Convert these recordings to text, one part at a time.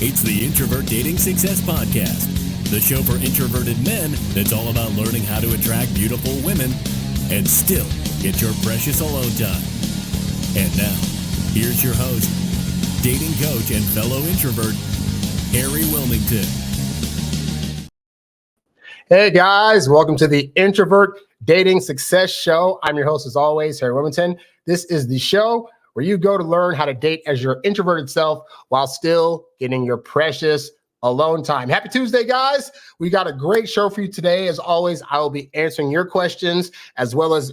It's the Introvert Dating Success Podcast, the show for introverted men that's all about learning how to attract beautiful women and still get your precious alone time. And now, here's your host, dating coach and fellow introvert, Harry Wilmington. Hey guys, welcome to the Introvert Dating Success Show. I'm your host as always, Harry Wilmington. This is the show where you go to learn how to date as your introverted self while still getting your precious alone time. Happy Tuesday, guys. We got a great show for you today. As always, I will be answering your questions as well as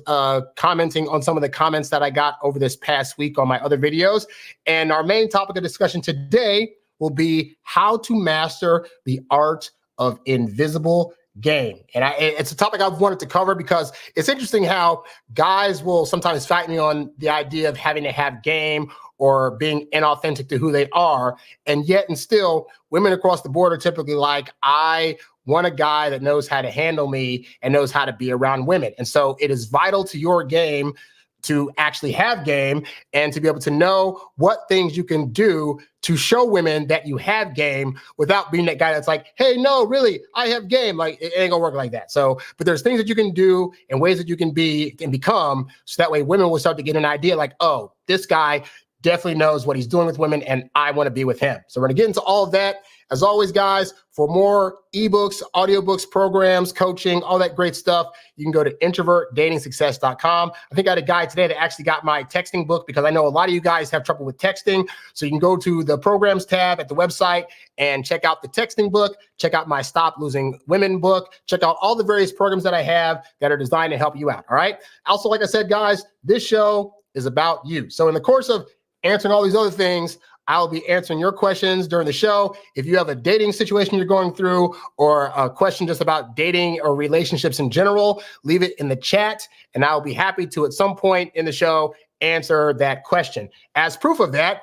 commenting on some of the comments that I got over this past week on my other videos. And our main topic of discussion today will be how to master the art of invisible game. And it's a topic I've wanted to cover because it's interesting how guys will sometimes fight me on the idea of having to have game or being inauthentic to who they are. And yet and still, women across the board are typically like, I want a guy that knows how to handle me and knows how to be around women. And so it is vital to your game to actually have game and to be able to know what things you can do to show women that you have game without being that guy that's like, hey, no, really, I have game. Like, it ain't gonna work like that. So, but there's things that you can do and ways that you can be and become, so that way women will start to get an idea like, oh, this guy definitely knows what he's doing with women and I want to be with him. So we're gonna get into all of that. As always, guys, for more ebooks, audiobooks, programs, coaching, all that great stuff, you can go to introvertdatingsuccess.com. I think I had a guy today that actually got my texting book because I know a lot of you guys have trouble with texting. So you can go to the programs tab at the website and check out the texting book, check out my Stop Losing Women book, check out all the various programs that I have that are designed to help you out. All right. Also, like I said, guys, this show is about you. So in the course of answering all these other things, I'll be answering your questions during the show. If you have a dating situation you're going through or a question just about dating or relationships in general, leave it in the chat and I'll be happy to, at some point in the show, answer that question. As proof of that,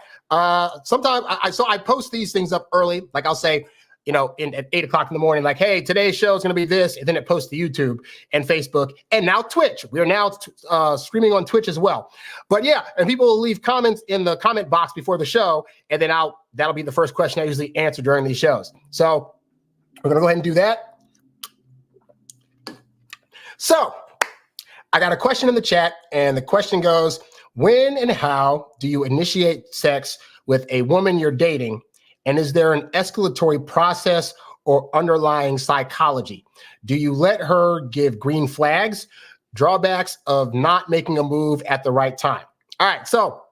sometimes I post these things up early. Like I'll say, at 8 o'clock in the morning, like, hey, today's show is going to be this. And then it posts to YouTube and Facebook and now Twitch. We are now streaming on Twitch as well. But yeah, and people will leave comments in the comment box before the show. And then that'll be the first question I usually answer during these shows. So we're going to go ahead and do that. So I got a question in the chat and the question goes, when and how do you initiate sex with a woman you're dating? And is there an escalatory process or underlying psychology? Do you let her give green flags, drawbacks of not making a move at the right time? All right, so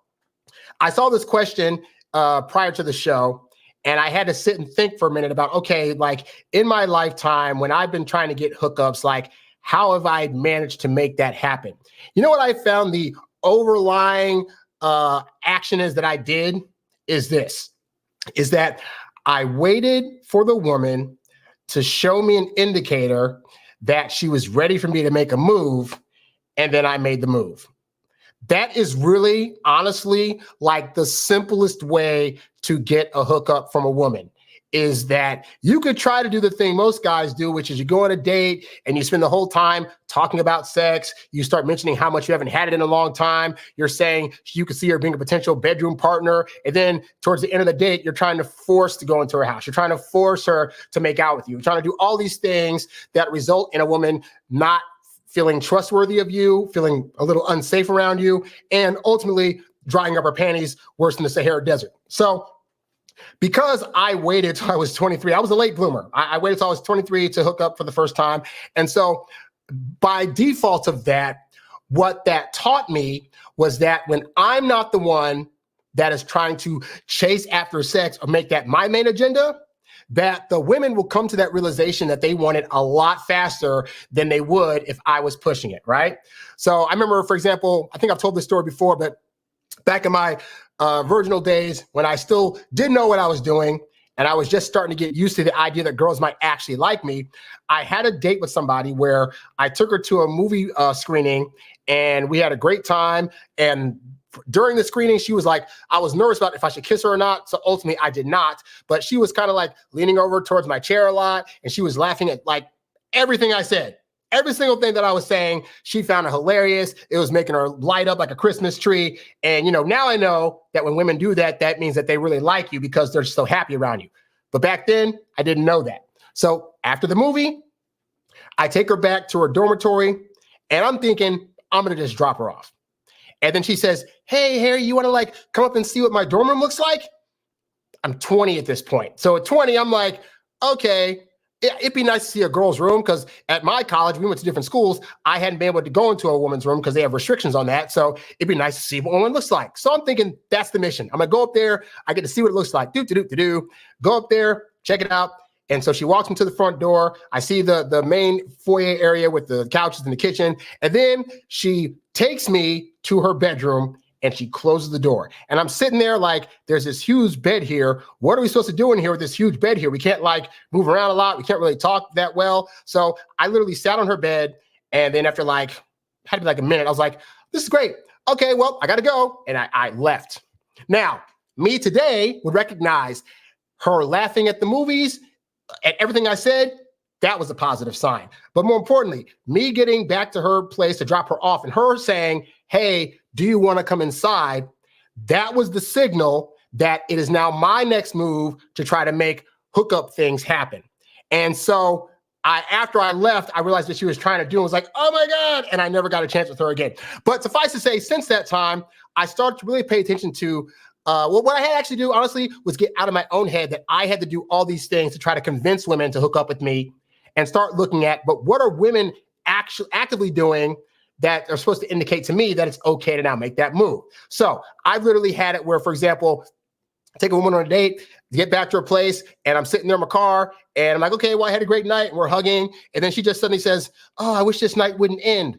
I saw this question prior to the show, and I had to sit and think for a minute about, okay, like in my lifetime, when I've been trying to get hookups, like how have I managed to make that happen? You know what I found the overlying action is that I did is this. Is that I waited for the woman to show me an indicator that she was ready for me to make a move, and then I made the move. That is really, honestly, like the simplest way to get a hookup from a woman, is that you could try to do the thing most guys do, which is you go on a date and you spend the whole time talking about sex. You start mentioning how much you haven't had it in a long time. You're saying you could see her being a potential bedroom partner. And then towards the end of the date, you're trying to force to go into her house. You're trying to force her to make out with you. You're trying to do all these things that result in a woman not feeling trustworthy of you, feeling a little unsafe around you, and ultimately drying up her panties worse than the Sahara Desert. So because I waited till I was 23, I was a late bloomer. I waited till I was 23 to hook up for the first time. And so by default of that, what that taught me was that when I'm not the one that is trying to chase after sex or make that my main agenda, that the women will come to that realization that they want it a lot faster than they would if I was pushing it, right? So I remember, for example, I think I've told this story before, but back in my virginal days when I still didn't know what I was doing and I was just starting to get used to the idea that girls might actually like me, I had a date with somebody where I took her to a movie screening and we had a great time. And during the screening, she was like, I was nervous about if I should kiss her or not. So ultimately I did not, but she was kind of like leaning over towards my chair a lot. And she was laughing at like everything I said. Every single thing that I was saying, she found it hilarious. It was making her light up like a Christmas tree. And, now I know that when women do that, that means that they really like you because they're so happy around you. But back then, I didn't know that. So after the movie, I take her back to her dormitory, and I'm thinking, I'm going to just drop her off. And then she says, hey, Harry, you want to like come up and see what my dorm room looks like? I'm 20 at this point. So at 20, I'm like, okay, it'd be nice to see a girl's room, because at my college, we went to different schools. I hadn't been able to go into a woman's room because they have restrictions on that. So it'd be nice to see what one looks like. So I'm thinking that's the mission. I'm going to go up there. I get to see what it looks like. Go up there, check it out. And so she walks me to the front door. I see the main foyer area with the couches and the kitchen. And then she takes me to her bedroom and she closes the door. And I'm sitting there like, there's this huge bed here. What are we supposed to do in here with this huge bed here? We can't like move around a lot. We can't really talk that well. So I literally sat on her bed. And then after like, had to be like a minute, I was like, this is great. Okay, well, I got to go. And I left. Now, me today would recognize her laughing at the movies, at everything I said, that was a positive sign. But more importantly, me getting back to her place to drop her off and her saying, hey, do you want to come inside? That was the signal that it is now my next move to try to make hookup things happen. And so after I left, I realized what she was trying to do and was like, oh my God. And I never got a chance with her again. But suffice to say, since that time, I started to really pay attention to what I had to actually do, honestly, was get out of my own head that I had to do all these things to try to convince women to hook up with me, and start looking at, but what are women actually actively doing that are supposed to indicate to me that it's okay to now make that move? So I've literally had it where, for example, take a woman on a date, get back to her place, and I'm sitting there in my car, and I'm like, okay, well, I had a great night, and we're hugging, and then she just suddenly says, oh, I wish this night wouldn't end.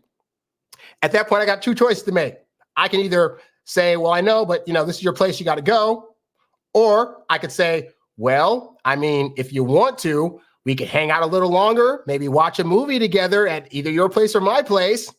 At that point, I got two choices to make. I can either say, well, I know, but this is your place, you got to go. Or I could say, well, I mean, if you want to, we could hang out a little longer, maybe watch a movie together at either your place or my place.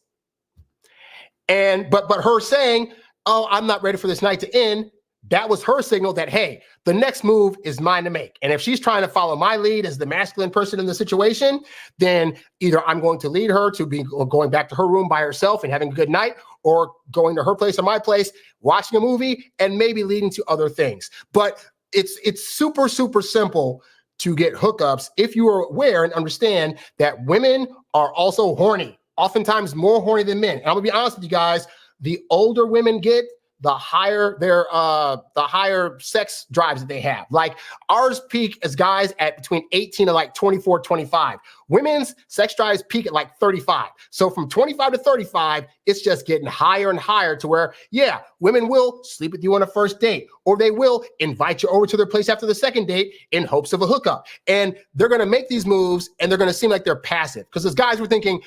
And but her saying, oh, I'm not ready for this night to end, that was her signal that, hey, the next move is mine to make. And if she's trying to follow my lead as the masculine person in the situation, then either I'm going to lead her to be going back to her room by herself and having a good night, or going to her place or my place, watching a movie, and maybe leading to other things. But it's super, super simple to get hookups if you are aware and understand that women are also horny, oftentimes more horny than men. And I'm gonna be honest with you guys, the older women get, the higher their sex drives that they have. Like ours peak as guys at between 18 and like 24, 25. Women's sex drives peak at like 35. So from 25 to 35, it's just getting higher and higher to where, yeah, women will sleep with you on a first date, or they will invite you over to their place after the second date in hopes of a hookup. And they're going to make these moves and they're going to seem like they're passive, because as guys were thinking,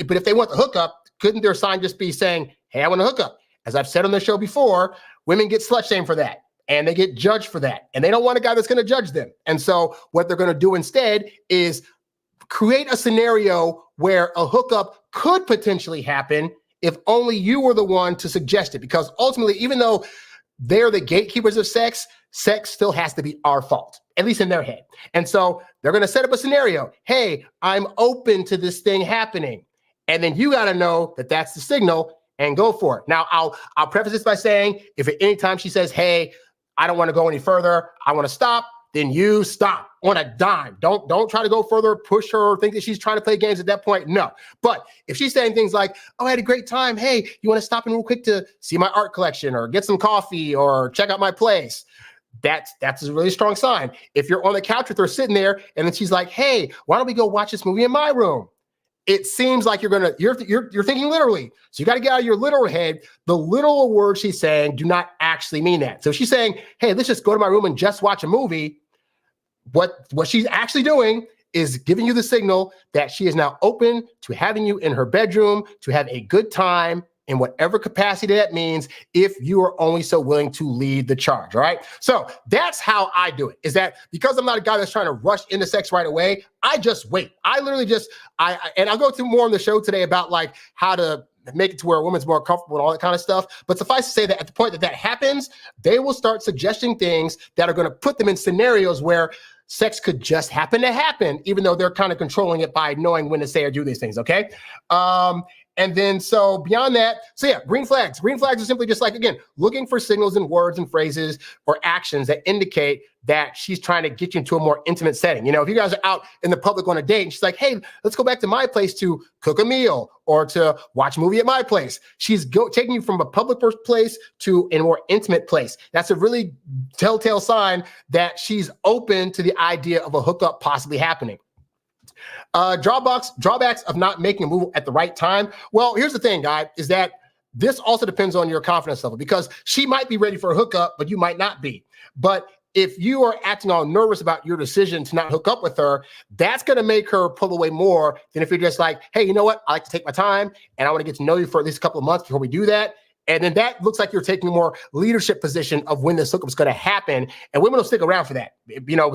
but if they want the hookup, couldn't their sign just be saying, hey, I want a hookup? As I've said on the show before, women get slut shamed for that, and they get judged for that, and they don't want a guy that's going to judge them. And so what they're going to do instead is create a scenario where a hookup could potentially happen if only you were the one to suggest it. Because ultimately, even though they're the gatekeepers of sex, sex still has to be our fault, at least in their head. And so they're going to set up a scenario. Hey, I'm open to this thing happening. And then you got to know that that's the signal and go for it. Now, I'll preface this by saying, if at any time she says, hey, I don't want to go any further, I want to stop, then you stop on a dime. Don't try to go further, push her, or think that she's trying to play games at that point. No. But if she's saying things like, oh, I had a great time. Hey, you want to stop in real quick to see my art collection, or get some coffee, or check out my place? That's a really strong sign. If you're on the couch with her sitting there, and then she's like, hey, why don't we go watch this movie in my room? It seems like you're thinking literally. So you got to get out of your literal head. The literal words she's saying do not actually mean that. So she's saying, hey, let's just go to my room and just watch a movie. What she's actually doing is giving you the signal that she is now open to having you in her bedroom to have a good time in whatever capacity that means, if you are only so willing to lead the charge. All right. So that's how I do it, is that because I'm not a guy that's trying to rush into sex right away, I just wait. I literally just, and I'll go through more on the show today about like how to make it to where a woman's more comfortable and all that kind of stuff. But suffice to say that at the point that that happens, they will start suggesting things that are going to put them in scenarios where sex could just happen to happen, even though they're kind of controlling it by knowing when to say or do these things. Okay. And then, so beyond that, so yeah, green flags. Green flags are simply just like, again, looking for signals in words and phrases or actions that indicate that she's trying to get you into a more intimate setting. If you guys are out in the public on a date and she's like, hey, let's go back to my place to cook a meal or to watch a movie at my place. She's taking you from a public place to a more intimate place. That's a really telltale sign that she's open to the idea of a hookup possibly happening. Drawbacks of not making a move at the right time. Well, here's the thing, guy, is that this also depends on your confidence level, because she might be ready for a hookup, but you might not be. But if you are acting all nervous about your decision to not hook up with her, that's going to make her pull away more than if you're just like, hey, you know what? I like to take my time and I want to get to know you for at least a couple of months before we do that. And then that looks like you're taking a more leadership position of when this hookup is going to happen. And women will stick around for that.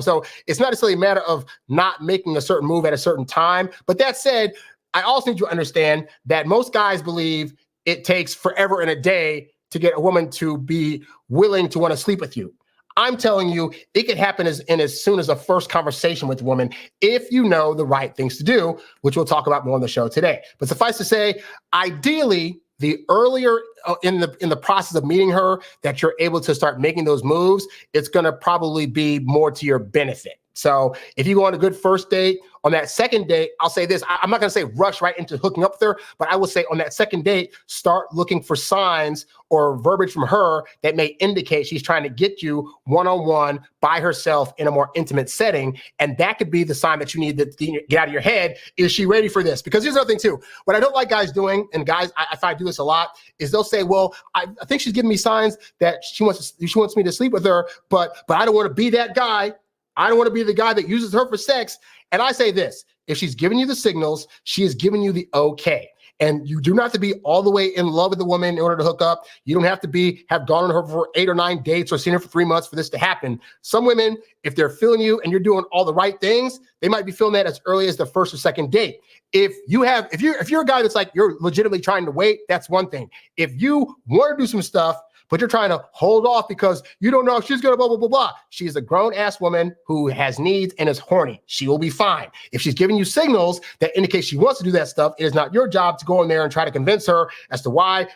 So it's not necessarily a matter of not making a certain move at a certain time. But that said, I also need you to understand that most guys believe it takes forever and a day to get a woman to be willing to want to sleep with you. I'm telling you, it could happen as soon as a first conversation with a woman if you know the right things to do, which we'll talk about more on the show today. But suffice to say, ideally, the earlier in the process of meeting her that you're able to start making those moves, it's going to probably be more to your benefit. So if you go on a good first date, on that second date, I'll say this. I'm not going to say rush right into hooking up with her, but I will say on that second date, start looking for signs or verbiage from her that may indicate she's trying to get you one-on-one by herself in a more intimate setting. And that could be the sign that you need to get out of your head. Is she ready for this? Because here's another thing too. What I don't like guys doing, and guys, I do this a lot, is they'll say, well, I think she's giving me signs that she wants me to sleep with her, but I don't want to be that guy. I don't want to be the guy that uses her for sex. And I say this, if she's giving you the signals, she is giving you the okay. And you do not have to be all the way in love with the woman in order to hook up. You don't have to have gone on her for 8 or 9 dates or seen her for 3 months for this to happen. Some women, if they're feeling you and you're doing all the right things, they might be feeling that as early as the first or second date. If you're a guy that's like, you're legitimately trying to wait, that's one thing. If you want to do some stuff, but you're trying to hold off because you don't know if she's going to blah, blah, blah, blah. She's a grown-ass woman who has needs and is horny. She will be fine. If she's giving you signals that indicate she wants to do that stuff, it is not your job to go in there and try to convince her as to why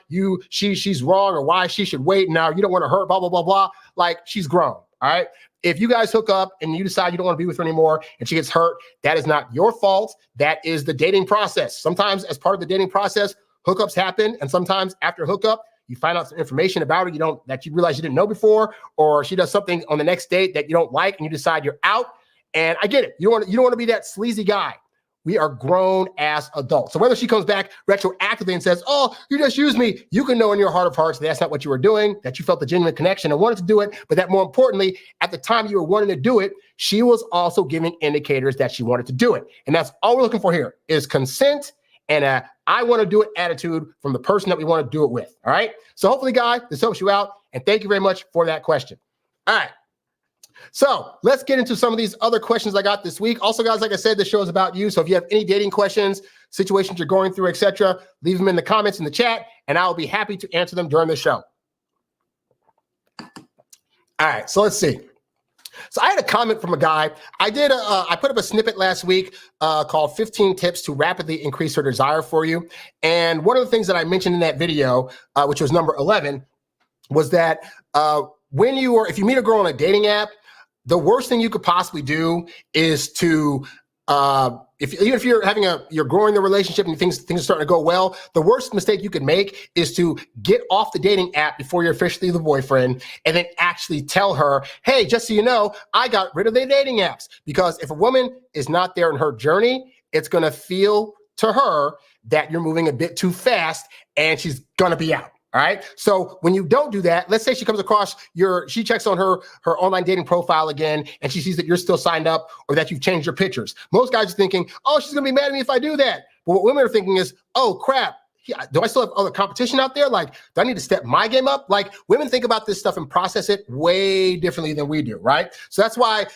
she's wrong or why she should wait. Now you don't want to hurt, blah, blah, blah, blah. Like, she's grown, all right? If you guys hook up and you decide you don't want to be with her anymore and she gets hurt, that is not your fault. That is the dating process. Sometimes as part of the dating process, hookups happen. And sometimes after hookup, you find out some information about her that you realize you didn't know before, or she does something on the next date that you don't like and you decide you're out. And I get it. You don't want to be that sleazy guy. We are grown ass adults. So whether she comes back retroactively and says, oh, you just used me, you can know in your heart of hearts that's not what you were doing, that you felt the genuine connection and wanted to do it. But that more importantly, at the time you were wanting to do it, she was also giving indicators that she wanted to do it. And that's all we're looking for here is consent and I want to do it attitude from the person that we want to do it with. All right. So hopefully, guys, this helps you out. And thank you very much for that question. All right. So let's get into some of these other questions I got this week. Also, guys, like I said, the show is about you. So if you have any dating questions, situations you're going through, etc., leave them in the comments in the chat, and I'll be happy to answer them during the show. All right. So let's see. So I had a comment from a guy. I put up a snippet last week called 15 Tips to Rapidly Increase Her Desire for You. And one of the things that I mentioned in that video, which was number 11, was that if you meet a girl on a dating app, the worst thing you could possibly do is to even if you're growing the relationship and things are starting to go well, the worst mistake you could make is to get off the dating app before you're officially the boyfriend and then actually tell her, hey, just so you know, I got rid of the dating apps. Because if a woman is not there in her journey, it's going to feel to her that you're moving a bit too fast and she's going to be out. All right. So when you don't do that, let's say she comes across she checks on her online dating profile again, and she sees that you're still signed up or that you've changed your pictures. Most guys are thinking, oh, she's going to be mad at me if I do that. But what women are thinking is, oh, crap. Do I still have other competition out there? Like, do I need to step my game up? Like, women think about this stuff and process it way differently than we do, right? So that's why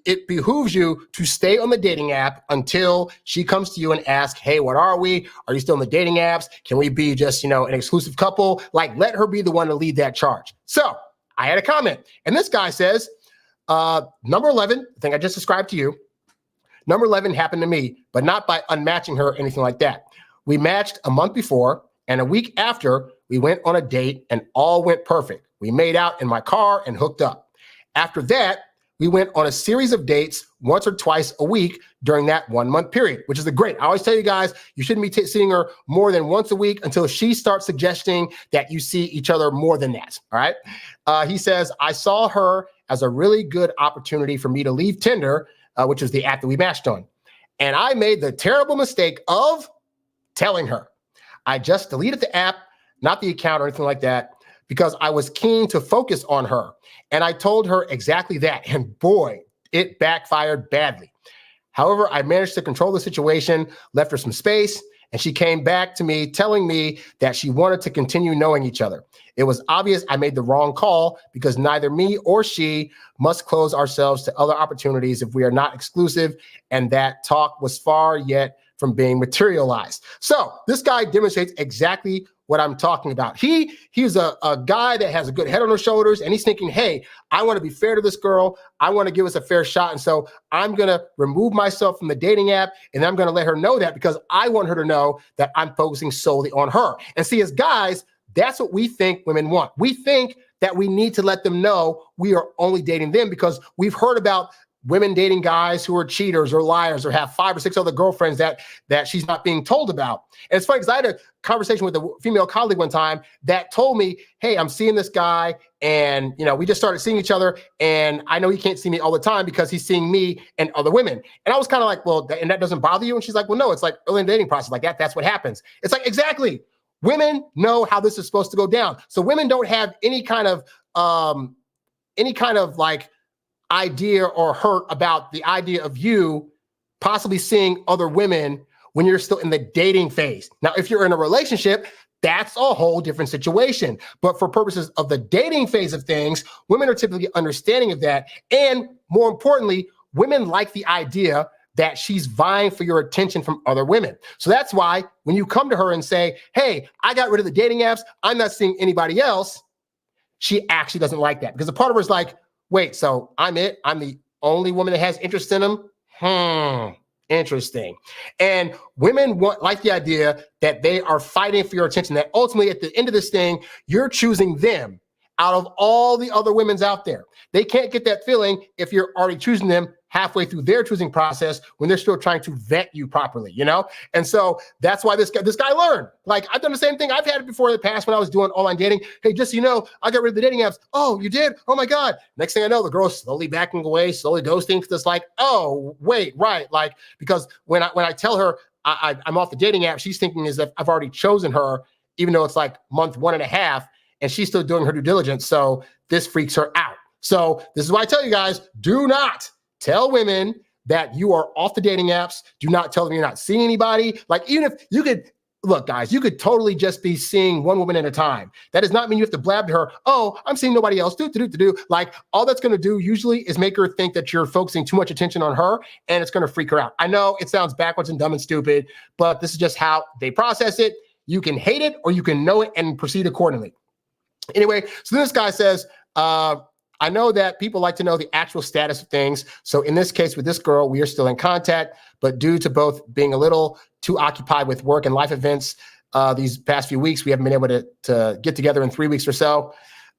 it behooves you to stay on the dating app until she comes to you and asks, hey, what are we? Are you still in the dating apps? Can we be just, an exclusive couple? Like, let her be the one to lead that charge. So I had a comment, and this guy says, number 11, the thing I just described to you, number 11 happened to me, but not by unmatching her or anything like that. We matched a month before, and a week after, we went on a date and all went perfect. We made out in my car and hooked up. After that, we went on a series of dates once or twice a week during that 1 month period, which is great. I always tell you guys, you shouldn't be seeing her more than once a week until she starts suggesting that you see each other more than that. All right. He says, I saw her as a really good opportunity for me to leave Tinder, which is the app that we matched on. And I made the terrible mistake of telling her. I just deleted the app, not the account or anything like that, because I was keen to focus on her. And I told her exactly that. And boy, it backfired badly. However, I managed to control the situation, left her some space, and she came back to me telling me that she wanted to continue knowing each other. It was obvious I made the wrong call because neither me or she must close ourselves to other opportunities if we are not exclusive, and that talk was far yet from being materialized. So this guy demonstrates exactly what I'm talking about. He's a guy that has a good head on his shoulders, and he's thinking, hey, I want to be fair to this girl. I want to give us a fair shot. And so I'm going to remove myself from the dating app, and I'm going to let her know that because I want her to know that I'm focusing solely on her. And see, as guys, that's what we think women want. We think that we need to let them know we are only dating them because we've heard about women dating guys who are cheaters or liars or have 5 or 6 other girlfriends that she's not being told about. And it's funny because I had a conversation with a female colleague one time that told me, hey, I'm seeing this guy and, we just started seeing each other and I know he can't see me all the time because he's seeing me and other women. And I was kind of like, well, and that doesn't bother you? And she's like, well, no, it's like early in the dating process like that. That's what happens. It's like, exactly. Women know how this is supposed to go down. So women don't have any kind of like idea or hurt about the idea of you possibly seeing other women when you're still in the dating phase. Now, if you're in a relationship, that's a whole different situation. But for purposes of the dating phase of things, women are typically understanding of that. And more importantly, women like the idea that she's vying for your attention from other women. So that's why when you come to her and say, hey, I got rid of the dating apps, I'm not seeing anybody else, she actually doesn't like that because a part of her is like, wait, so I'm it? I'm the only woman that has interest in him? Interesting. And women like the idea that they are fighting for your attention, that ultimately at the end of this thing, you're choosing them out of all the other women's out there. They can't get that feeling if you're already choosing them halfway through their choosing process when they're still trying to vet you properly, And so that's why this guy learned. Like, I've done the same thing. I've had it before in the past when I was doing online dating. Hey, just so you know, I got rid of the dating apps. Oh, you did? Oh my God. Next thing I know, the girl's slowly backing away, slowly ghosting because it's like, oh, wait, right. Like, because when I tell her I'm off the dating app, she's thinking as if I've already chosen her, even though it's like month 1.5, and she's still doing her due diligence. So this freaks her out. So this is why I tell you guys, do not tell women that you are off the dating apps. Do not tell them you're not seeing anybody. Like, even if you could, look, guys, you could totally just be seeing one woman at a time. That does not mean you have to blab to her, oh, I'm seeing nobody else. Like, all that's going to do usually is make her think that you're focusing too much attention on her, and it's going to freak her out. I know it sounds backwards and dumb and stupid, but this is just how they process it. You can hate it or you can know it and proceed accordingly. Anyway, so this guy says, I know that people like to know the actual status of things. So in this case with this girl, we are still in contact, but due to both being a little too occupied with work and life events these past few weeks, we haven't been able to get together in 3 weeks or so.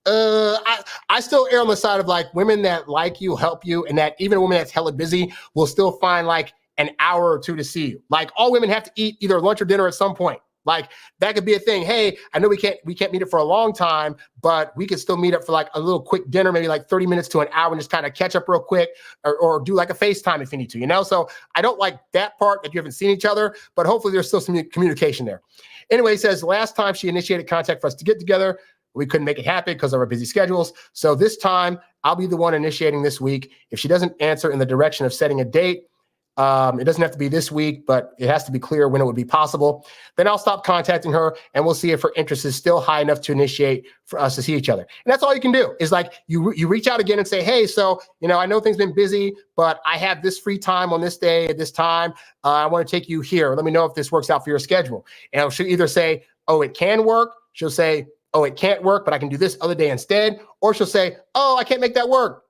I still err on the side of like women that like you, help you, and that even a woman that's hella busy will still find like an hour or two to see you. Like, all women have to eat either lunch or dinner at some point. Like, that could be a thing. Hey, I know we can't meet up for a long time, but we could still meet up for like a little quick dinner, maybe like 30 minutes to an hour, and just kind of catch up real quick, or do like a FaceTime if you need to, So I don't like that part that you haven't seen each other, but hopefully there's still some communication there. Anyway, he says, last time she initiated contact for us to get together, we couldn't make it happen because of our busy schedules. So this time I'll be the one initiating this week. If she doesn't answer in the direction of setting a date, it doesn't have to be this week, but it has to be clear when it would be possible. Then I'll stop contacting her and we'll see if her interest is still high enough to initiate for us to see each other. And that's all you can do is like you reach out again and say, hey, so, I know things have been busy, but I have this free time on this day at this time. I want to take you here. Let me know if this works out for your schedule. And she'll either say, oh, it can work. She'll say, oh, it can't work, but I can do this other day instead. Or she'll say, oh, I can't make that work.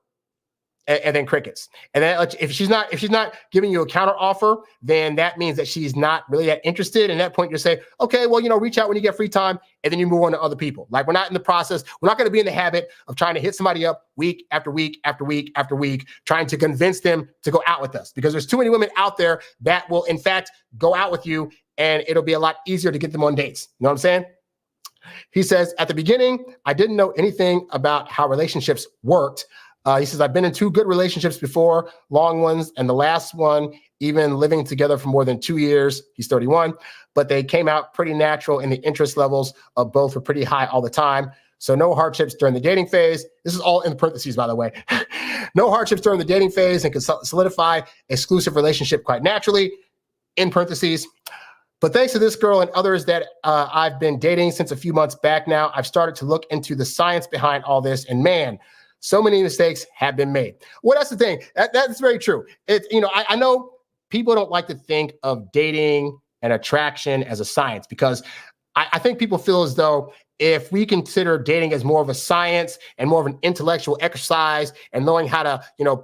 and then crickets. And then if she's not giving you a counter offer, then that means that she's not really that interested. And at that point, you say, okay, well, reach out when you get free time, and then you move on to other people. Like, we're not in the process. We're not going to be in the habit of trying to hit somebody up week after week after week after week, trying to convince them to go out with us, because there's too many women out there that will, in fact, go out with you, and it'll be a lot easier to get them on dates. You know what I'm saying? He says, at the beginning, I didn't know anything about how relationships worked. He says, I've been in 2 good relationships before, long ones, and the last one, even living together for more than 2 years. He's 31, but they came out pretty natural, and the interest levels of both were pretty high all the time. So no hardships during the dating phase. This is all in parentheses, by the way. No hardships during the dating phase, and could solidify exclusive relationship quite naturally, in parentheses. But thanks to this girl and others that I've been dating since a few months back now, I've started to look into the science behind all this, and man, so many mistakes have been made. Well, that's the thing. That's very true. I know people don't like to think of dating and attraction as a science, because I think people feel as though if we consider dating as more of a science and more of an intellectual exercise and knowing how to,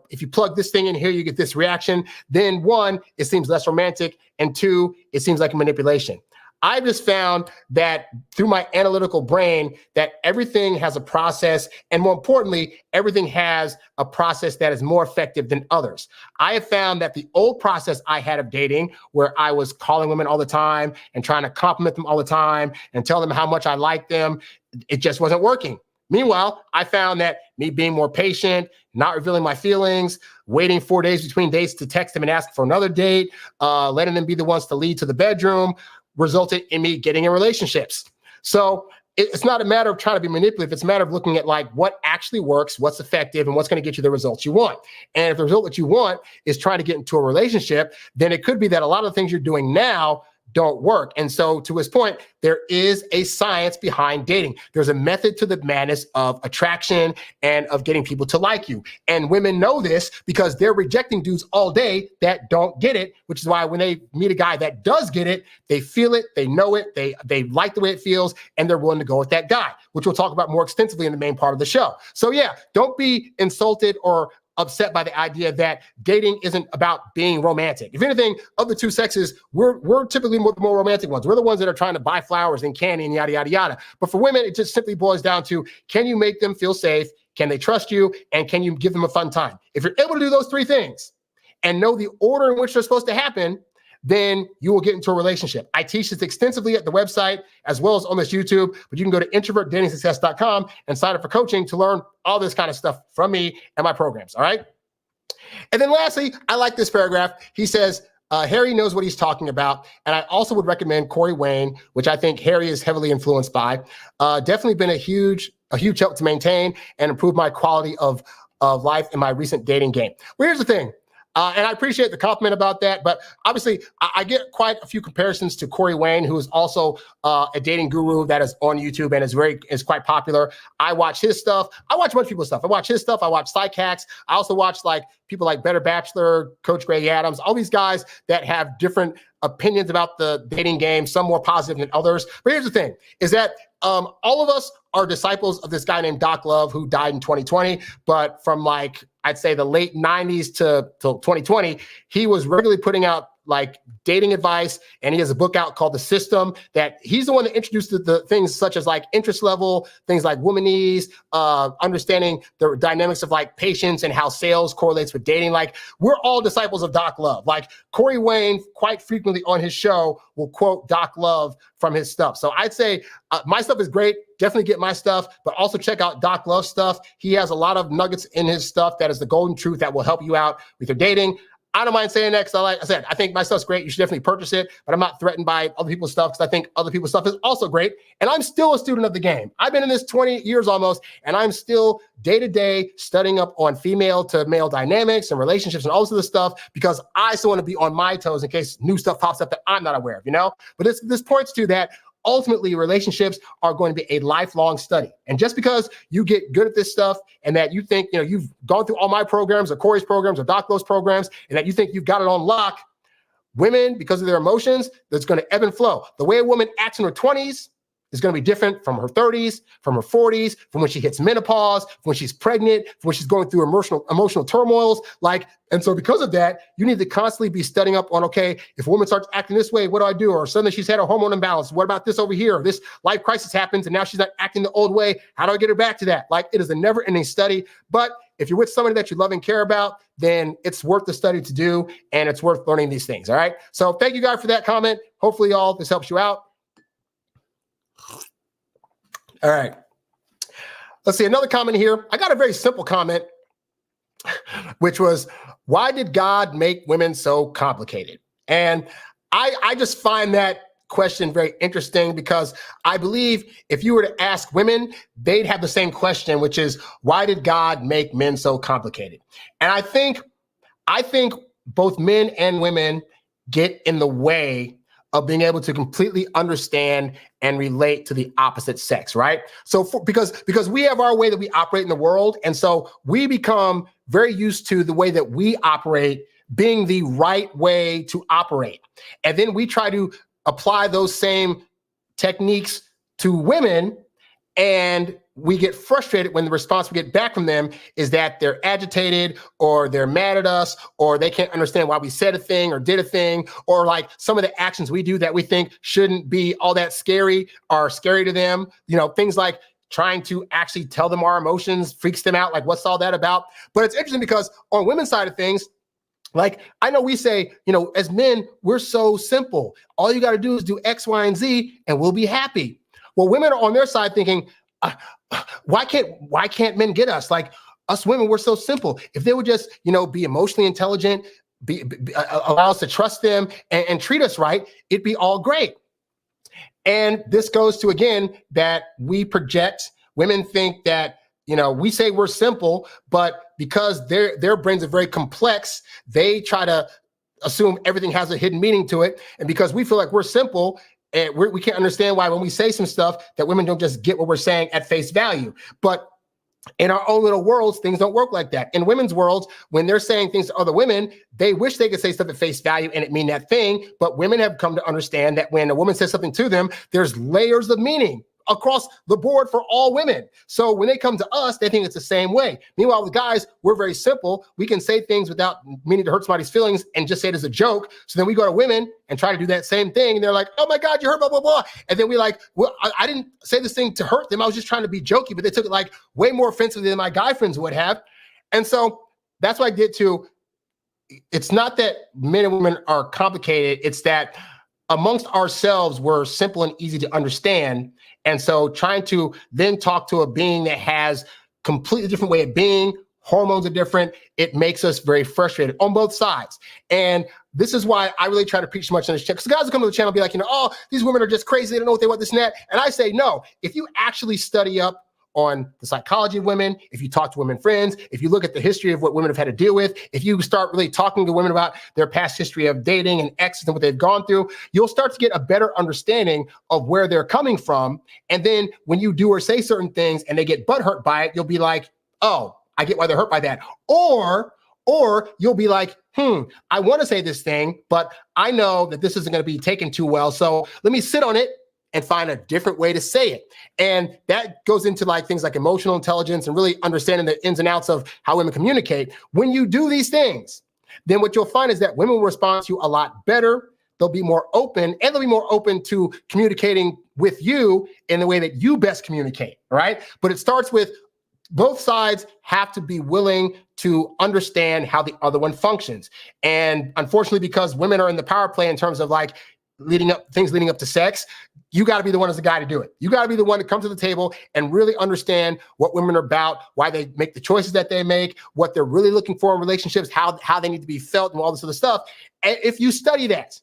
if you plug this thing in here, you get this reaction, then 1, it seems less romantic, and 2, it seems like a manipulation. I just found that through my analytical brain that everything has a process, and more importantly, everything has a process that is more effective than others. I have found that the old process I had of dating, where I was calling women all the time and trying to compliment them all the time and tell them how much I liked them, it just wasn't working. Meanwhile, I found that me being more patient, not revealing my feelings, waiting 4 days between dates to text them and ask for another date, letting them be the ones to lead to the bedroom, resulted in me getting in relationships. So it's not a matter of trying to be manipulative. It's a matter of looking at like what actually works, what's effective, and what's going to get you the results you want. And if the result that you want is trying to get into a relationship, then it could be that a lot of the things you're doing now don't work. And so to his point, there is a science behind dating. There's a method to the madness of attraction and of getting people to like you. And women know this because they're rejecting dudes all day that don't get it, which is why when they meet a guy that does get it, they feel it, they know it, they like the way it feels, and they're willing to go with that guy, which we'll talk about more extensively in the main part of the show. So yeah, don't be insulted or upset by the idea that dating isn't about being romantic. If anything, of the 2 sexes, we're typically the more romantic ones. We're the ones that are trying to buy flowers and candy and yada, yada, yada. But for women, it just simply boils down to, can you make them feel safe? Can they trust you? And can you give them a fun time? If you're able to do those 3 things and know the order in which they're supposed to happen, then you will get into a relationship. I teach this extensively at the website as well as on this YouTube, but you can go to introvertdatingsuccess.com and sign up for coaching to learn all this kind of stuff from me and my programs, all right? And then lastly, I like this paragraph. He says, Harry knows what he's talking about, and I also would recommend Corey Wayne, which I think Harry is heavily influenced by. Definitely been a huge help to maintain and improve my quality of life in my recent dating game. Well, here's the thing. And I appreciate the compliment about that, but obviously I get quite a few comparisons to Corey Wayne, who is also a dating guru that is on YouTube and is quite popular. I watch his stuff. I watch a bunch of people's stuff. I watch his stuff. I watch Psych Hacks. I also watch like people like Better Bachelor, Coach Greg Adams, all these guys that have different opinions about the dating game, some more positive than others. But here's the thing, is that all of us are disciples of this guy named Doc Love, who died in 2020, but from like, I'd say the late 90s to 2020, he was regularly putting out like dating advice, and he has a book out called The System that he's the one that introduced the things such as like interest level, things like womanese, understanding the dynamics of like patience and how sales correlates with dating. Like, we're all disciples of Doc Love. Like, Corey Wayne quite frequently on his show will quote Doc Love from his stuff. So I'd say my stuff is great. Definitely get my stuff, but also check out Doc Love's stuff. He has a lot of nuggets in his stuff that is the golden truth that will help you out with your dating. I don't mind saying that because, like I said, I think my stuff's great. You should definitely purchase it, but I'm not threatened by other people's stuff because I think other people's stuff is also great. And I'm still a student of the game. I've been in this 20 years almost, and I'm still day-to-day studying up on female to male dynamics and relationships and all this other stuff because I still want to be on my toes in case new stuff pops up that I'm not aware of, you know? But this points to that ultimately relationships are going to be a lifelong study. And just because you get good at this stuff and that you think, you've gone through all my programs or Corey's programs or Doc Lowe's programs and that you think you've got it on lock, women, because of their emotions, that's going to ebb and flow. The way a woman acts in her 20s is going to be different from her 30s, from her 40s, from when she hits menopause, from when she's pregnant, from when she's going through emotional turmoils. And so because of that, you need to constantly be studying up on, okay, if a woman starts acting this way, what do I do? Or suddenly she's had a hormone imbalance. What about this over here? This life crisis happens and now she's not acting the old way. How do I get her back to that? It is a never ending study. But if you're with somebody that you love and care about, then it's worth the study to do, and it's worth learning these things. All right. So thank you guys for that comment. Hopefully this helps you out. All right. Let's see another comment here. I got a very simple comment, which was, why did God make women so complicated? And I just find that question very interesting, because I believe if you were to ask women, they'd have the same question, which is, why did God make men so complicated? And I think both men and women get in the way of being able to completely understand and relate to the opposite sex, right? So because we have our way that we operate in the world, and so we become very used to the way that we operate being the right way to operate. And then we try to apply those same techniques to women, and we get frustrated when the response we get back from them is that they're agitated, or they're mad at us, or they can't understand why we said a thing or did a thing, or some of the actions we do that we think shouldn't be all that scary are scary to them. Things like trying to actually tell them our emotions freaks them out. What's all that about? But it's interesting because on women's side of things, I know we say, as men, we're so simple. All you got to do is do X, Y, and Z, and we'll be happy. Well, women are on their side thinking, why can't men get us? Us women, we're so simple. If they would just, be emotionally intelligent, allow us to trust them and treat us right, it'd be all great. And this goes to, again, that we project. Women think that, we say we're simple, but because their brains are very complex, they try to assume everything has a hidden meaning to it. And because we feel like we're simple, and we can't understand why when we say some stuff that women don't just get what we're saying at face value. But in our own little worlds, things don't work like that. In women's worlds, when they're saying things to other women, they wish they could say stuff at face value and it mean that thing. But women have come to understand that when a woman says something to them, there's layers of meaning across the board for all women. So when they come to us, they think it's the same way. Meanwhile, the guys, we're very simple. We can say things without meaning to hurt somebody's feelings and just say it as a joke. So then we go to women and try to do that same thing. And they're like, oh my God, you hurt, blah, blah, blah. And then we well, I didn't say this thing to hurt them. I was just trying to be jokey, but they took it way more offensively than my guy friends would have. And so that's what I get to. It's not that men and women are complicated. It's that amongst ourselves, we're simple and easy to understand. And so trying to then talk to a being that has completely different way of being, hormones are different, it makes us very frustrated on both sides. And this is why I really try to preach so much on this channel. Because guys will come to the channel and be like, oh, these women are just crazy. They don't know what they want, this and that. And I say, no, if you actually study up on the psychology of women, if you talk to women friends, if you look at the history of what women have had to deal with, if you start really talking to women about their past history of dating and exes and what they've gone through, you'll start to get a better understanding of where they're coming from. And then when you do or say certain things and they get butthurt by it, you'll be like, oh, I get why they're hurt by that. Or you'll be like, I want to say this thing, but I know that this isn't going to be taken too well. So let me sit on it and find a different way to say it. And that goes into things like emotional intelligence and really understanding the ins and outs of how women communicate. When you do these things, then what you'll find is that women will respond to you a lot better. They'll be more open, and they'll be more open to communicating with you in the way that you best communicate, right? But it starts with both sides have to be willing to understand how the other one functions. And unfortunately, because women are in the power play in terms of leading up to sex, you got to be the one as the guy to do it. You got to be the one to come to the table and really understand what women are about, why they make the choices that they make, what they're really looking for in relationships, how they need to be felt, and all this other stuff. And if you study that,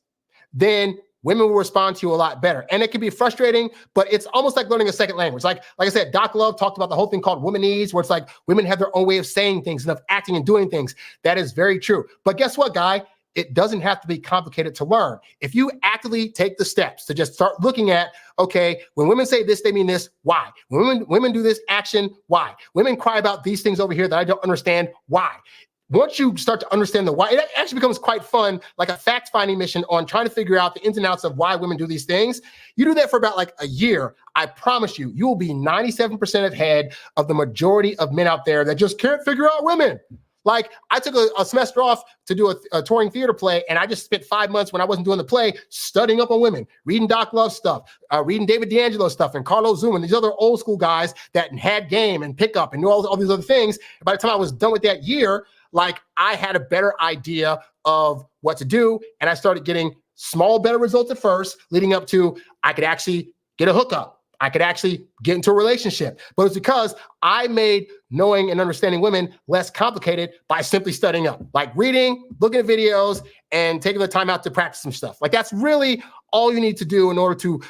then women will respond to you a lot better. And it can be frustrating, but it's almost like learning a second language. Like I said, Doc Love talked about the whole thing called womanese, where it's women have their own way of saying things and of acting and doing things. That is very true. But guess what, guy? It doesn't have to be complicated to learn. If you actively take the steps to just start looking at, okay, when women say this, they mean this, why? When women do this action, why? Women cry about these things over here that I don't understand, why? once you start to understand the why, it actually becomes quite fun, like a fact-finding mission on trying to figure out the ins and outs of why women do these things. You do that for about like a year. I promise you, you will be 97% ahead of the majority of men out there that just can't figure out women. Like, I took a semester off to do a touring theater play, and I just spent 5 months when I wasn't doing the play studying up on women, reading Doc Love stuff, reading David D'Angelo stuff, and Carlos Zoom, and these other old school guys that had game and pickup and knew all these other things. By the time I was done with that year, like, I had a better idea of what to do, and I started getting small, better results at first, leading up to I could actually get a hookup. I could actually get into a relationship. But it's because I made knowing and understanding women less complicated by simply studying up, like reading, looking at videos, and taking the time out to practice some stuff. Like, that's really all you need to do in order to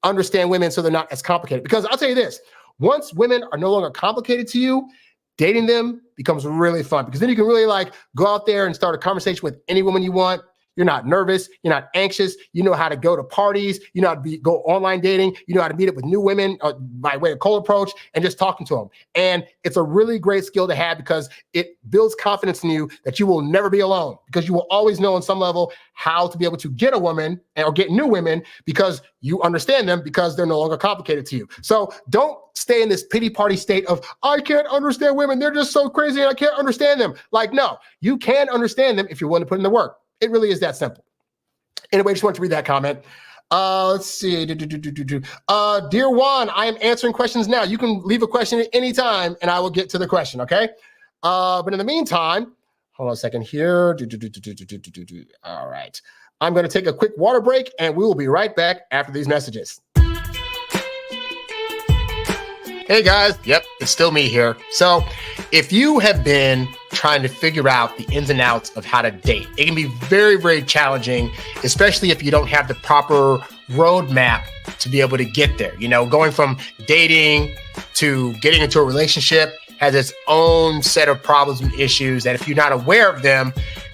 understand women so they're not as complicated. Because I'll tell you this, once women are no longer complicated to you, dating them becomes really fun, because then you can really like go out there and start a conversation with any woman you want. You're not nervous. You're not anxious. You know how to go to parties. You know how to go online dating. You know how to meet up with new women by way of cold approach and just talking to them. And it's a really great skill to have, because it builds confidence in you that you will never be alone, because you will always know on some level how to be able to get a woman or get new women, because you understand them, because they're no longer complicated to you. So don't stay in this pity party state of, I can't understand women. They're just so crazy and I can't understand them. Like, no, you can understand them if you're willing to put in the work. It really is that simple. Anyway, just wanted to read that comment. Let's see. Dear Juan, I am answering questions now. You can leave a question at any time and I will get to the question, okay? But in the meantime, hold on a second here. All right. I'm going to take a quick water break and we will be right back after these messages. Hey guys, yep, it's still me here. So if you have been trying to figure out the ins and outs of how to date, it can be very, very challenging, especially if you don't have the proper roadmap to be able to get there. You know, going from dating to getting into a relationship has its own set of problems and issues that if you're not aware of them,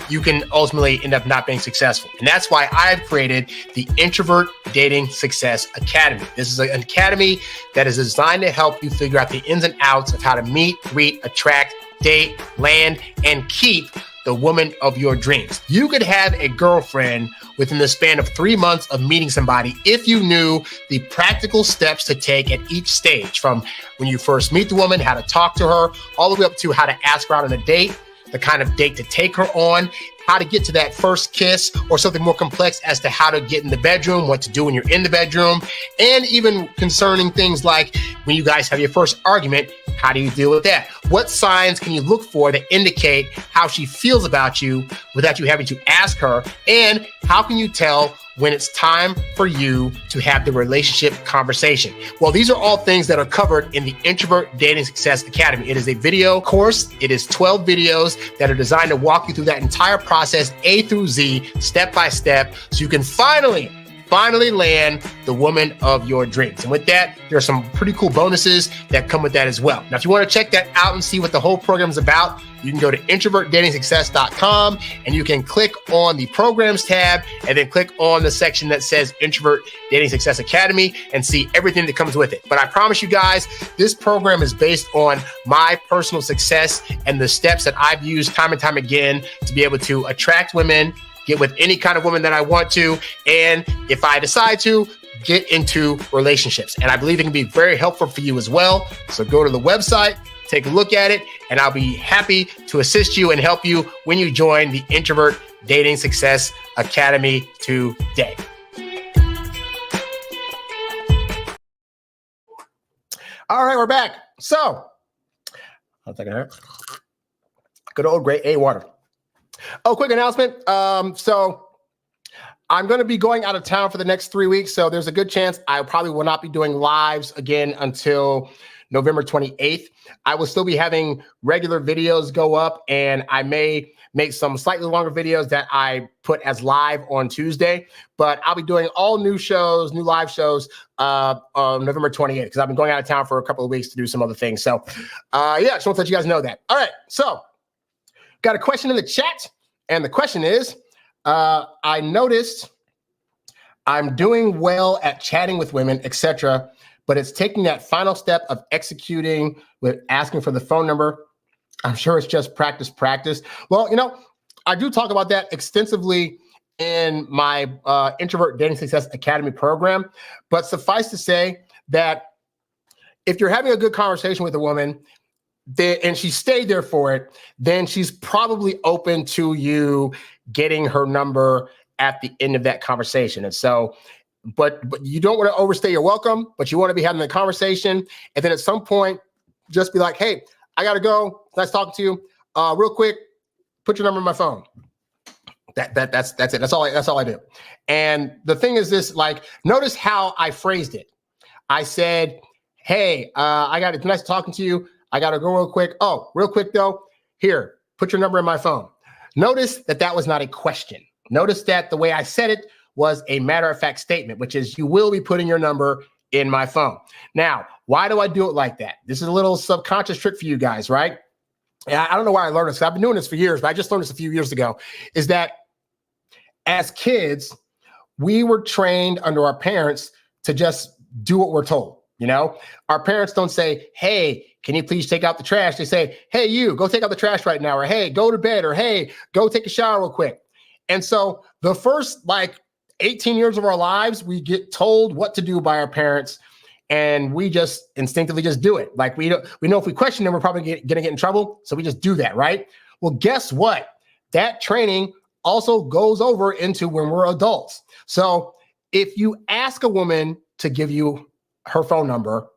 you can ultimately end up not being successful. And that's why I've created the Introvert Dating Success Academy. This is an academy that is designed to help you figure out the ins and outs of how to meet, greet, attract, date, land, and keep the woman of your dreams. You could have a girlfriend within the span of 3 months of meeting somebody if you knew the practical steps to take at each stage, from when you first meet the woman, how to talk to her, all the way up to how to ask her out on a date, the kind of date to take her on, how to get to that first kiss, or something more complex as to how to get in the bedroom, what to do when you're in the bedroom, and even concerning things like when you guys have your first argument, how do you deal with that? What signs can you look for that indicate how she feels about you without you having to ask her? And how can you tell when it's time for you to have the relationship conversation? Well, these are all things that are covered in the Introvert Dating Success Academy. It is a video course. It is 12 videos that are designed to walk you through that entire process, A through Z, step by step, so you can finally land the woman of your dreams. And with that, there are some pretty cool bonuses that come with that as well. Now, if you want to check that out and see what the whole program is about, you can go to introvertdatingsuccess.com and you can click on the programs tab and then click on the section that says Introvert Dating Success Academy and see everything that comes with it. But I promise you guys, this program is based on my personal success and the steps that I've used time and time again to be able to attract women, get with any kind of woman that I want to, and if I decide to, get into relationships. And I believe it can be very helpful for you as well. So go to the website, take a look at it, and I'll be happy to assist you and help you when you join the Introvert Dating Success Academy today. All right, we're back. So, I'll take a minute. Good old great A water. Oh, quick announcement. So I'm going to be going out of town for the next 3 weeks. So there's a good chance I probably will not be doing lives again until November 28th. I will still be having regular videos go up, and I may make some slightly longer videos that I put as live on Tuesday, but I'll be doing all new shows, new live shows on November 28th, because I've been going out of town for a couple of weeks to do some other things. So yeah, just want to let you guys know that. All right. So got a question in the chat, and the question is, I noticed I'm doing well at chatting with women, etc., but it's taking that final step of executing with asking for the phone number I'm sure it's just practice. Well, I do talk about that extensively in my Introvert Dating Success Academy program. But suffice to say that if you're having a good conversation with a woman and she stayed there for it, then she's probably open to you getting her number at the end of that conversation. And so, but you don't want to overstay your welcome, but you want to be having the conversation. And then at some point, just be like, hey, I got to go. Nice talking to you. Real quick, put your number in my phone. That's it. That's all I do. And the thing is this, like, notice how I phrased it. I said, hey, it's nice talking to you. I got to go real quick. Oh, real quick though. Here, put your number in my phone. Notice that was not a question. Notice that the way I said it was a matter-of-fact statement, which is you will be putting your number in my phone. Now, why do I do it like that? This is a little subconscious trick for you guys, right? And I don't know why I learned this. I've been doing this for years, but I just learned this a few years ago, is that as kids, we were trained under our parents to just do what we're told. Our parents don't say, hey, can you please take out the trash? They say, hey, you go take out the trash right now, or hey, go to bed, or hey, go take a shower real quick. And so the first 18 years of our lives, we get told what to do by our parents, and we just instinctively just do it. Like we know if we question them, we're probably going to get in trouble. So we just do that, right? Well, guess what? That training also goes over into when we're adults. So if you ask a woman to give you her phone number,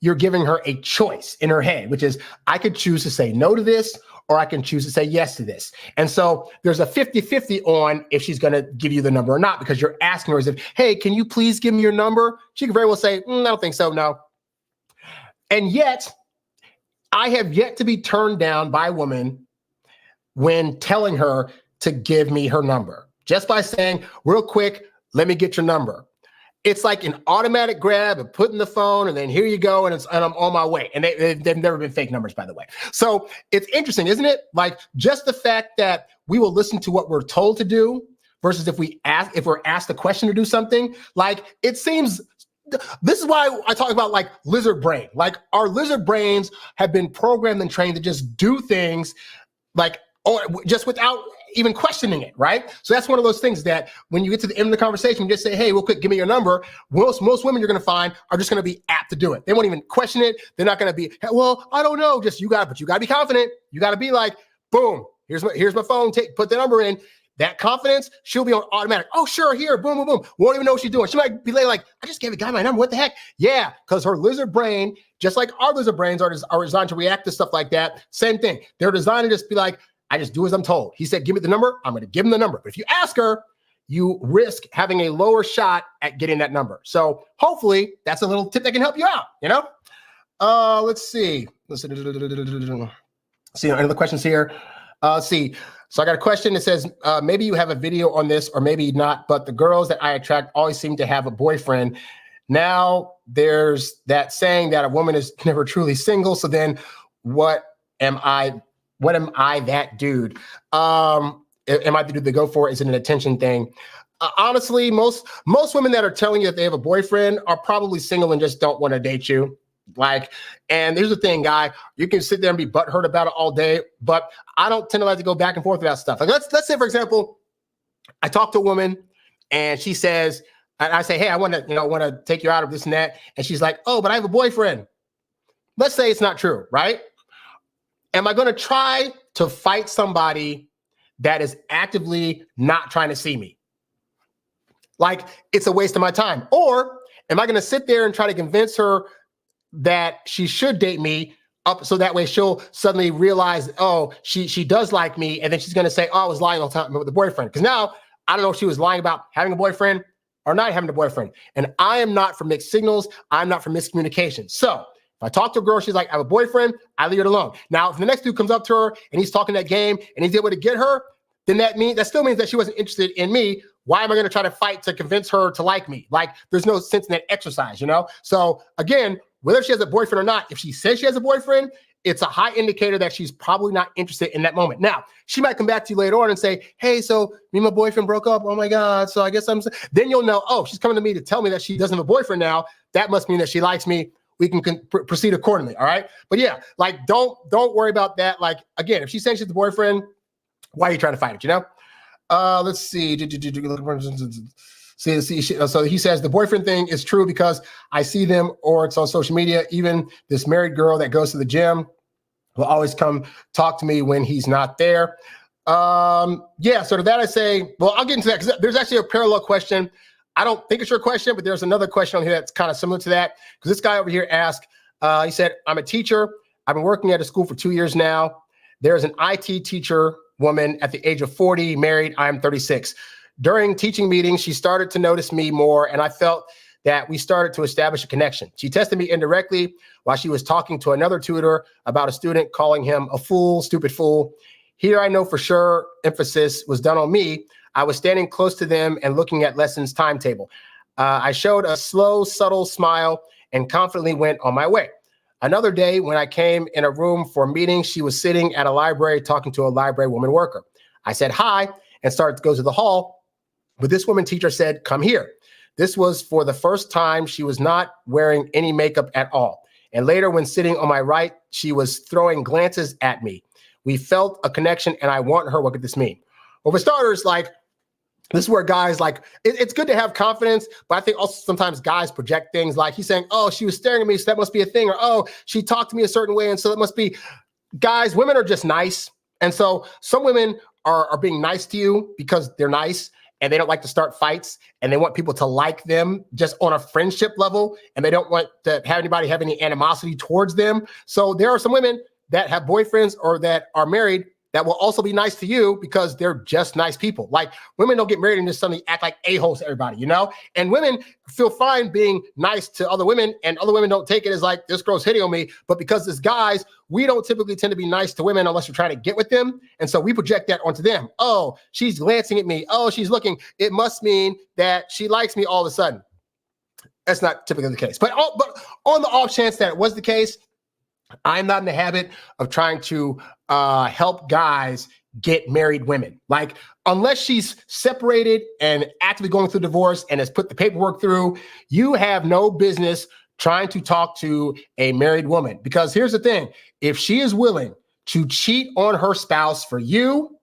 you're giving her a choice in her head, which is I could choose to say no to this, or I can choose to say yes to this. And so there's a 50-50 on if she's going to give you the number or not, because you're asking her as if, hey, can you please give me your number? She could very well say, I don't think so, no. And yet, I have yet to be turned down by a woman when telling her to give me her number. Just by saying, real quick, let me get your number. It's like an automatic grab and put in the phone, and then here you go, and I'm on my way. And they've never been fake numbers, by the way. So it's interesting, isn't it? Like just the fact that we will listen to what we're told to do versus if we're asked a question to do something. Like it seems, this is why I talk about like lizard brain. Like our lizard brains have been programmed and trained to just do things just without even questioning it, right? So that's one of those things that when you get to the end of the conversation, you just say, hey, real quick, give me your number. Most women you're going to find are just going to be apt to do it. They won't even question it. They're not going to be, well, I don't know. But you got to be confident. You got to be like, boom, here's my phone. Put the number in. That confidence, she'll be on automatic. Oh, sure, here, boom, boom, boom. Won't even know what she's doing. She might be like, I just gave a guy my number. What the heck? Yeah, because her lizard brain, just like our lizard brains are designed to react to stuff like that. Same thing. They're designed to just be like, I just do as I'm told. He said, give me the number. I'm going to give him the number. But if you ask her, you risk having a lower shot at getting that number. So hopefully that's a little tip that can help you out, Let's see. See, any other questions here? See. So I got a question that says, maybe you have a video on this or maybe not, but the girls that I attract always seem to have a boyfriend. Now there's that saying that a woman is never truly single. So then what am I that dude? Am I the dude to go for? Is it an attention thing? Honestly, most women that are telling you that they have a boyfriend are probably single and just don't want to date you. And here's the thing, guy, you can sit there and be butthurt about it all day, but I don't tend to like to go back and forth about stuff. Like let's say, for example, I talk to a woman and she says, and I say, hey, I want to take you out of this and that. And she's like, oh, but I have a boyfriend. Let's say it's not true, right? Am I going to try to fight somebody that is actively not trying to see me? Like it's a waste of my time. Or am I going to sit there and try to convince her that she should date me up so that way she'll suddenly realize, oh, she does like me, and then she's going to say, oh, I was lying all the time with the boyfriend. Because now I don't know if she was lying about having a boyfriend or not having a boyfriend. And I am not for mixed signals. I'm not for miscommunication. So if I talk to a girl, she's like, I have a boyfriend, I leave it alone. Now, if the next dude comes up to her and he's talking that game and he's able to get her, then that still means that she wasn't interested in me. Why am I going to try to fight to convince her to like me? Like, there's no sense in that exercise, So again, whether she has a boyfriend or not, if she says she has a boyfriend, it's a high indicator that she's probably not interested in that moment. Now, she might come back to you later on and say, hey, so me and my boyfriend broke up. Oh my God. So I guess then you'll know, oh, she's coming to me to tell me that she doesn't have a boyfriend now. That must mean that she likes me. we can proceed accordingly. All right. But yeah, like, don't worry about that. Like, again, if she's saying she's the boyfriend, why are you trying to fight it? You know? Let's see. So he says the boyfriend thing is true because I see them or it's on social media. Even this married girl that goes to the gym will always come talk to me when he's not there. Yeah, so to that I say, well, I'll get into that because there's actually a parallel question. I don't think it's your question, but there's another question on here that's kind of similar to that. Because this guy over here asked, he said, I'm a teacher. I've been working at a school for 2 years now. There's an IT teacher woman at the age of 40, married. I'm 36. During teaching meetings, she started to notice me more, and I felt that we started to establish a connection. She tested me indirectly while she was talking to another tutor about a student, calling him a fool, stupid fool. Here I know for sure emphasis was done on me. I was standing close to them and looking at lessons timetable. I showed a slow, subtle smile and confidently went on my way. Another day when I came in a room for a meeting, she was sitting at a library talking to a library woman worker. I said hi and started to go to the hall. But this woman teacher said, come here. This was for the first time. She was not wearing any makeup at all. And later when sitting on my right, she was throwing glances at me. We felt a connection and I want her. What could this mean? Well, for starters, like, this is where guys like, it's good to have confidence, but I think also sometimes guys project things like he's saying, oh, she was staring at me, so that must be a thing. Or, oh, she talked to me a certain way, and so it must be. Guys, women are just nice. And so some women are being nice to you because they're nice. And they don't like to start fights, and they want people to like them just on a friendship level, and they don't want to have anybody have any animosity towards them. So there are some women that have boyfriends or that are married that will also be nice to you because they're just nice people. Like, women don't get married and just suddenly act like a-holes to everybody, you know? And women feel fine being nice to other women, and other women don't take it as like, this girl's hitting on me. But because as guys, we don't typically tend to be nice to women unless you're trying to get with them. And so we project that onto them. Oh, she's glancing at me. Oh, she's looking. It must mean that she likes me all of a sudden. That's not typically the case. But on the off chance that it was the case, I'm not in the habit of trying to help guys get married women. Like, unless she's separated and actively going through divorce and has put the paperwork through, you have no business trying to talk to a married woman. Because here's the thing, if she is willing to cheat on her spouse for you,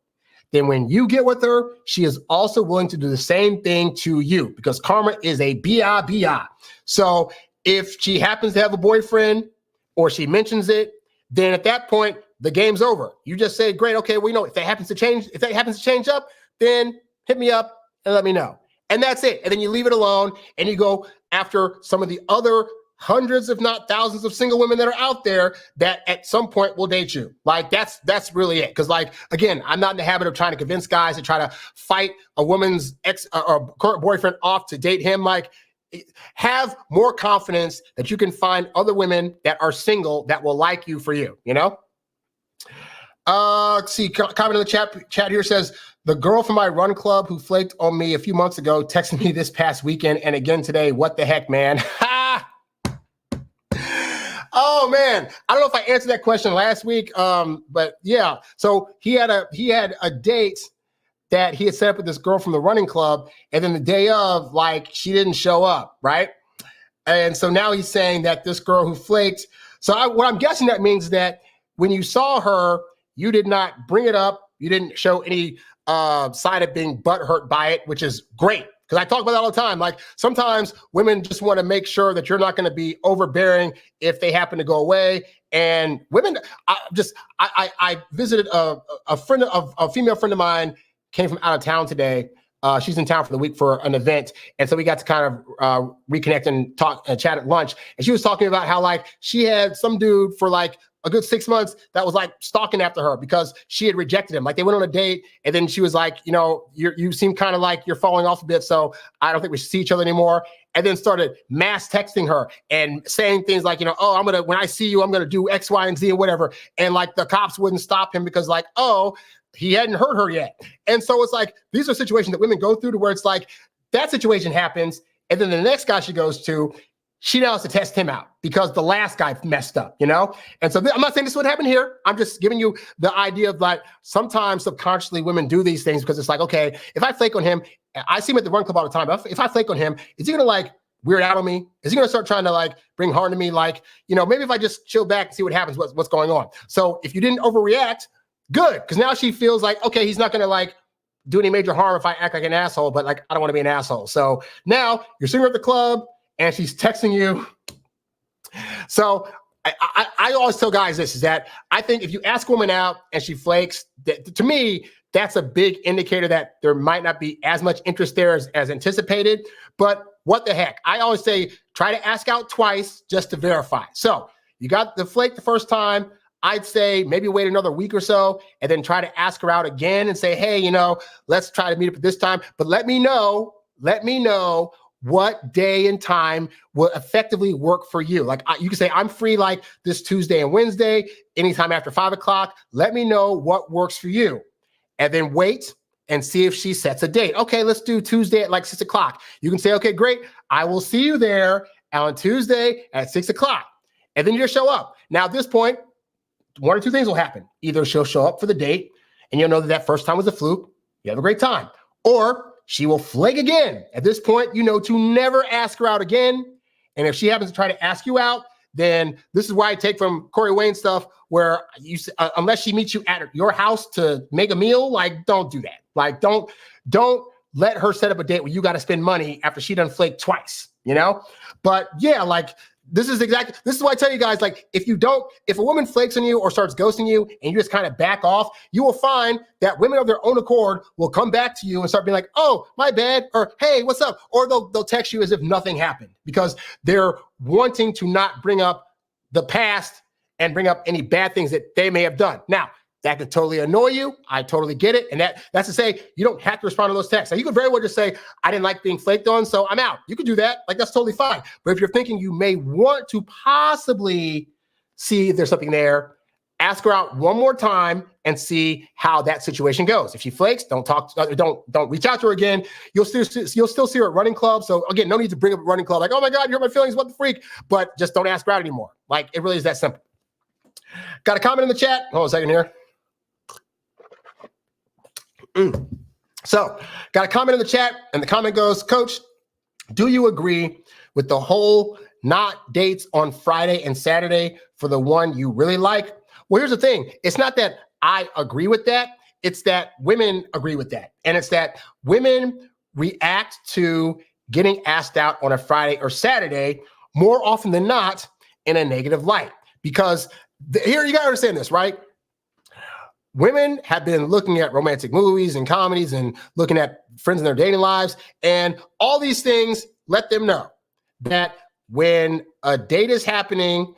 then when you get with her, she is also willing to do the same thing to you, because karma is a B-I-B-I. So if she happens to have a boyfriend or she mentions it, then at that point, the game's over. You just say, great, okay, well, you know, if that happens to change up, then hit me up and let me know. And that's it. And then you leave it alone and you go after some of the other hundreds, if not thousands, of single women that are out there that at some point will date you. Like, that's really it. Because, like, again, I'm not in the habit of trying to convince guys to try to fight a woman's ex or current boyfriend off to date him. Like, have more confidence that you can find other women that are single that will like you for you, you know? Let's see, comment in the chat here says, the girl from my run club who flaked on me a few months ago texted me this past weekend and again today. What the heck, man? Oh man, I don't know if I answered that question last week, but yeah. So he had a date that he had set up with this girl from the running club, and then the day of, like, she didn't show up, right? And so now he's saying that this girl who flaked. So what I'm guessing that means that when you saw her, you did not bring it up. You didn't show any sign of being butthurt by it, which is great. Because I talk about that all the time. Like, sometimes women just want to make sure that you're not going to be overbearing if they happen to go away. And women, I visited a female friend of mine, came from out of town today. She's in town for the week for an event. And so we got to kind of reconnect and talk and chat at lunch. And she was talking about how, like, she had some dude for like a good 6 months that was like stalking after her because she had rejected him. Like, they went on a date and then she was like, you know, you seem kind of like you're falling off a bit, so I don't think we should see each other anymore. And then started mass texting her and saying things like, you know, oh, when I see you, I'm going to do X, Y, and Z and whatever. And like the cops wouldn't stop him because, like, oh, he hadn't hurt her yet. And so it's like, these are situations that women go through to where it's like that situation happens. And then the next guy she goes to, she now has to test him out because the last guy messed up, you know? And so I'm not saying this would happen here. I'm just giving you the idea of, like, sometimes subconsciously women do these things because it's like, okay, if I flake on him, I see him at the run club all the time. If I flake on him, is he going to, like, weird out on me? Is he going to start trying to like bring harm to me? Like, maybe if I just chill back and see what happens, what's going on. So if you didn't overreact, good. Because now she feels like, okay, he's not going to like do any major harm if I act like an asshole, but like, I don't want to be an asshole. So now you're sitting at the club and she's texting you. So I always tell guys this, is that I think if you ask a woman out and she flakes, to me, that's a big indicator that there might not be as much interest there as anticipated. But what the heck? I always say, try to ask out twice just to verify. So you got the flake the first time. I'd say maybe wait another week or so and then try to ask her out again and say, hey, let's try to meet up at this time. But let me know what day and time will effectively work for you. Like you can say, I'm free like this Tuesday and Wednesday, anytime after 5 o'clock. Let me know what works for you. And then wait and see if she sets a date. Okay, let's do Tuesday at like 6 o'clock. You can say, okay, great. I will see you there on Tuesday at 6 o'clock. And then you just show up. Now at this point, one or two things will happen. Either she'll show up for the date and you'll know that first time was a fluke. You have a great time. Or she will flake again. At this point, to never ask her out again. And if she happens to try to ask you out, then this is why I take from Corey Wayne stuff where unless she meets you at your house to make a meal, like don't do that. Like don't let her set up a date where you got to spend money after she done flaked twice, But yeah, like this is why I tell you guys, like if a woman flakes on you or starts ghosting you and you just kind of back off, you will find that women of their own accord will come back to you and start being like, oh, my bad, or hey, what's up? Or they'll text you as if nothing happened because they're wanting to not bring up the past and bring up any bad things that they may have done. Now, that could totally annoy you. I totally get it. And that's to say, you don't have to respond to those texts. Now, you could very well just say, I didn't like being flaked on, so I'm out. You could do that. Like, that's totally fine. But if you're thinking you may want to possibly see if there's something there, ask her out one more time and see how that situation goes. If she flakes, don't reach out to her again. You'll still see her at running club. So again, no need to bring up a running club like, oh my God, you hurt my feelings, what the freak? But just don't ask her out anymore. Like, it really is that simple. Got a comment in the chat? Hold on a second here. So, got a comment in the chat, and the comment goes, Coach, do you agree with the whole not dates on Friday and Saturday for the one you really like? Well, here's the thing. It's not that I agree with that. It's that women agree with that. And it's that women react to getting asked out on a Friday or Saturday more often than not in a negative light. Because here, you got to understand this, right? Women have been looking at romantic movies and comedies and looking at friends in their dating lives. And all these things let them know that when a date is happening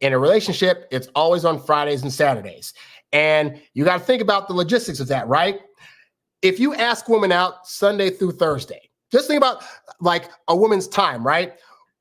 in a relationship, it's always on Fridays and Saturdays. And you got to think about the logistics of that, right? If you ask women out Sunday through Thursday, just think about like a woman's time, right?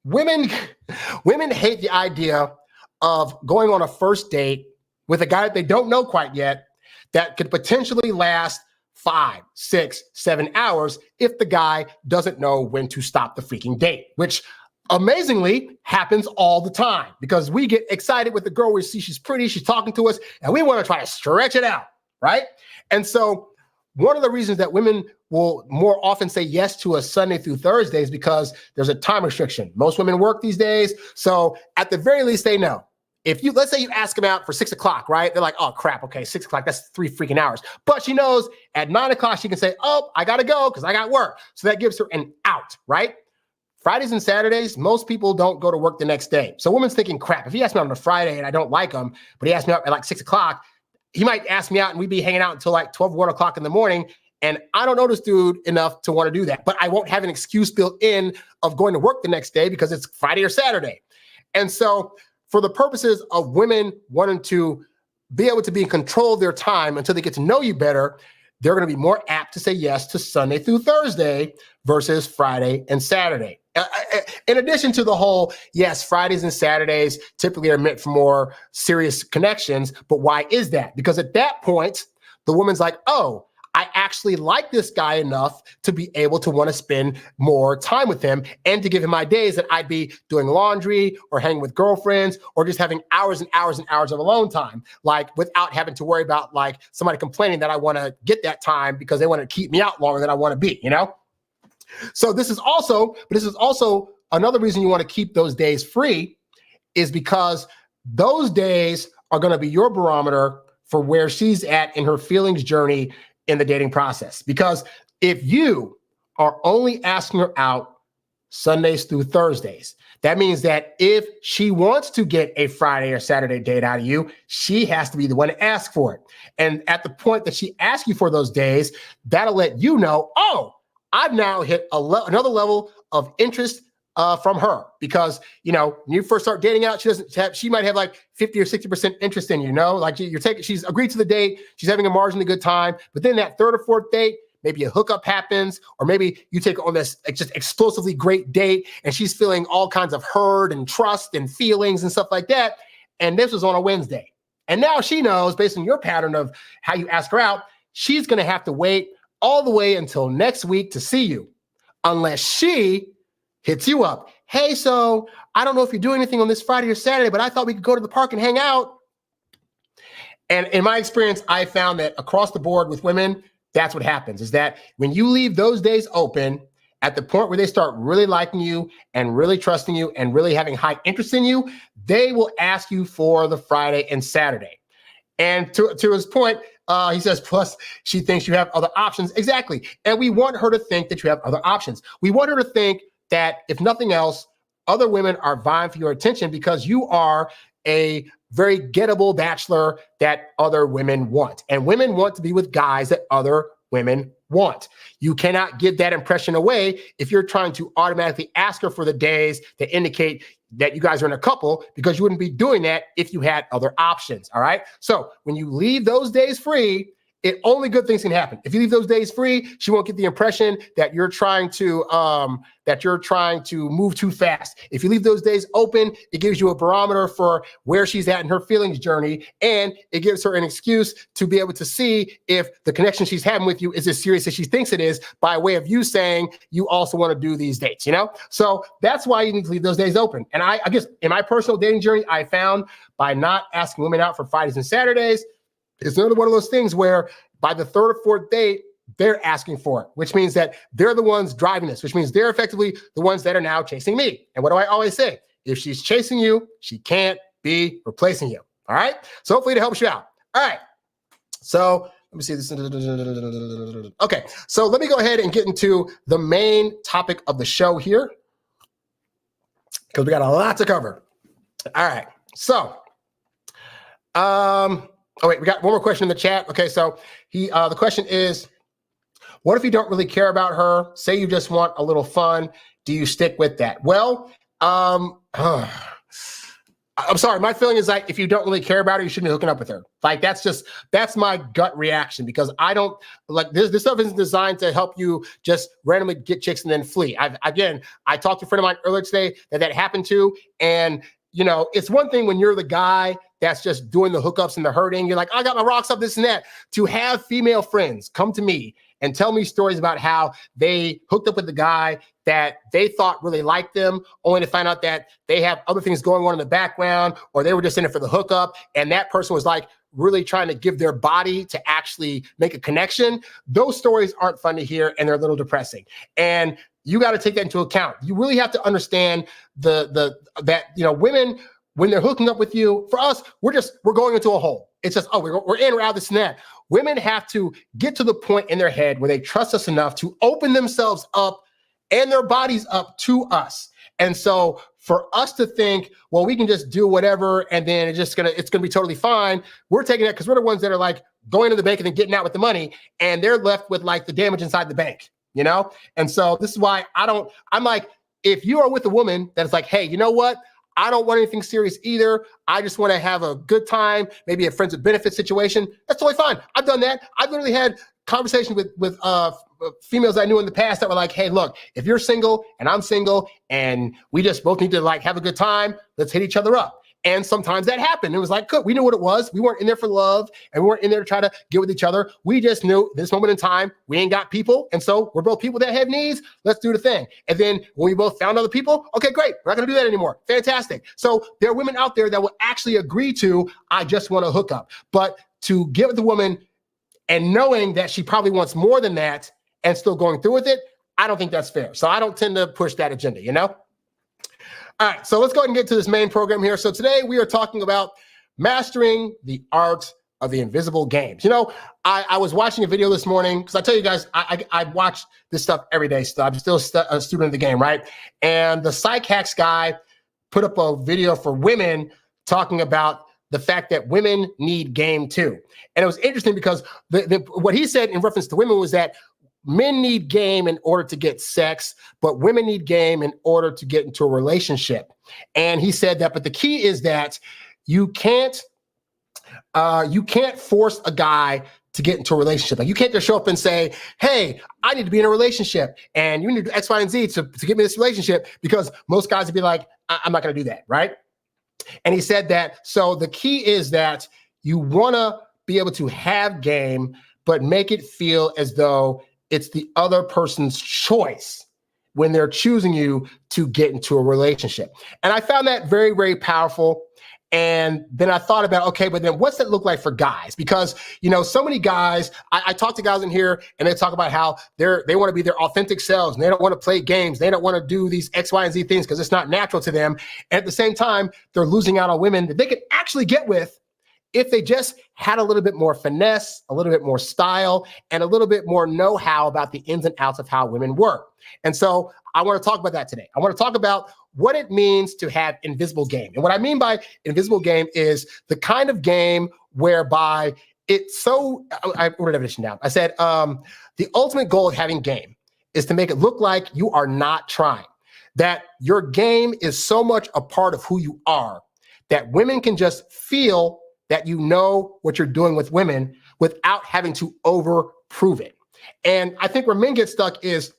Women hate the idea of going on a first date with a guy that they don't know quite yet that could potentially last 5, 6, 7 hours if the guy doesn't know when to stop the freaking date, which amazingly happens all the time because we get excited with the girl. We see she's pretty, she's talking to us, and we want to try to stretch it out, right? And so one of the reasons that women will more often say yes to a Sunday through Thursday is because there's a time restriction. Most women work these days, so at the very least, they know. Let's say you ask them out for 6 o'clock, right? They're like, oh crap, okay, 6 o'clock, that's 3 freaking hours. But she knows at 9 o'clock, she can say, oh, I gotta go because I got work. So that gives her an out, right? Fridays and Saturdays, most people don't go to work the next day. So woman's thinking, crap, if he asked me out on a Friday and I don't like him, but he asked me out at like 6 o'clock, he might ask me out and we'd be hanging out until like 12, 1 o'clock in the morning. And I don't know this dude enough to want to do that, but I won't have an excuse built in of going to work the next day because it's Friday or Saturday. And so for the purposes of women wanting to be able to be in control of their time until they get to know you better, they're going to be more apt to say yes to Sunday through Thursday versus Friday and Saturday. In addition to the whole, yes, Fridays and Saturdays typically are meant for more serious connections. But why is that? Because at that point, the woman's like, oh, I actually like this guy enough to be able to want to spend more time with him and to give him my days that I'd be doing laundry or hanging with girlfriends or just having hours and hours and hours of alone time, like without having to worry about like somebody complaining that I want to get that time because they want to keep me out longer than I want to be, you know? So this is also another reason you want to keep those days free is because those days are going to be your barometer for where she's at in her feelings journey in the dating process. Because if you are only asking her out Sundays through Thursdays, that means that if she wants to get a Friday or Saturday date out of you, she has to be the one to ask for it. And at the point that she asks you for those days, that'll let you know, oh, I've now hit another level of interest from her. Because, you know, when you first start dating out, she might have like 50 or 60% interest in you, like she's agreed to the date, she's having a marginally good time. But then that third or fourth date, maybe a hookup happens, or maybe you take on this just explosively great date and she's feeling all kinds of hurt and trust and feelings and stuff like that. And this was on a Wednesday. And now she knows, based on your pattern of how you ask her out, she's going to have to wait all the way until next week to see you, unless she hits you up. Hey, so I don't know if you're doing anything on this Friday or Saturday, but I thought we could go to the park and hang out. And in my experience, I found that across the board with women, that's what happens, is that when you leave those days open, at the point where they start really liking you and really trusting you and really having high interest in you, they will ask you for the Friday and Saturday. And to his point, he says, plus she thinks you have other options. Exactly. And we want her to think that you have other options. We want her to think that, if nothing else, other women are vying for your attention because you are a very gettable bachelor that other women want. And women want to be with guys that other women want. You cannot give that impression away if you're trying to automatically ask her for the days that indicate that you guys are in a couple, because you wouldn't be doing that if you had other options. All right. So when you leave those days free, only good things can happen. If you leave those days free, she won't get the impression that you're trying to move too fast. If you leave those days open, it gives you a barometer for where she's at in her feelings journey, and it gives her an excuse to be able to see if the connection she's having with you is as serious as she thinks it is, by way of you saying you also want to do these dates. So that's why you need to leave those days open. And I guess in my personal dating journey, I found by not asking women out for Fridays and Saturdays, it's another one of those things where by the third or fourth date, they're asking for it, which means that they're the ones driving this, which means they're effectively the ones that are now chasing me. And what do I always say? If she's chasing you, she can't be replacing you. All right. So hopefully it helps you out. All right. So let me see this. Okay. So let me go ahead and get into the main topic of the show here, because we got a lot to cover. All right. So, oh, wait, we got one more question in the chat. Okay, so the question is, what if you don't really care about her? Say you just want a little fun. Do you stick with that? Well, I'm sorry. My feeling is like, if you don't really care about her, you shouldn't be hooking up with her. Like, that's my gut reaction, because I don't like this stuff isn't designed to help you just randomly get chicks and then flee. I talked to a friend of mine earlier today that happened to, and it's one thing when you're the guy that's just doing the hookups and the hurting. You're like, I got my rocks up, this and that. To have female friends come to me and tell me stories about how they hooked up with the guy that they thought really liked them, only to find out that they have other things going on in the background, or they were just in it for the hookup, and that person was like really trying to give their body to actually make a connection. Those stories aren't fun to hear, and they're a little depressing. And you got to take that into account. You really have to understand that women, when they're hooking up with you, for us, we're going into a hole. It's just, we're in or out, this and that. Women have to get to the point in their head where they trust us enough to open themselves up and their bodies up to us. And so for us to think, well, we can just do whatever and then it's gonna be totally fine, we're taking that because we're the ones that are like going to the bank and then getting out with the money, and they're left with like the damage inside the bank, And so this is why I'm like, if you are with a woman that's like, hey, you know what? I don't want anything serious either. I just want to have a good time, maybe a friends with benefits situation. That's totally fine. I've done that. I've literally had conversations with females I knew in the past that were like, hey, look, if you're single and I'm single and we just both need to like have a good time, let's hit each other up. And sometimes that happened. It was like, good. We knew what it was. We weren't in there for love, and we weren't in there to try to get with each other. We just knew this moment in time, we ain't got people. And so we're both people that have needs. Let's do the thing. And then when we both found other people, okay, great. We're not going to do that anymore. Fantastic. So there are women out there that will actually agree to, I just want to hook up. But to give the woman and knowing that she probably wants more than that and still going through with it, I don't think that's fair. So I don't tend to push that agenda, All right, so let's go ahead and get to this main program here. So today we are talking about mastering the art of the invisible games. You know, I was watching a video this morning because I tell you guys, I watch this stuff every day. So I'm still a student of the game, right? And the Psych Hacks guy put up a video for women talking about the fact that women need game too. And it was interesting because what he said in reference to women was that men need game in order to get sex, but women need game in order to get into a relationship. And he said that, but the key is that you can't force a guy to get into a relationship. Like you can't just show up and say, hey, I need to be in a relationship and you need to do X, Y, and Z to get me this relationship, because most guys would be like, I'm not going to do that, right? And he said that, so the key is that you want to be able to have game, but make it feel as though it's the other person's choice when they're choosing you to get into a relationship. And I found that very, very powerful. And then I thought about, okay, but then what's that look like for guys? Because, you know, so many guys, I talk to guys in here and they talk about how they want to be their authentic selves and they don't want to play games. They don't want to do these X, Y, and Z things because it's not natural to them. And at the same time, they're losing out on women that they could actually get with if they just had a little bit more finesse, a little bit more style, and a little bit more know-how about the ins and outs of how women work. And so I want to talk about that today. I want to talk about what it means to have invisible game. And what I mean by invisible game is the kind of game whereby it's so, I wrote a definition down. I said, the ultimate goal of having game is to make it look like you are not trying, that your game is so much a part of who you are that women can just feel that you know what you're doing with women without having to over-prove it. And I think where men get stuck is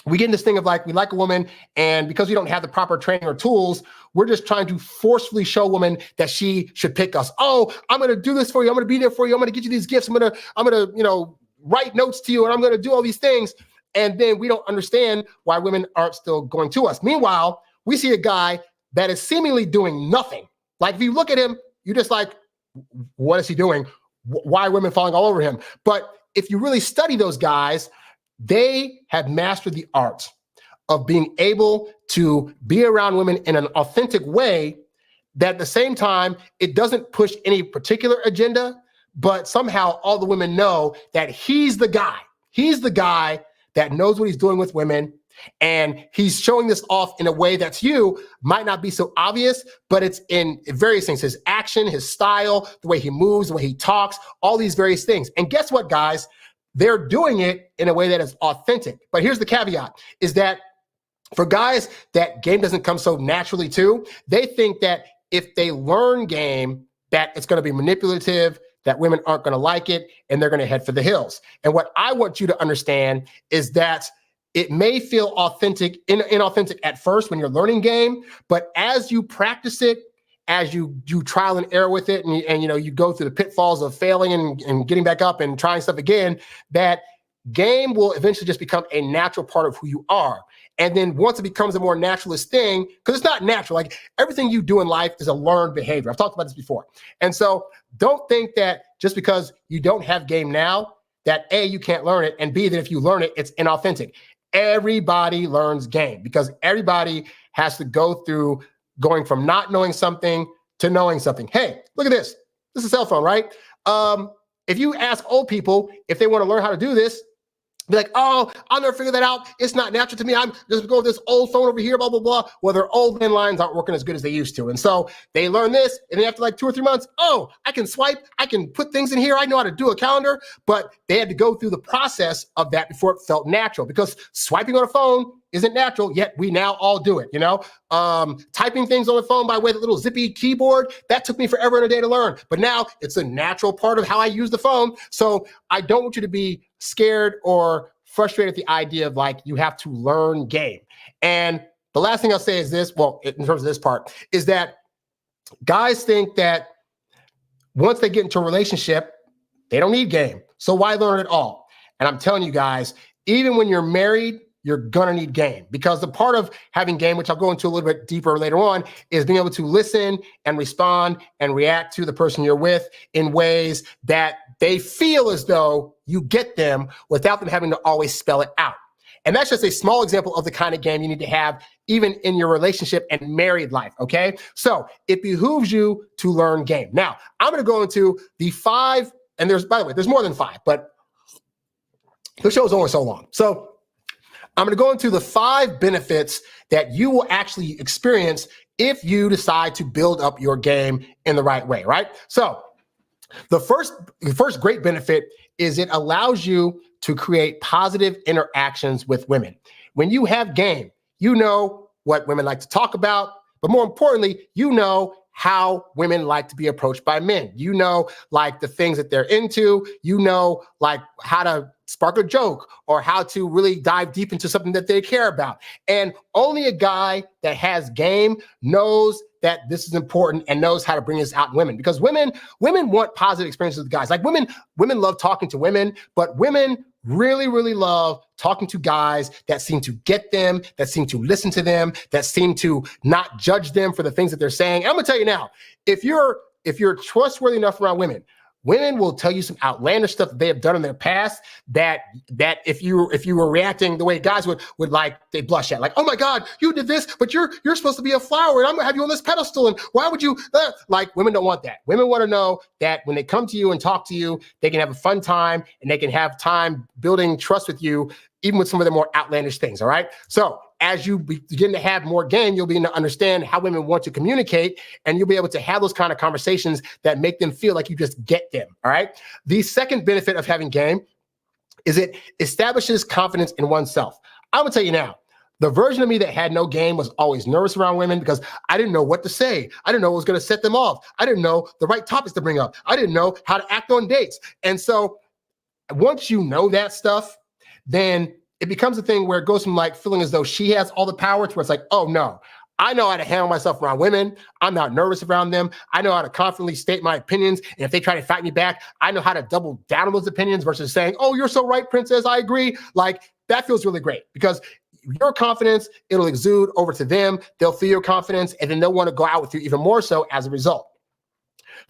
we get in this thing of like, we like a woman, and because we don't have the proper training or tools, we're just trying to forcefully show women that she should pick us. Oh, I'm going to do this for you. I'm going to be there for you. I'm going to get you these gifts. I'm going to, you know, write notes to you, and I'm going to do all these things. And then we don't understand why women aren't still going to us. Meanwhile, we see a guy that is seemingly doing nothing. Like if you look at him, you're just like, what is he doing? Why are women falling all over him? But if you really study those guys, they have mastered the art of being able to be around women in an authentic way that at the same time, it doesn't push any particular agenda, but somehow all the women know that he's the guy. He's the guy that knows what he's doing with women. And he's showing this off in a way that's might not be so obvious, but it's in various things, his action, his style, the way he moves, the way he talks, all these various things. And guess what, guys? They're doing it in a way that is authentic. But here's the caveat, is that for guys that game doesn't come so naturally to, they think that if they learn game, that it's going to be manipulative, that women aren't going to like it, and they're going to head for the hills. And what I want you to understand is that it may feel inauthentic at first when you're learning game, but as you practice it, as you do trial and error with it, and you know, you go through the pitfalls of failing and getting back up and trying stuff again, that game will eventually just become a natural part of who you are. And then once it becomes a more naturalist thing, because it's not natural, like everything you do in life is a learned behavior. I've talked about this before. And so don't think that just because you don't have game now, that A, you can't learn it, and B, that if you learn it, it's inauthentic. Everybody learns game because everybody has to go through going from not knowing something to knowing something. Hey, look at this. This is a cell phone, right? If you ask old people if they want to learn how to do this, be like, oh, I'll never figure that out. It's not natural to me. I'm just going with this old phone over here, blah, blah, blah. Well, their old landlines aren't working as good as they used to. And so they learn this, and then after like 2 or 3 months, oh, I can swipe, I can put things in here. I know how to do a calendar. But they had to go through the process of that before it felt natural, because swiping on a phone isn't natural, yet we now all do it, you know? Typing things on the phone by way of the little zippy keyboard, that took me forever and a day to learn. But now it's a natural part of how I use the phone. So I don't want you to be scared or frustrated at the idea of like, you have to learn game. And the last thing I'll say is this, well, in terms of this part, is that guys think that once they get into a relationship, they don't need game. So why learn at all? And I'm telling you guys, even when you're married, you're gonna need game, because the part of having game, which I'll go into a little bit deeper later on, is being able to listen and respond and react to the person you're with in ways that they feel as though you get them without them having to always spell it out. And that's just a small example of the kind of game you need to have even in your relationship and married life, okay? So it behooves you to learn game. Now, I'm going to go into the 5, and by the way, there's more than 5, but the show's only so long. So I'm going to go into the 5 benefits that you will actually experience if you decide to build up your game in the right way, right? So the first great benefit is it allows you to create positive interactions with women. When you have game, you know what women like to talk about, but more importantly, you know how women like to be approached by men. You know, like the things that they're into, you know, like how to spark a joke or how to really dive deep into something that they care about. And only a guy that has game knows that this is important and knows how to bring this out in women, because women want positive experiences with guys. Like women love talking to women, but women really, really love talking to guys that seem to get them, that seem to listen to them, that seem to not judge them for the things that they're saying. And I'm gonna tell you now, if you're trustworthy enough around women will tell you some outlandish stuff that they have done in their past that if you were reacting the way guys would like, they blush at, like, oh my God, you did this, but you're supposed to be a flower and I'm gonna have you on this pedestal, and why would you, like, women don't want that. Women want to know that when they come to you and talk to you, they can have a fun time and they can have time building trust with you, even with some of the more outlandish things, all right? So as you begin to have more game, you'll begin to understand how women want to communicate, and you'll be able to have those kind of conversations that make them feel like you just get them, all right? The second benefit of having game is it establishes confidence in oneself. I'm gonna tell you now, the version of me that had no game was always nervous around women because I didn't know what to say. I didn't know what was gonna set them off. I didn't know the right topics to bring up. I didn't know how to act on dates. And so once you know that stuff, then it becomes a thing where it goes from like feeling as though she has all the power to where it's like, oh no, I know how to handle myself around women. I'm not nervous around them. I know how to confidently state my opinions. And if they try to fight me back, I know how to double down on those opinions versus saying, oh, you're so right, princess, I agree. Like, that feels really great because your confidence, it'll exude over to them. They'll feel your confidence, and then they'll want to go out with you even more so as a result.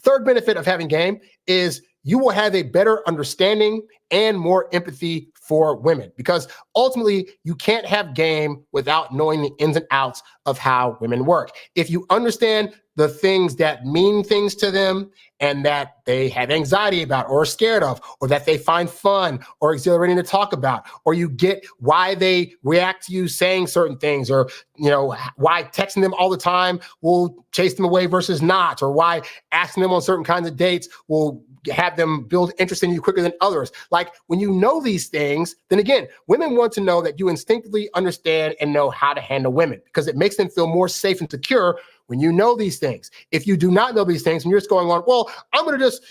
Third benefit of having game is you will have a better understanding and more empathy for women, because ultimately you can't have game without knowing the ins and outs of how women work. If you understand the things that mean things to them and that they have anxiety about or are scared of, or that they find fun or exhilarating to talk about, or you get why they react to you saying certain things, or why texting them all the time will chase them away versus not, or why asking them on certain kinds of dates will have them build interest in you quicker than others. Like, when you know these things, then again, women want to know that you instinctively understand and know how to handle women, because it makes them feel more safe and secure when you know these things. If you do not know these things and you're just going on, well, I'm going to just,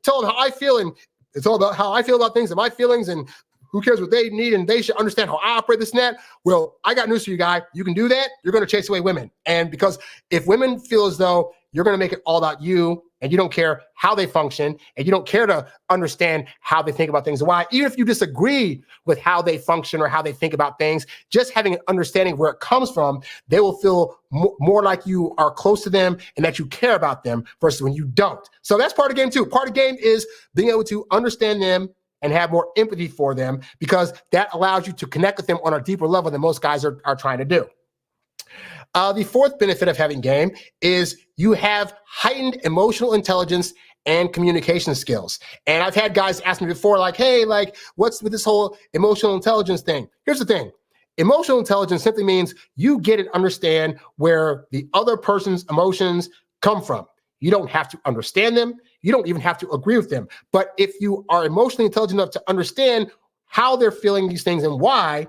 tell them how I feel, and it's all about how I feel about things and my feelings, and who cares what they need, and they should understand how I operate, this and that. Well, I got news for you, guy. You can do that, you're going to chase away women. And because if women feel as though you're going to make it all about you, and you don't care how they function, and you don't care to understand how they think about things, why, even if you disagree with how they function or how they think about things, just having an understanding of where it comes from, they will feel more like you are close to them and that you care about them versus when you don't. So that's part of game too. Part of game is being able to understand them and have more empathy for them, because that allows you to connect with them on a deeper level than most guys are trying to do. The fourth benefit of having game is you have heightened emotional intelligence and communication skills. And I've had guys ask me before, like, hey, like, what's with this whole emotional intelligence thing? Here's the thing. Emotional intelligence simply means you get and understand where the other person's emotions come from. You don't have to understand them. You don't even have to agree with them. But if you are emotionally intelligent enough to understand how they're feeling these things and why,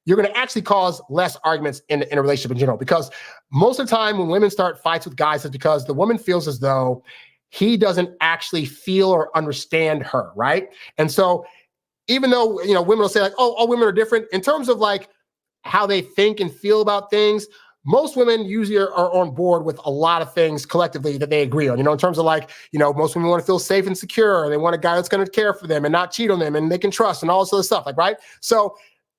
you're going to actually cause less arguments in a relationship in general. Because most of the time when women start fights with guys, it's because the woman feels as though he doesn't actually feel or understand her, right? And so even though, women will say like, oh, all women are different in terms of like how they think and feel about things, most women usually are on board with a lot of things collectively that they agree on, in terms of like, most women want to feel safe and secure. They want a guy that's going to care for them and not cheat on them and they can trust and all this other stuff, like, right? So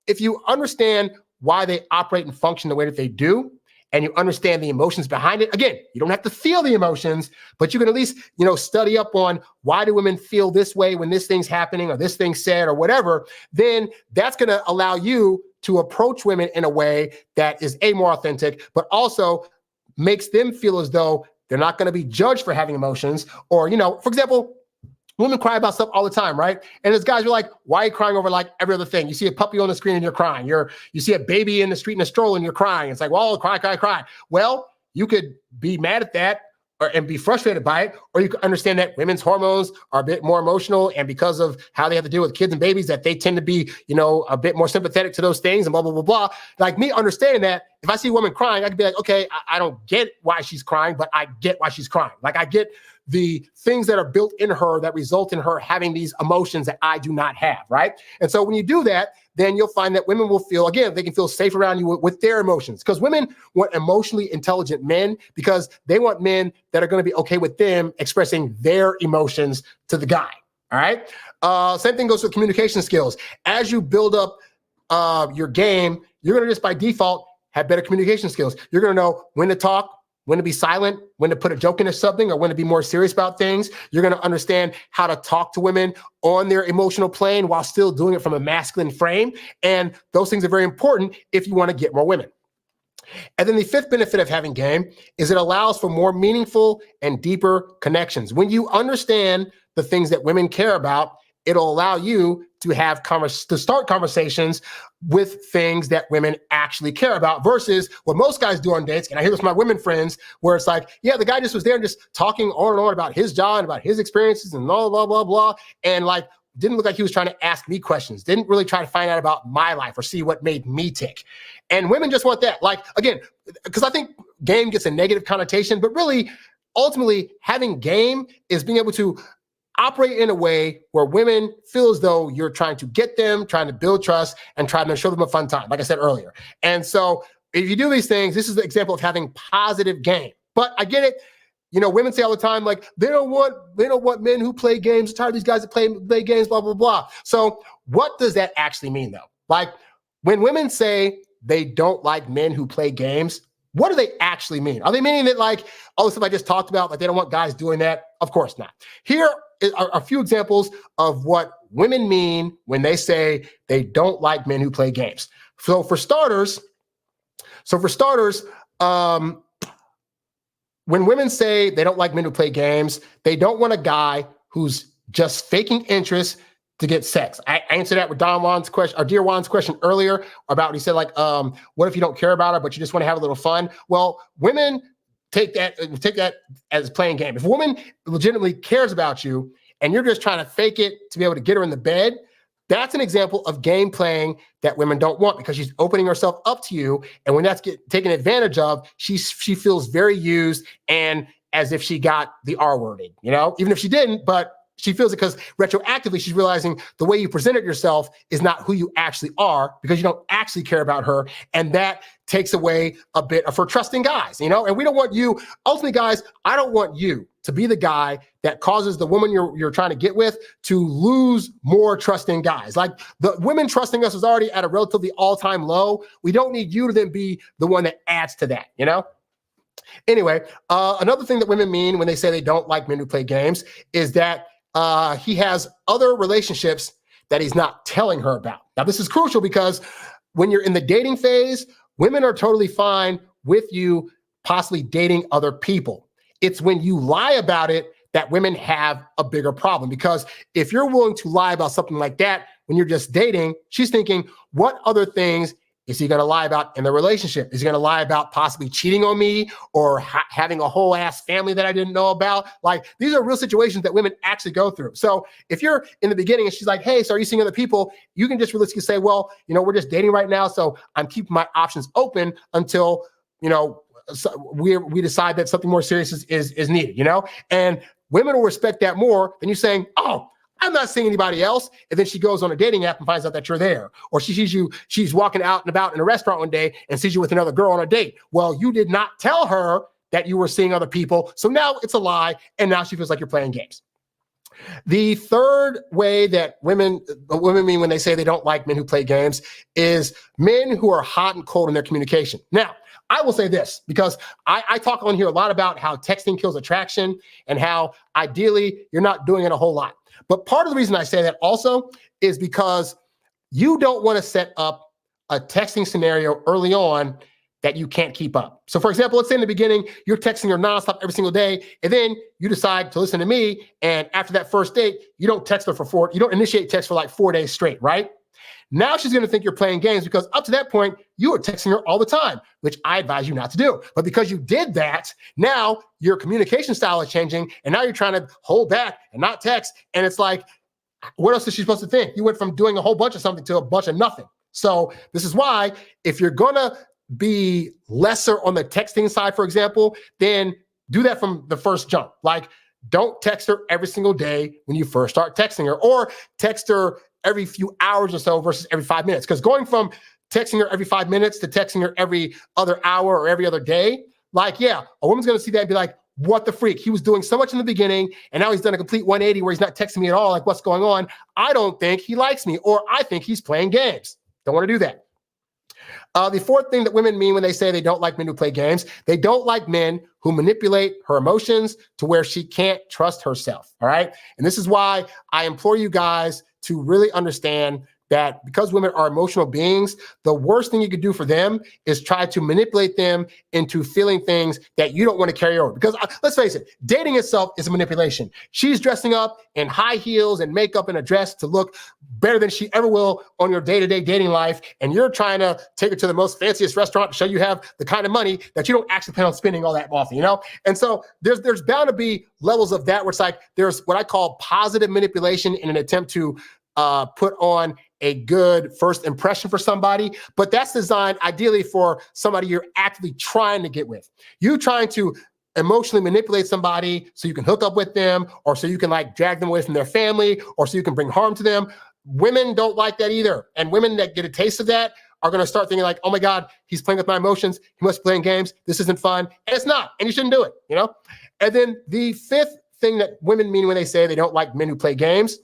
if you understand why they operate and function the way that they do, and you understand the emotions behind it, again, you don't have to feel the emotions, but you can at least, study up on why do women feel this way when this thing's happening or this thing's said or whatever, then that's going to allow you to approach women in a way that is more authentic, but also makes them feel as though they're not going to be judged for having emotions. Or, for example, women cry about stuff all the time, right? And as guys, you're like, why are you crying over like every other thing? You see a puppy on the screen and you're crying. You see a baby in the street in a stroller and you're crying. It's like, well, cry, cry, cry. Well, you could be mad at that and be frustrated by it, or you can understand that women's hormones are a bit more emotional, and because of how they have to deal with kids and babies, that they tend to be, a bit more sympathetic to those things and blah, blah, blah, blah. Like me understanding that, if I see a woman crying, I can be like, okay, I don't get why she's crying, but I get why she's crying. Like I get the things that are built in her that result in her having these emotions that I do not have, right? And so when you do that, then you'll find that women will feel, again, they can feel safe around you with their emotions, because women want emotionally intelligent men, because they want men that are going to be okay with them expressing their emotions to the guy, all right? Same thing goes with communication skills. As you build up your game, you're going to just by default have better communication skills. You're going to know when to talk, when to be silent, when to put a joke into something, or when to be more serious about things. You're going to understand how to talk to women on their emotional plane while still doing it from a masculine frame. And those things are very important if you want to get more women. And then the fifth benefit of having game is it allows for more meaningful and deeper connections. When you understand the things that women care about, it'll allow you to start conversations with things that women actually care about, versus what most guys do on dates. And I hear this from my women friends, where it's like, yeah, the guy just was there and just talking on and on about his job and about his experiences and blah, blah, blah, blah. And like, didn't look like he was trying to ask me questions, didn't really try to find out about my life or see what made me tick. And women just want that. Like, again, because I think game gets a negative connotation, but really, ultimately, having game is being able to operate in a way where women feel as though you're trying to get them, trying to build trust, and trying to show them a fun time, like I said earlier. And so if you do these things, this is the example of having positive game. But I get it. Women say all the time, like, they don't want men who play games. They're tired of these guys that play games, blah, blah, blah. So what does that actually mean, though? Like, when women say they don't like men who play games, what do they actually mean? Are they meaning that, like, all the stuff I just talked about, like they don't want guys doing that? Of course not. Here are a few examples of what women mean when they say they don't like men who play games. So for starters, when women say they don't like men who play games, they don't want a guy who's just faking interest to get sex. I answered that with Dear Juan's question earlier about, he said, like, what if you don't care about her, but you just want to have a little fun? Well, women take that as playing game. If a woman legitimately cares about you and you're just trying to fake it to be able to get her in the bed, that's an example of game playing that women don't want, because she's opening herself up to you. And when that's taken advantage of, she feels very used and as if she got the R worded, even if she didn't, but she feels it because retroactively she's realizing the way you presented yourself is not who you actually are, because you don't actually care about her. And that takes away a bit of her trusting guys, and we don't want you, ultimately guys, I don't want you to be the guy that causes the woman you're trying to get with to lose more trusting guys. Like, the women trusting us is already at a relatively all-time low. We don't need you to then be the one that adds to that, Anyway, another thing that women mean when they say they don't like men who play games is that he has other relationships that he's not telling her about. Now, this is crucial because when you're in the dating phase, women are totally fine with you possibly dating other people. It's when you lie about it that women have a bigger problem, because if you're willing to lie about something like that when you're just dating, she's thinking, what other things is he going to lie about in the relationship? Is he going to lie about possibly cheating on me or having a whole ass family that I didn't know about? Like, these are real situations that women actually go through. So if you're in the beginning and she's like, hey, so are you seeing other people? You can just realistically say, well, we're just dating right now, so I'm keeping my options open until, so we decide that something more serious is needed, And women will respect that more than you saying, oh, I'm not seeing anybody else. And then she goes on a dating app and finds out that you're there. Or she sees you, she's walking out and about in a restaurant one day and sees you with another girl on a date. Well, you did not tell her that you were seeing other people. So now it's a lie. And now she feels like you're playing games. The third way that women mean when they say they don't like men who play games is men who are hot and cold in their communication. Now, I will say this, because I talk on here a lot about how texting kills attraction and how ideally you're not doing it a whole lot. But part of the reason I say that also is because you don't want to set up a texting scenario early on that you can't keep up. So for example, let's say in the beginning, you're texting her nonstop every single day, and then you decide to listen to me, and after that first date, you don't text her you don't initiate text for like 4 days straight, right? Now she's going to think you're playing games because up to that point, you were texting her all the time, which I advise you not to do. But because you did that, now your communication style is changing, and now you're trying to hold back and not text, and it's like, what else is she supposed to think? You went from doing a whole bunch of something to a bunch of nothing. So this is why if you're going to be lesser on the texting side, for example, then do that from the first jump. Like, don't text her every single day when you first start texting her, or text her every few hours or so versus every 5 minutes. Because going from texting her every 5 minutes to texting her every other hour or every other day, like, yeah, a woman's going to see that and be like, what the freak? He was doing so much in the beginning, and now he's done a complete 180 where he's not texting me at all. Like, what's going on? I don't think he likes me, or I think he's playing games. Don't want to do that. The fourth thing that women mean when they say they don't like men who play games, they don't like men who manipulate her emotions to where she can't trust herself, all right? And this is why I implore you guys to really understand that because women are emotional beings, the worst thing you could do for them is try to manipulate them into feeling things that you don't want to carry over. Because let's face it, dating itself is a manipulation. She's dressing up in high heels and makeup and a dress to look better than she ever will on your day-to-day dating life, and you're trying to take her to the most fanciest restaurant to show you have the kind of money that you don't actually plan on spending all that often, you know? And so there's bound to be levels of that where it's like there's what I call positive manipulation in an attempt to put on a good first impression for somebody, but that's designed ideally for somebody you're actively trying to get with. You trying to emotionally manipulate somebody so you can hook up with them, or so you can like drag them away from their family, or so you can bring harm to them. Women don't like that either. And women that get a taste of that are going to start thinking like, oh my God, he's playing with my emotions. He must be playing games. This isn't fun. And it's not, and you shouldn't do it, you know? And then the fifth thing that women mean when they say they don't like men who play games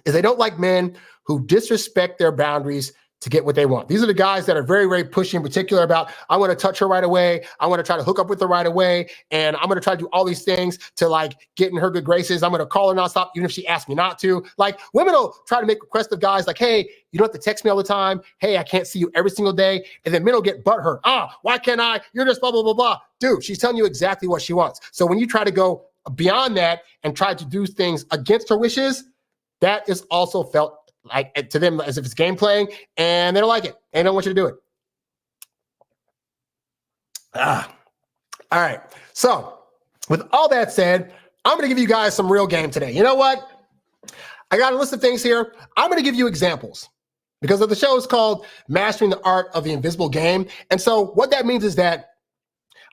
is they don't like men who disrespect their boundaries to get what they want. These are the guys that are very, very pushy, in particular about, I want to touch her right away. I want to try to hook up with her right away. And I'm going to try to do all these things to like get in her good graces. I'm going to call her nonstop, even if she asks me not to. Like, women will try to make requests of guys like, hey, you don't have to text me all the time. Hey, I can't see you every single day. And then men will get butthurt. Why can't I? You're just blah, blah, blah, blah. Dude, she's telling you exactly what she wants. So when you try to go beyond that and try to do things against her wishes, that is also felt like to them as if it's game playing, and they don't like it. They don't want you to do it. All right. So with all that said, I'm going to give you guys some real game today. You know what? I got a list of things here. I'm going to give you examples because the show is called Mastering the Art of the Invisible Game. And so what that means is that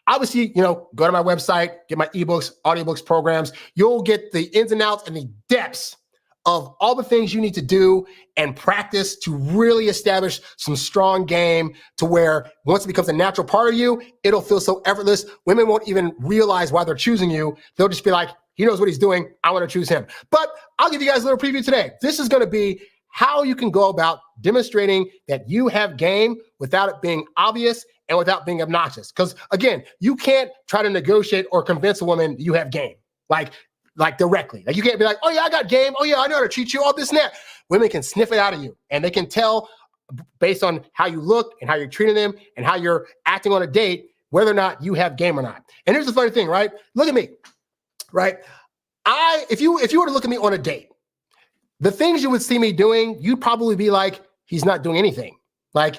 obviously, you know, go to my website, get my ebooks, audiobooks, programs. You'll get the ins and outs and the depths of all the things you need to do and practice to really establish some strong game to where once it becomes a natural part of you, it'll feel so effortless. Women won't even realize why they're choosing you. They'll just be like, he knows what he's doing. I want to choose him. But I'll give you guys a little preview today. This is going to be how you can go about demonstrating that you have game without it being obvious and without being obnoxious. Because again, you can't try to negotiate or convince a woman you have game. Like directly. Like you can't be like, oh yeah, I got game. Oh yeah, I know how to treat you, all this and that. Women can sniff it out of you, and they can tell based on how you look and how you're treating them and how you're acting on a date, whether or not you have game or not. And here's the funny thing, right? Look at me, right? If you were to look at me on a date, the things you would see me doing, you'd probably be like, he's not doing anything. Like,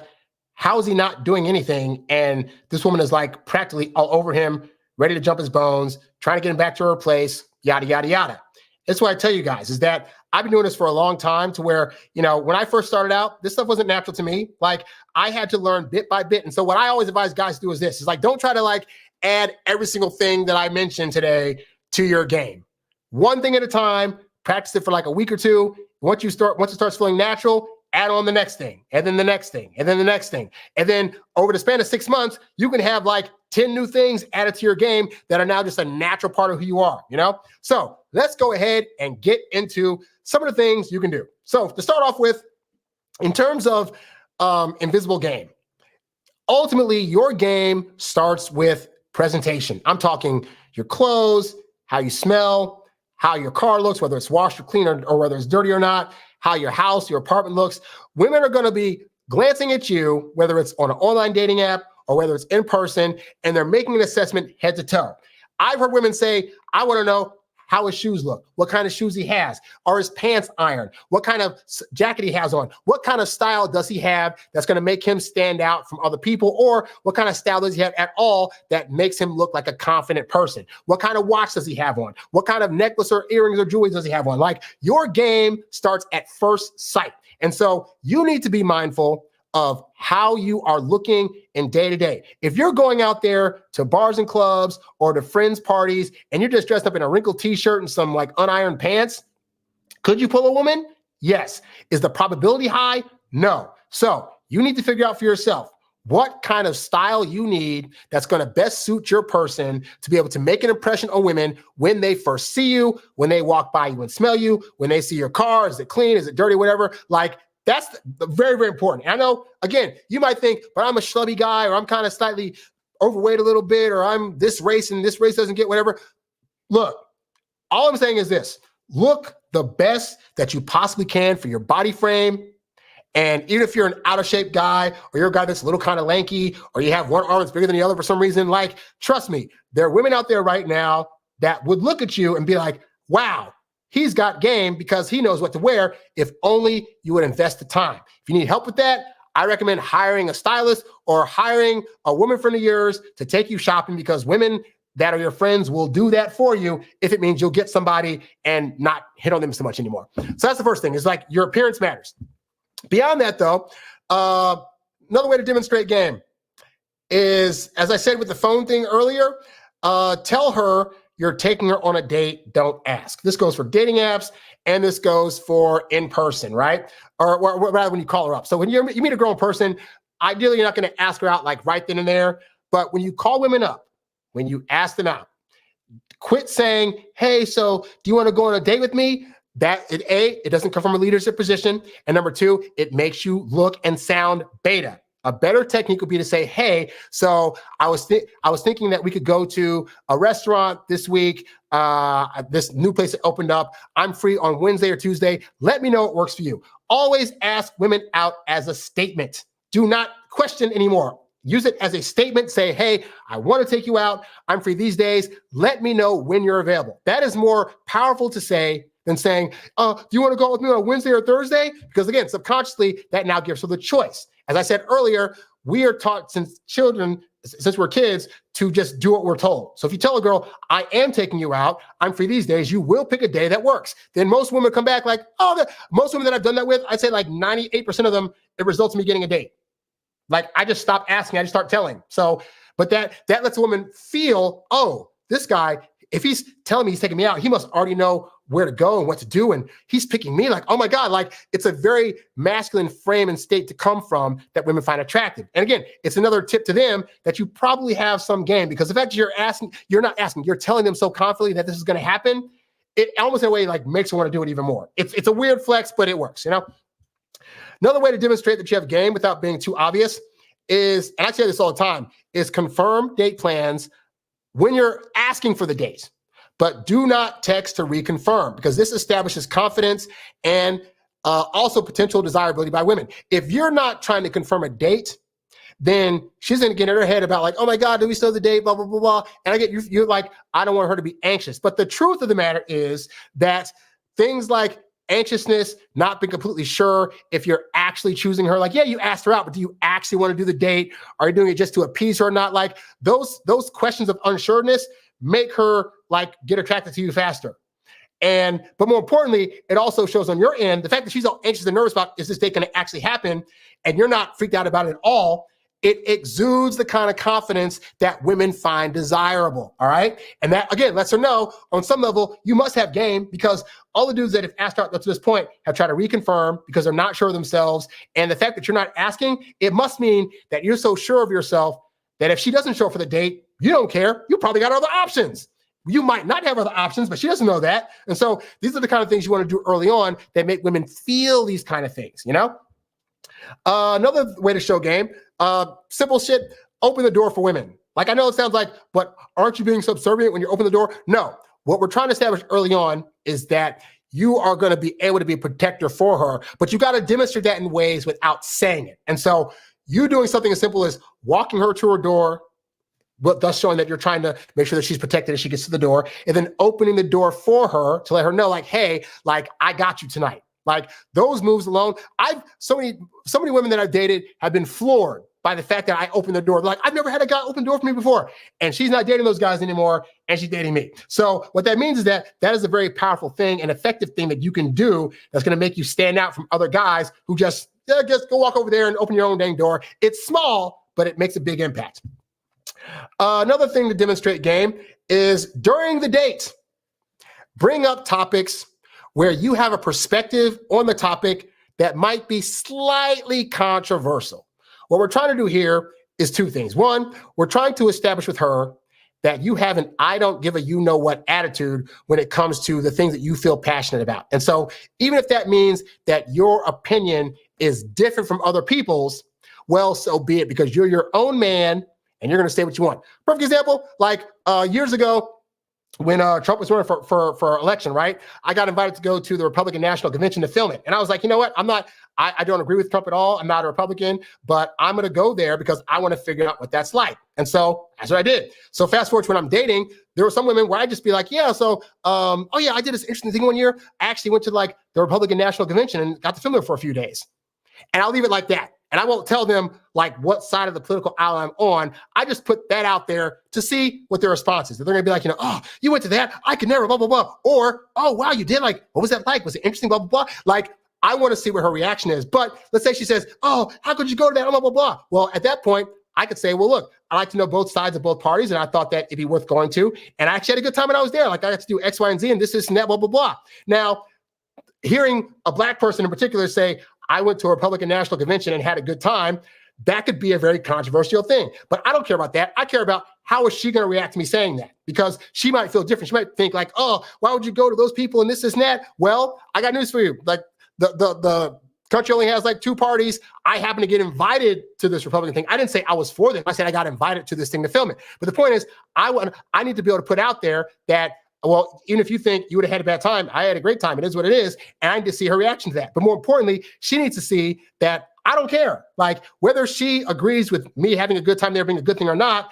how is he not doing anything? And this woman is like practically all over him, ready to jump his bones, trying to get him back to her place, yada, yada, yada. That's what I tell you guys is that I've been doing this for a long time to where, you know, when I first started out, this stuff wasn't natural to me. Like I had to learn bit by bit. And so what I always advise guys to do is this, is like, don't try to like add every single thing that I mentioned today to your game. One thing at a time, practice it for like a week or two. Once it starts feeling natural, add on the next thing, and then the next thing, and then the next thing. And then over the span of 6 months, you can have like 10 new things added to your game that are now just a natural part of who you are, you know? So let's go ahead and get into some of the things you can do. So to start off with, in terms of invisible game, ultimately your game starts with presentation. I'm talking your clothes, how you smell, how your car looks, whether it's washed or clean or whether it's dirty or not, how your house, your apartment looks. Women are going to be glancing at you, whether it's on an online dating app or whether it's in person, and they're making an assessment head to toe. I've heard women say, I want to know how his shoes look, what kind of shoes he has, are his pants ironed, what kind of jacket he has on, what kind of style does he have that's going to make him stand out from other people, or what kind of style does he have at all that makes him look like a confident person? What kind of watch does he have on? What kind of necklace or earrings or jewelry does he have on? Like, your game starts at first sight. And so you need to be mindful of how you are looking in day to day. If you're going out there to bars and clubs or to friends' parties and you're just dressed up in a wrinkled t-shirt and some like unironed pants, could you pull a woman? Yes. Is the probability high? No. So you need to figure out for yourself what kind of style you need that's going to best suit your person to be able to make an impression on women when they first see you, when they walk by you and smell you, when they see your car. Is it clean? Is it dirty? Whatever. Like, that's very, very important. And I know, again, you might think, but I'm a schlubby guy, or I'm kind of slightly overweight a little bit, or I'm this race and this race doesn't get whatever. Look, all I'm saying is this: look the best that you possibly can for your body frame. And even if you're an out of shape guy, or you're a guy that's a little kind of lanky, or you have one arm that's bigger than the other for some reason, like, trust me, there are women out there right now that would look at you and be like, wow, he's got game because he knows what to wear. If only you would invest the time. If you need help with that, I recommend hiring a stylist or hiring a woman friend of yours to take you shopping, because women that are your friends will do that for you if it means you'll get somebody and not hit on them so much anymore. So that's the first thing. It's like, your appearance matters. Beyond that, though, another way to demonstrate game is, as I said with the phone thing earlier, tell her you're taking her on a date, don't ask. This goes for dating apps, and this goes for in person, right? Or rather, when you call her up. So when you meet a girl in person, ideally, you're not going to ask her out like right then and there. But when you call women up, when you ask them out, quit saying, hey, so do you want to go on a date with me? That, it doesn't come from a leadership position. And number two, it makes you look and sound beta. A better technique would be to say, hey, so I was thinking that we could go to a restaurant this week, this new place that opened up. I'm free on Wednesday or Tuesday. Let me know what works for you. Always ask women out as a statement. Do not question anymore. Use it as a statement. Say, hey, I want to take you out. I'm free these days. Let me know when you're available. That is more powerful to say than saying, do you want to go out with me on Wednesday or Thursday? Because again, subconsciously, that now gives her the choice. As I said earlier, we are taught since we're kids, to just do what we're told. So if you tell a girl, I am taking you out, I'm free these days, you will pick a day that works. Then most women come back like, most women that I've done that with, I'd say like 98% of them, it results in me getting a date. Like, I just stop asking, I just start telling. So, but that lets a woman feel, oh, this guy, if he's telling me he's taking me out, he must already know where to go and what to do. And he's picking me, like, oh my God, like, it's a very masculine frame and state to come from that women find attractive. And again, it's another tip to them that you probably have some game, because the fact that you're telling them so confidently that this is going to happen, it almost in a way like makes them want to do it even more. It's a weird flex, but it works, you know? Another way to demonstrate that you have game without being too obvious is, and I say this all the time, is confirm date plans when you're asking for the dates. But do not text to reconfirm, because this establishes confidence and also potential desirability by women. If you're not trying to confirm a date, then she's going to get in her head about like, oh my God, do we still have the date, blah, blah, blah, blah. And I get you're like, I don't want her to be anxious. But the truth of the matter is that things like anxiousness, not being completely sure if you're actually choosing her, like, yeah, you asked her out, but do you actually want to do the date? Are you doing it just to appease her or not? Like, those questions of unsureness make her like get attracted to you faster. But more importantly, it also shows on your end, the fact that she's all anxious and nervous about, is this date going to actually happen? And you're not freaked out about it at all. It exudes the kind of confidence that women find desirable. All right. And that, again, lets her know on some level, you must have game, because all the dudes that have asked out up to this point have tried to reconfirm because they're not sure of themselves. And the fact that you're not asking, it must mean that you're so sure of yourself that if she doesn't show up for the date, you don't care. You probably got other options. You might not have other options, but she doesn't know that. And so these are the kind of things you want to do early on that make women feel these kind of things, you know? Another way to show game, simple shit, open the door for women. Like, I know it sounds like, but aren't you being subservient when you open the door? No. What we're trying to establish early on is that you are going to be able to be a protector for her, but you got to demonstrate that in ways without saying it. And so you doing something as simple as walking her to her door, but thus showing that you're trying to make sure that she's protected as she gets to the door, and then opening the door for her to let her know, like, hey, like, I got you tonight. Like, those moves alone, so many women that I've dated have been floored by the fact that I opened the door. Like, I've never had a guy open the door for me before. And she's not dating those guys anymore, and she's dating me. So what that means is that is a very powerful thing, an effective thing that you can do that's going to make you stand out from other guys who just go walk over there and open your own dang door. It's small, but it makes a big impact. Another thing to demonstrate game is during the date, bring up topics where you have a perspective on the topic that might be slightly controversial. What we're trying to do here is two things. One, we're trying to establish with her that you have an I don't give a you-know-what attitude when it comes to the things that you feel passionate about. And so even if that means that your opinion is different from other people's, well, so be it, because you're your own man and you're going to say what you want. Perfect example, like years ago, when Trump was running for election, right? I got invited to go to the Republican National Convention to film it. And I was like, you know what? I don't agree with Trump at all. I'm not a Republican, but I'm going to go there because I want to figure out what that's like. And so that's what I did. So fast forward to when I'm dating, there were some women where I'd just be like, yeah, so, oh yeah, I did this interesting thing one year. I actually went to like the Republican National Convention and got to film there for a few days. And I'll leave it like that. And I won't tell them like what side of the political aisle I'm on. I just put that out there to see what their response is. They're going to be like, oh, you went to that? I could never, blah, blah, blah. Or, oh, wow, you did? Like, what was that like? Was it interesting, blah, blah, blah? Like, I want to see what her reaction is. But let's say she says, oh, how could you go to that? Blah, blah, blah. Well, at that point, I could say, well, look, I like to know both sides of both parties, and I thought that it'd be worth going to. And I actually had a good time when I was there. Like, I got to do X, Y, and Z, and this, and that, blah, blah, blah. Now, hearing a Black person in particular say, I went to a Republican National Convention and had a good time, that could be a very controversial thing. But I don't care about that. I care about how is she going to react to me saying that? Because she might feel different. She might think like, oh, why would you go to those people and this and that? Well, I got news for you. Like the country only has like two parties. I happen to get invited to this Republican thing. I didn't say I was for them. I said I got invited to this thing to film it. But the point is, I need to be able to put out there that, well, even if you think you would have had a bad time, I had a great time. It is what it is. And I need to see her reaction to that. But more importantly, she needs to see that I don't care. Like, whether she agrees with me having a good time there being a good thing or not,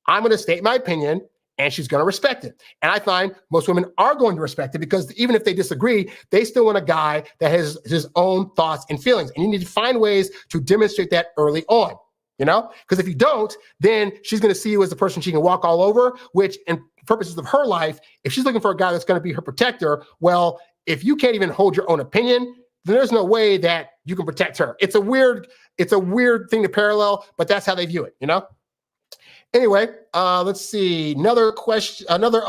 I'm going to state my opinion and she's going to respect it. And I find most women are going to respect it because even if they disagree, they still want a guy that has his own thoughts and feelings. And you need to find ways to demonstrate that early on. You know, because if you don't, then she's going to see you as the person she can walk all over, which in purposes of her life, if she's looking for a guy that's going to be her protector, well, if you can't even hold your own opinion, then there's no way that you can protect her. It's a weird thing to parallel, but that's how they view it, you know? Anyway, let's see. Another question, another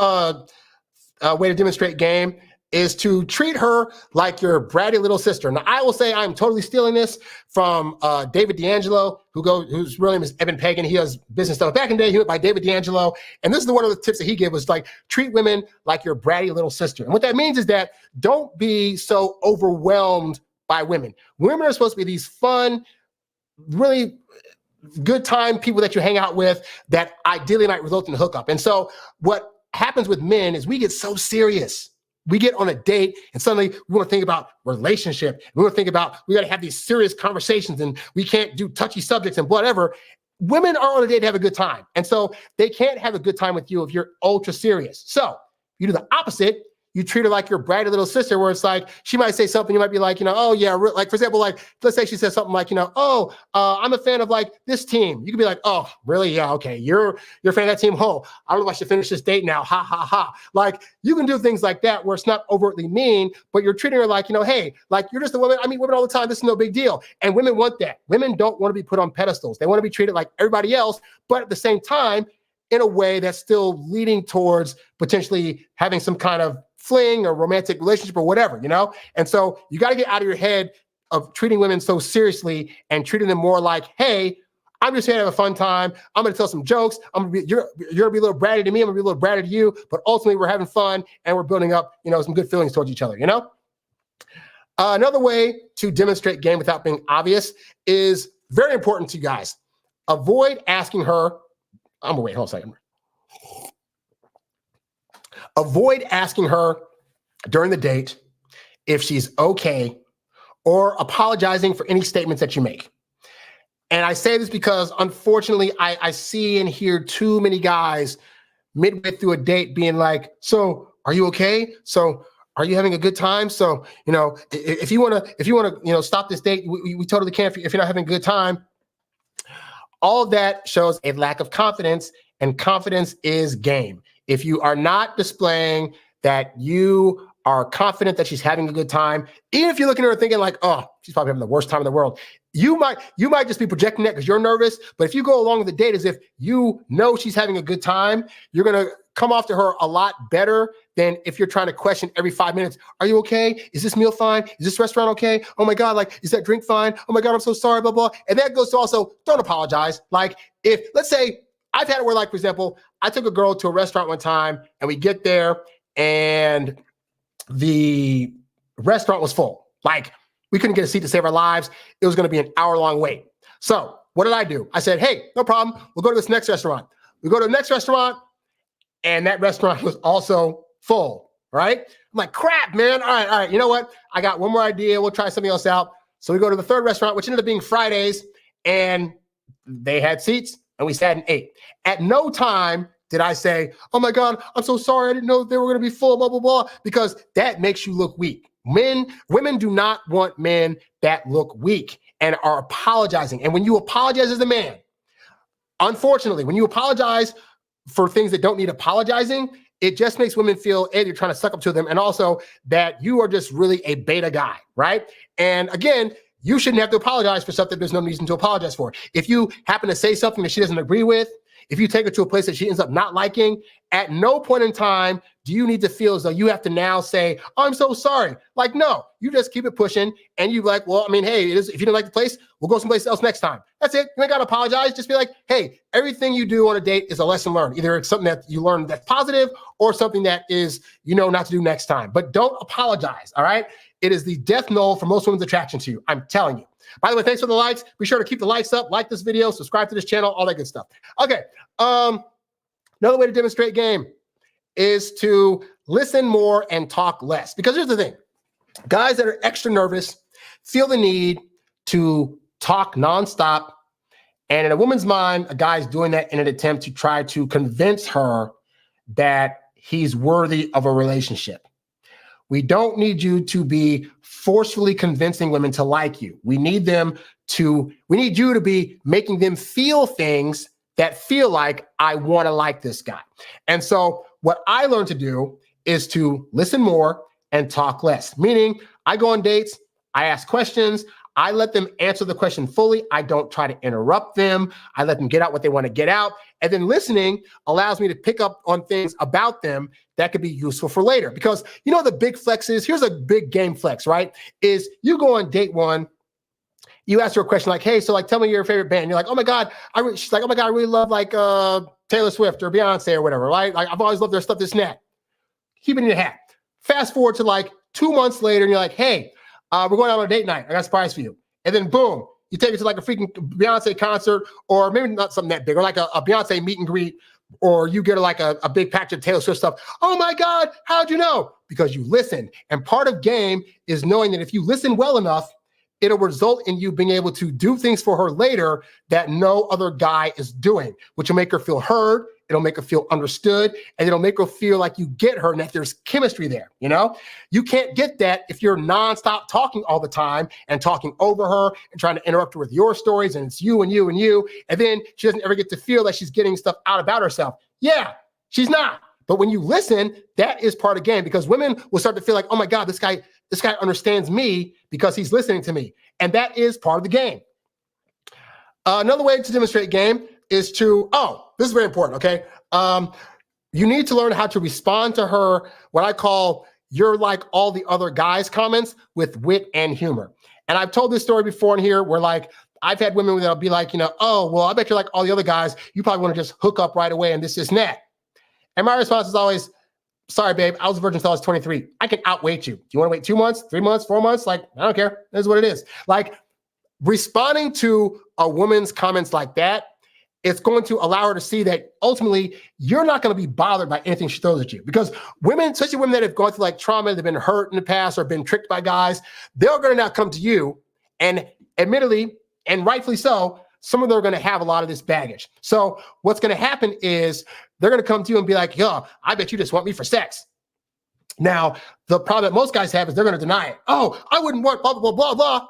way to demonstrate game is to treat her like your bratty little sister. Now, I will say I'm totally stealing this from David D'Angelo, whose real name is Evan Pagan. He does business stuff. Back in the day, he went by David D'Angelo. And this is one of the tips that he gave was like, treat women like your bratty little sister. And what that means is that don't be so overwhelmed by women. Women are supposed to be these fun, really good time people that you hang out with that ideally might result in a hookup. And so what happens with men is we get so serious. We get on a date and suddenly we want to think about relationship. We want to think about, we got to have these serious conversations and we can't do touchy subjects and whatever. Women are on a date to have a good time. And so they can't have a good time with you if you're ultra serious. So you do the opposite. You treat her like your bratty little sister, where it's like, she might say something, you might be like, oh yeah, like for example, like, let's say she says something like, I'm a fan of like this team. You could be like, oh, really? Yeah, okay. You're a fan of that team. Oh, I don't know if I should finish this date now. Ha, ha, ha. Like, you can do things like that where it's not overtly mean, but you're treating her like, hey, like you're just a woman. I meet women all the time. This is no big deal. And women want that. Women don't want to be put on pedestals. They want to be treated like everybody else, but at the same time, in a way that's still leading towards potentially having some kind of fling or romantic relationship or whatever, And so you got to get out of your head of treating women so seriously and treating them more like, hey, I'm just here to have a fun time. I'm going to tell some jokes. You're going to be a little bratty to me. I'm going to be a little bratty to you. But ultimately, we're having fun and we're building up, some good feelings towards each other, Another way to demonstrate game without being obvious is very important to you guys. Avoid asking her, I'm going to wait, hold on a second. Avoid asking her during the date if she's okay or apologizing for any statements that you make. And I say this because, unfortunately, I see and hear too many guys midway through a date being like, so are you okay? So are you having a good time? So, if you want to, stop this date, we totally can if you're not having a good time. All of that shows a lack of confidence, and confidence is game. If you are not displaying that you are confident that she's having a good time, even if you're looking at her thinking like, oh, she's probably having the worst time in the world, you might just be projecting that because you're nervous. But if you go along with the date as if you know she's having a good time, you're going to come off to her a lot better than if you're trying to question every 5 minutes. Are you okay? Is this meal fine? Is this restaurant okay? Oh my God, like, is that drink fine? Oh my God, I'm so sorry, blah, blah. And that goes to also, don't apologize. Like, if, let's say, I've had it where, like, for example, I took a girl to a restaurant one time and we get there and the restaurant was full. Like, we couldn't get a seat to save our lives. It was going to be an hour-long wait. So what did I do? I said, hey, no problem. We'll go to this next restaurant. We go to the next restaurant, and that restaurant was also full, right? I'm like, crap, man. All right. You know what? I got one more idea. We'll try something else out. So we go to the third restaurant, which ended up being Fridays, and they had seats, and we sat and ate. At no time did I say, oh my God, I'm so sorry. I didn't know they were going to be full, blah, blah, blah, because that makes you look weak. Women do not want men that look weak and are apologizing. And when you apologize as a man, unfortunately, when you apologize for things that don't need apologizing, it just makes women feel, A, you're trying to suck up to them, and also that you are just really a beta guy, right? And again, you shouldn't have to apologize for something there's no reason to apologize for. If you happen to say something that she doesn't agree with, if you take her to a place that she ends up not liking, at no point in time do you need to feel as though you have to now say, oh, I'm so sorry. Like, no, you just keep it pushing. And you like, well, I mean, hey, if you didn't like the place, we'll go someplace else next time. That's it. You ain't got to apologize. Just be like, hey, everything you do on a date is a lesson learned. Either it's something that you learned that's positive or something that is, not to do next time. But don't apologize, all right? It is the death knell for most women's attraction to you. I'm telling you. By the way, thanks for the likes. Be sure to keep the likes up, like this video, subscribe to this channel, all that good stuff. Okay. Another way to demonstrate game is to listen more and talk less. Because here's the thing. Guys that are extra nervous feel the need to talk nonstop. And in a woman's mind, a guy's doing that in an attempt to try to convince her that he's worthy of a relationship. We don't need you to be forcefully convincing women to like you. We need you to be making them feel things that feel like, I want to like this guy. And so what I learned to do is to listen more and talk less. Meaning, I go on dates, I ask questions, I let them answer the question fully. I don't try to interrupt them. I let them get out what they want to get out. And then listening allows me to pick up on things about them that could be useful for later. Because the big flex is, here's a big game flex, right? Is you go on date one, you ask her a question like, hey, so like, tell me your favorite band. You're like, oh my God. She's like, oh my God, I really love like Taylor Swift or Beyonce or whatever, right? Like, I've always loved their stuff, this and that. Keep it in your hat. Fast forward to like 2 months later and you're like, hey, we're going out on a date night. I got a surprise for you. And then boom, you take it to like a freaking Beyonce concert, or maybe not something that big, or like a Beyonce meet and greet, or you get like a big package of Taylor Swift stuff. Oh my God, how'd you know? Because you listened. And part of game is knowing that if you listen well enough, it'll result in you being able to do things for her later that no other guy is doing, which will make her feel heard. It'll make her feel understood, and it'll make her feel like you get her and that there's chemistry there. You can't get that if you're nonstop talking all the time and talking over her and trying to interrupt her with your stories, and it's you and you and you. And then she doesn't ever get to feel like she's getting stuff out about herself. Yeah, she's not. But when you listen, that is part of the game, because women will start to feel like, oh my God, this guy understands me because he's listening to me. And that is part of the game. Another way to demonstrate game is to, this is very important, okay? You need to learn how to respond to her, what I call, you're like all the other guys comments, with wit and humor. And I've told this story before in here where like, I've had women that'll be like, oh, well, I bet you're like all the other guys. You probably want to just hook up right away and this and that. And my response is always, sorry, babe, I was a virgin until I was 23. I can outwait you. Do you want to wait 2 months, 3 months, 4 months? Like, I don't care. This is what it is. Like, responding to a woman's comments like that it's going to allow her to see that ultimately you're not going to be bothered by anything she throws at you. Because women, especially women that have gone through like trauma, they've been hurt in the past or been tricked by guys, they're going to now come to you, and admittedly, and rightfully so, some of them are going to have a lot of this baggage. So what's going to happen is they're going to come to you and be like, yo, I bet you just want me for sex. Now, the problem that most guys have is they're going to deny it. Oh, I wouldn't want blah, blah, blah, blah, blah.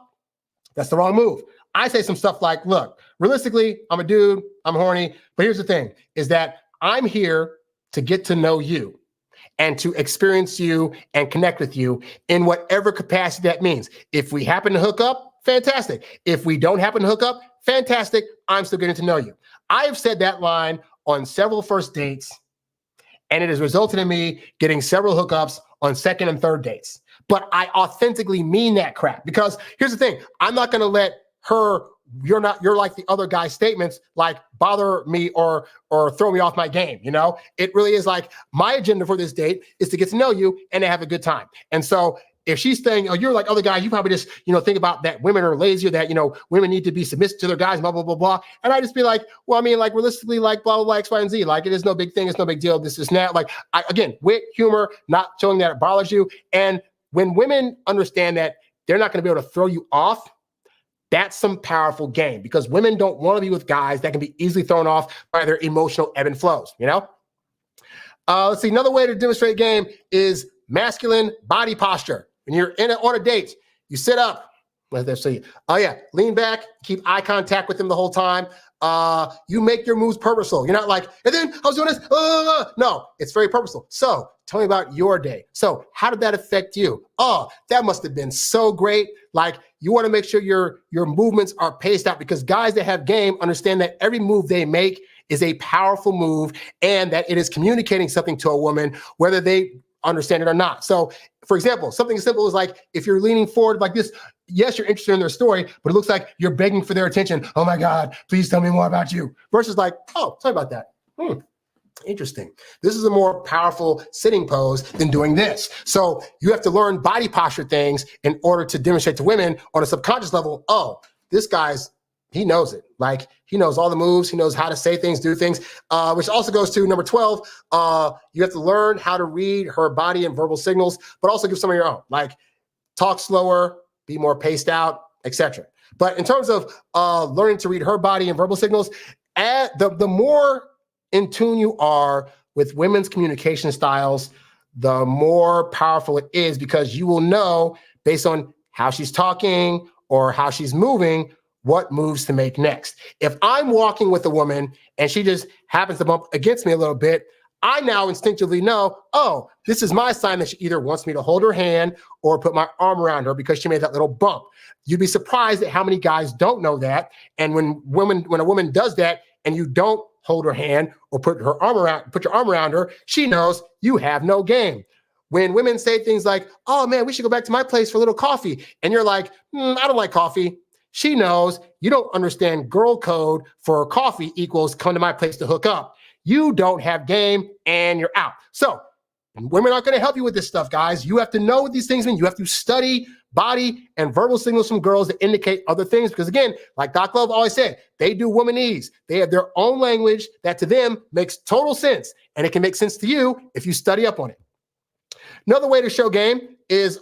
That's the wrong move. I say some stuff like, look, realistically, I'm a dude, I'm horny, but here's the thing, is that I'm here to get to know you and to experience you and connect with you in whatever capacity that means. If we happen to hook up, fantastic. If we don't happen to hook up, fantastic. I'm still getting to know you. I've said that line on several first dates, and it has resulted in me getting several hookups on second and third dates. But I authentically mean that crap, because here's the thing. I'm not going to let her, you're like the other guy's statements, like bother me or throw me off my game. You know, it really is like my agenda for this date is to get to know you and to have a good time. And so if she's saying, oh, you're like other guys, you probably just, think about that women are lazy, or that, women need to be submissive to their guys, blah, blah, blah, blah. And I just be like, well, I mean, like realistically, like blah, blah, blah, X, Y, and Z. Like it is no big thing. It's no big deal. This is not like, again, wit, humor, not showing that it bothers you. And when women understand that they're not going to be able to throw you off, that's some powerful game, because women don't want to be with guys that can be easily thrown off by their emotional ebb and flows, Let's see. Another way to demonstrate game is masculine body posture. When you're on a date, you sit up. Lean back, keep eye contact with them the whole time. You make your moves purposeful. You're not like, and then I was doing this. No, it's very purposeful. So tell me about your day. So how did that affect you? Oh, that must have been so great. Like you want to make sure your movements are paced out, because guys that have game understand that every move they make is a powerful move, and that it is communicating something to a woman, whether they understand it or not. So for example, something as simple as like, if you're leaning forward like this, yes, you're interested in their story, but it looks like you're begging for their attention. Oh my God, please tell me more about you. Versus like, oh, tell me about that. Interesting. This is a more powerful sitting pose than doing this. So you have to learn body posture things in order to demonstrate to women on a subconscious level, oh, this guy's, he knows it. Like he knows all the moves. He knows how to say things, do things, which also goes to number 12. You have to learn how to read her body and verbal signals, but also give some of your own, like talk slower, be more paced out, etc. But in terms of learning to read her body and verbal signals, the more in tune you are with women's communication styles, the more powerful it is, because you will know based on how she's talking or how she's moving, what moves to make next. If I'm walking with a woman and she just happens to bump against me a little bit, I now instinctively know, oh, this is my sign that she either wants me to hold her hand or put my arm around her because she made that little bump. You'd be surprised at how many guys don't know that. And when a woman does that and you don't hold her hand or put your arm around her, she knows you have no game. When women say things like, oh man, we should go back to my place for a little coffee, and you're like, I don't like coffee, she knows you don't understand girl code for coffee equals come to my place to hook up. You don't have game and you're out. So women aren't going to help you with this stuff, guys. You have to know what these things mean. You have to study body and verbal signals from girls that indicate other things. Because again, like Doc Love always said, they do womanese. They have their own language that to them makes total sense. And it can make sense to you if you study up on it. Another way to show game is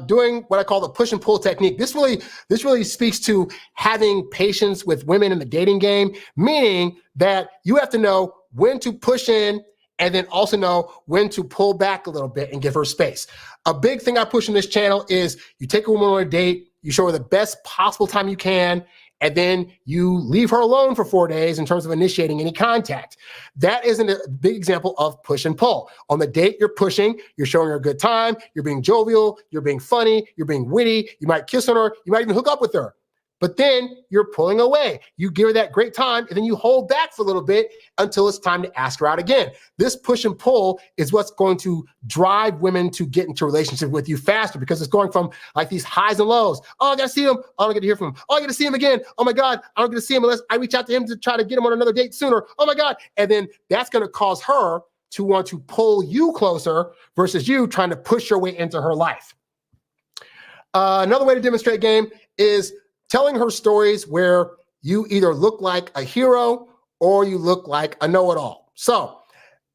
doing what I call the push and pull technique. This really speaks to having patience with women in the dating game, meaning that you have to know when to push in and then also know when to pull back a little bit and give her space. A big thing I push in this channel is you take a woman on a date, you show her the best possible time you can, and then you leave her alone for 4 days in terms of initiating any contact. That isn't a big example of push and pull. On the date, you're pushing, you're showing her a good time, you're being jovial, you're being funny, you're being witty, you might kiss on her, you might even hook up with her. But then you're pulling away. You give her that great time, and then you hold back for a little bit until it's time to ask her out again. This push and pull is what's going to drive women to get into a relationship with you faster, because it's going from like these highs and lows. Oh, I got to see him. I don't get to hear from him. Oh, I got to see him again. Oh my God, I don't get to see him unless I reach out to him to try to get him on another date sooner. Oh my God. And then that's going to cause her to want to pull you closer versus you trying to push your way into her life. Another way to demonstrate game is telling her stories where you either look like a hero or you look like a know-it-all. So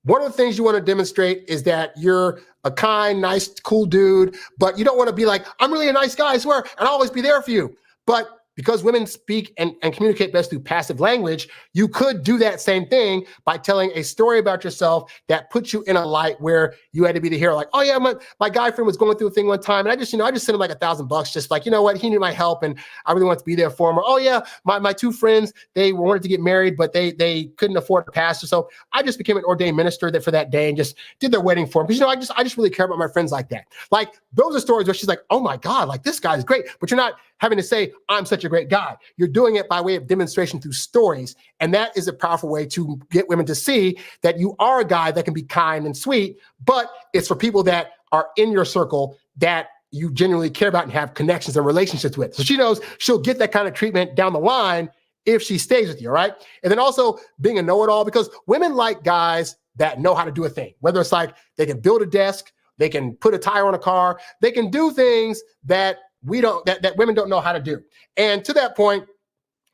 one of the things you want to demonstrate is that you're a kind, nice, cool dude, but you don't want to be like, I'm really a nice guy, I swear, and I'll always be there for you. But because women speak and communicate best through passive language, you could do that same thing by telling a story about yourself that puts you in a light where you had to be the hero. Like, oh yeah, my guy friend was going through a thing one time, and I just sent him like $1,000, just like, you know what, he needed my help, and I really wanted to be there for him. Or, oh yeah, my two friends, they wanted to get married, but they couldn't afford a pastor, so I just became an ordained minister for that day and just did their wedding for him. Because I just really care about my friends like that. Like, those are stories where she's like, oh my God, like this guy's great, but you're not having to say, I'm such a great guy. You're doing it by way of demonstration through stories. And that is a powerful way to get women to see that you are a guy that can be kind and sweet, but it's for people that are in your circle that you genuinely care about and have connections and relationships with. So she knows she'll get that kind of treatment down the line if she stays with you, all right? And then also being a know-it-all, because women like guys that know how to do a thing, whether it's like they can build a desk, they can put a tire on a car, they can do things that that women don't know how to do. And to that point,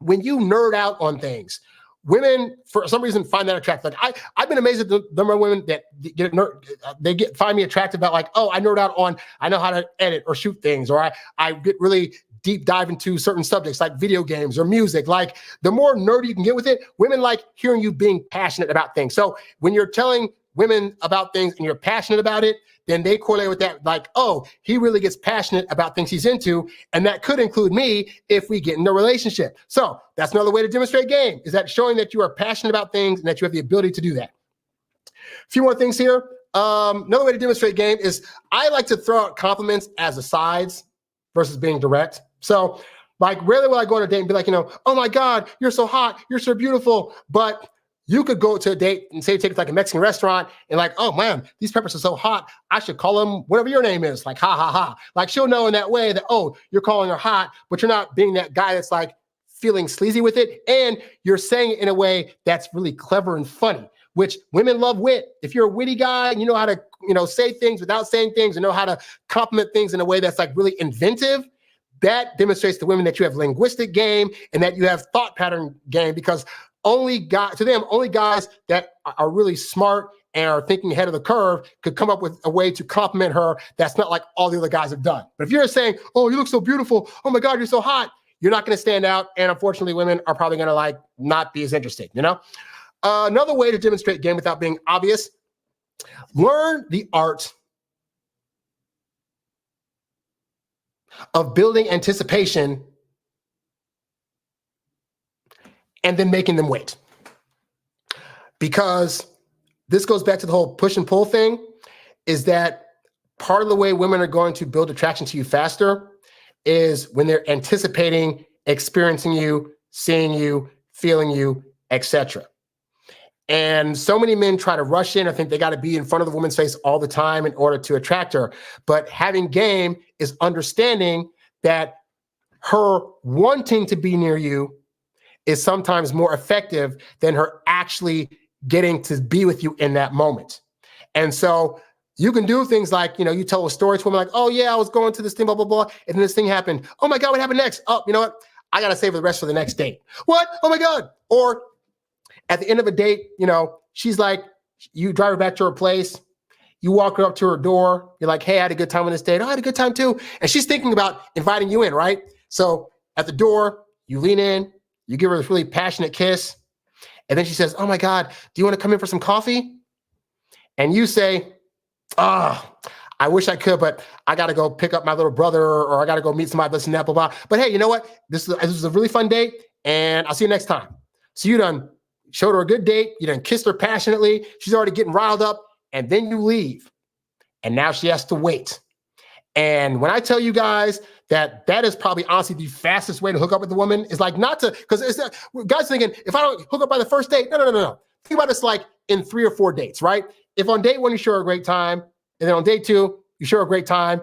when you nerd out on things, women for some reason find that attractive. Like I've been amazed at the number of women that find me attractive about, like, oh, I nerd out on, I know how to edit or shoot things, or I get really deep dive into certain subjects like video games or music. Like, the more nerdy you can get with it, women like hearing you being passionate about things. So when you're telling women about things and you're passionate about it, then they correlate with that, like, oh, he really gets passionate about things he's into, and that could include me if we get in a relationship. So that's another way to demonstrate game, is that showing that you are passionate about things and that you have the ability to do that. A few more things here. Another way to demonstrate game is I like to throw out compliments as asides versus being direct. So, like, rarely will I go on a date and be like, oh my God, you're so hot, you're so beautiful, but you could go to a date and say, take it to like a Mexican restaurant and like, oh man, these peppers are so hot, I should call them whatever your name is, like, ha ha ha. Like, she'll know in that way that, oh, you're calling her hot, but you're not being that guy that's like feeling sleazy with it. And you're saying it in a way that's really clever and funny, which women love wit. If you're a witty guy and you know how to, say things without saying things, and know how to compliment things in a way that's like really inventive, that demonstrates to women that you have linguistic game and that you have thought pattern game, because only guys that are really smart and are thinking ahead of the curve could come up with a way to compliment her that's not like all the other guys have done. But if you're saying, oh, you look so beautiful, oh my God, you're so hot, you're not going to stand out. And unfortunately, women are probably going to like not be as interested, Another way to demonstrate game without being obvious, learn the art of building anticipation and then making them wait. Because this goes back to the whole push and pull thing, is that part of the way women are going to build attraction to you faster is when they're anticipating experiencing you, seeing you, feeling you, etc. And so many men try to rush in. I think they got to be in front of the woman's face all the time in order to attract her. But having game is understanding that her wanting to be near you is sometimes more effective than her actually getting to be with you in that moment. And so you can do things like, you tell a story to a woman like, oh yeah, I was going to this thing, blah, blah, blah, and then this thing happened. Oh my God, what happened next? Oh, you know what? I got to save the rest for the next date. What? Oh my God. Or at the end of a date, she's like, you drive her back to her place. You walk her up to her door. You're like, hey, I had a good time on this date. Oh, I had a good time too. And she's thinking about inviting you in, right? So at the door, you lean in, you give her this really passionate kiss. And then she says, oh my God, do you want to come in for some coffee? And you say, oh, I wish I could, but I got to go pick up my little brother, or I got to go meet somebody, listen to that, blah, blah. But hey, you know what? This is a really fun date, and I'll see you next time. So you done showed her a good date. You done kissed her passionately. She's already getting riled up, and then you leave. And now she has to wait. And when I tell you guys that is probably honestly the fastest way to hook up with a woman, is like not to, because it's guys thinking, if I don't hook up by the first date, no. Think about this like in 3 or 4 dates, right? If on date 1 you show her a great time, and then on date 2 you show her a great time,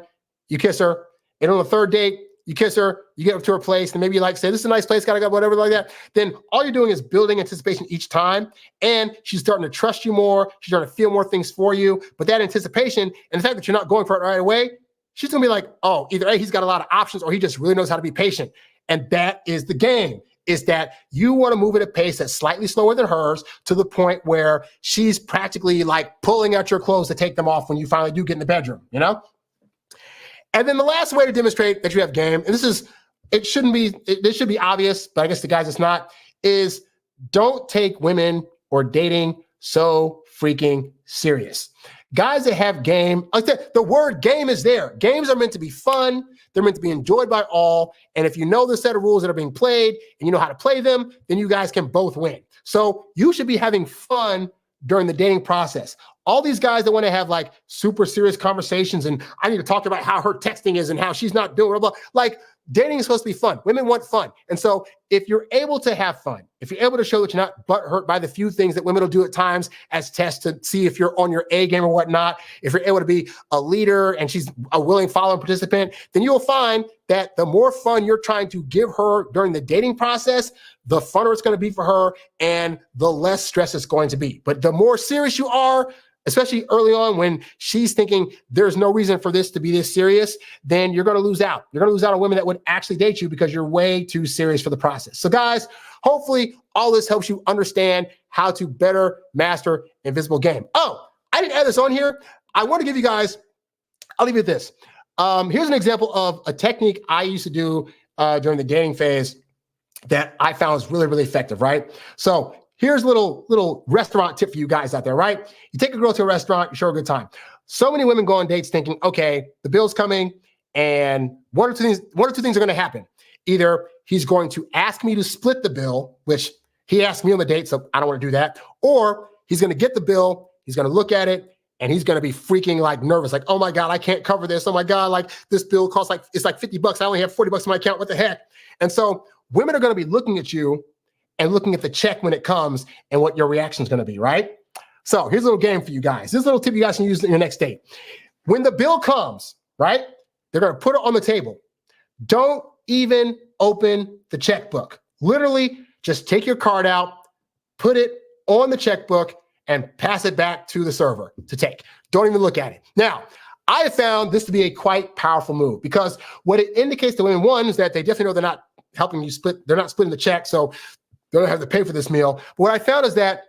you kiss her, and on the 3rd date you kiss her, you get up to her place, and maybe you like say, this is a nice place, gotta go, whatever like that. Then all you're doing is building anticipation each time, and she's starting to trust you more. She's starting to feel more things for you. But that anticipation and the fact that you're not going for it right away, she's gonna be like, oh, either A, he's got a lot of options, or he just really knows how to be patient. And that is the game, is that you want to move at a pace that's slightly slower than hers to the point where she's practically like pulling out your clothes to take them off when you finally do get in the bedroom, you know? And then the last way to demonstrate that you have game, and this should be obvious, but I guess the guys it's not, is don't take women or dating so freaking serious. Guys that have game, like the word game is there. Games are meant to be fun. They're meant to be enjoyed by all. And if you know the set of rules that are being played and you know how to play them, then you guys can both win. So you should be having fun during the dating process. All these guys that want to have like super serious conversations and I need to talk about how her texting is and how she's not doing blah, blah. Like dating is supposed to be fun. Women want fun. And so if you're able to have fun, if you're able to show that you're not butthurt by the few things that women will do at times as tests to see if you're on your A game or whatnot, if you're able to be a leader and she's a willing following participant, then you'll find that the more fun you're trying to give her during the dating process, the funner it's going to be for her and the less stress it's going to be. But the more serious you are, especially early on when she's thinking there's no reason for this to be this serious, then you're going to lose out. You're going to lose out on women that would actually date you because you're way too serious for the process. So guys, hopefully all this helps you understand how to better master invisible game. Oh, I didn't add this on here. I want to give you guys, I'll leave you with this. Here's an example of a technique I used to do during the dating phase that I found was really, really effective, right? So here's a little restaurant tip for you guys out there, right? You take a girl to a restaurant, you show her a good time. So many women go on dates thinking, okay, the bill's coming and one or two things are going to happen. Either he's going to ask me to split the bill, which he asked me on the date, so I don't want to do that. Or he's going to get the bill, he's going to look at it, and he's going to be freaking like nervous. Like, oh my God, I can't cover this. Oh my God, like this bill costs like, it's like $50. I only have $40 in my account. What the heck? And so women are going to be looking at you and looking at the check when it comes and what your reaction is going to be, right? So here's a little game for you guys. This is a little tip you guys can use in your next date. When the bill comes, right, they're going to put it on the table. Don't even open the checkbook. Literally, just take your card out, put it on the checkbook, and pass it back to the server to take. Don't even look at it. Now, I have found this to be a quite powerful move because what it indicates to women, one, is that they definitely know they're not helping you split, they're not splitting the check, so they don't have to pay for this meal. But what I found is that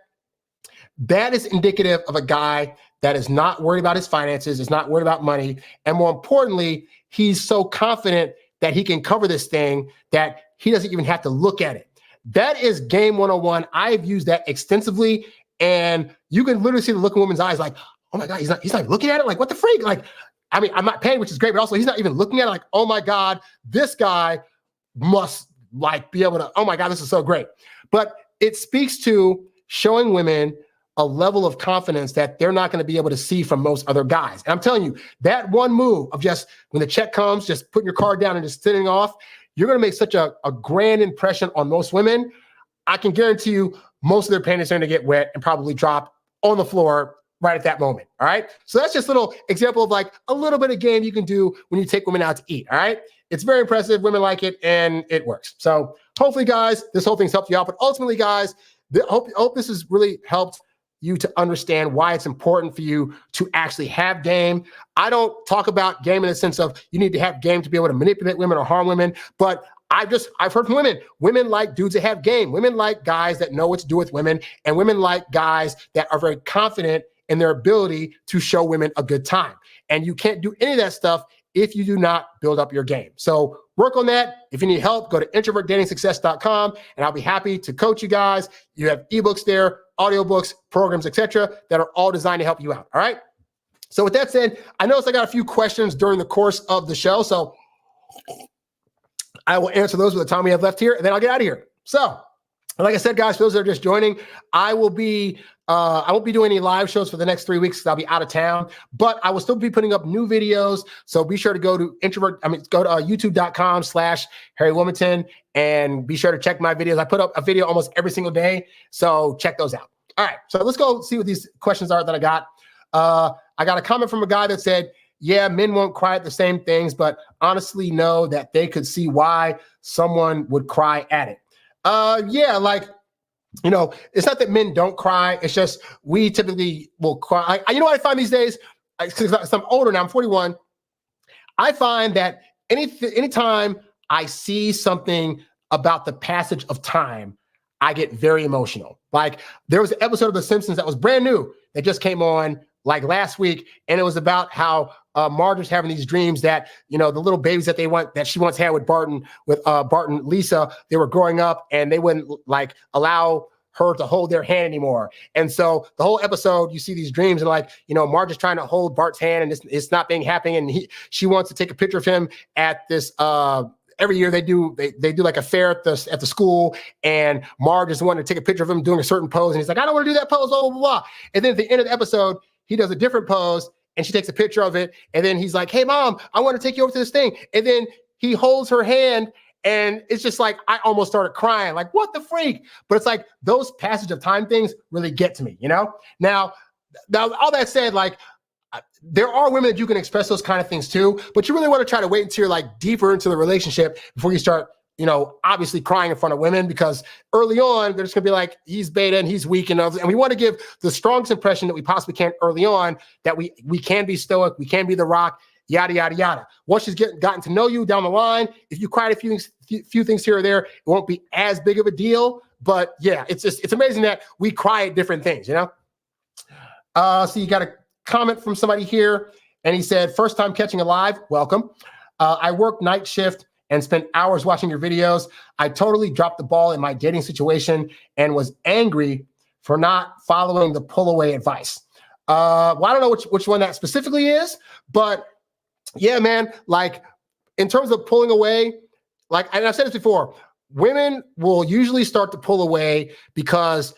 is indicative of a guy that is not worried about his finances, is not worried about money, and more importantly, he's so confident that he can cover this thing that he doesn't even have to look at it. That is game 101. I've used that extensively, and you can literally see the look in women's eyes like, oh my God, he's not looking at it? Like, what the freak? Like, I mean, I'm not paying, which is great, but also he's not even looking at it like, oh my God, this guy must like be able to, oh my God, this is so great. But it speaks to showing women a level of confidence that they're not going to be able to see from most other guys. And I'm telling you, that one move of just when the check comes, just putting your card down and just sitting off, you're going to make such a grand impression on most women. I can guarantee you most of their panties are going to get wet and probably drop on the floor right at that moment. All right. So that's just a little example of like a little bit of game you can do when you take women out to eat. All right. It's very impressive. Women like it and it works. So hopefully, guys, this whole thing's helped you out. But ultimately, guys, hope this has really helped you to understand why it's important for you to actually have game. I don't talk about game in the sense of you need to have game to be able to manipulate women or harm women, but I've heard from women. Women like dudes that have game. Women like guys that know what to do with women, and women like guys that are very confident in their ability to show women a good time. And you can't do any of that stuff if you do not build up your game. So work on that. If you need help, go to introvertdatingsuccess.com and I'll be happy to coach you guys. You have ebooks there, audiobooks, programs, etc., that are all designed to help you out. All right. So with that said, I noticed I got a few questions during the course of the show. So I will answer those with the time we have left here, and then I'll get out of here. So, like I said, guys, for those that are just joining, I won't be doing any live shows for the next 3 weeks because I'll be out of town, but I will still be putting up new videos. So be sure to go to youtube.com/Harry Wilmington and be sure to check my videos. I put up a video almost every single day. So check those out. All right. So let's go see what these questions are that I got. I got a comment from a guy that said, yeah, men won't cry at the same things, but honestly know that they could see why someone would cry at it. Yeah, like, you know, it's not that men don't cry. It's just we typically will cry. You know what I find these days? Because I'm older now, I'm 41. I find that anytime I see something about the passage of time, I get very emotional. Like there was an episode of The Simpsons that was brand new that just came on like last week, and it was about how Marge was having these dreams that, you know, the little babies that she once had with Barton, Lisa, they were growing up and they wouldn't like allow her to hold their hand anymore. And so the whole episode, you see these dreams and like, you know, Marge is trying to hold Bart's hand and it's not being happening. And she wants to take a picture of him at this, every year they do like a fair at the school, and Marge is wanting to take a picture of him doing a certain pose. And he's like, I don't want to do that pose, blah, blah, blah, blah. And then at the end of the episode, he does a different pose and she takes a picture of it. And then he's like, hey mom, I want to take you over to this thing. And then he holds her hand. And it's just like, I almost started crying, like, what the freak? But it's like those passage of time things really get to me, you know? Now all that said, like, there are women that you can express those kind of things too, but you really want to try to wait until you're like deeper into the relationship before you start, you know, obviously crying in front of women, because early on, they're just gonna be like, he's beta and he's weak and we want to give the strongest impression that we possibly can early on, that we can be stoic, we can be the rock, yada, yada, yada. Once she's gotten to know you down the line, if you cried a few things here or there, it won't be as big of a deal. But yeah, it's amazing that we cry at different things, you know? So you got a comment from somebody here, and he said, first time catching a live, welcome. I work night shift and spent hours watching your videos. I totally dropped the ball in my dating situation and was angry for not following the pull away advice. Well, I don't know which one that specifically is, but yeah, man, like in terms of pulling away, like, and I've said this before, women will usually start to pull away because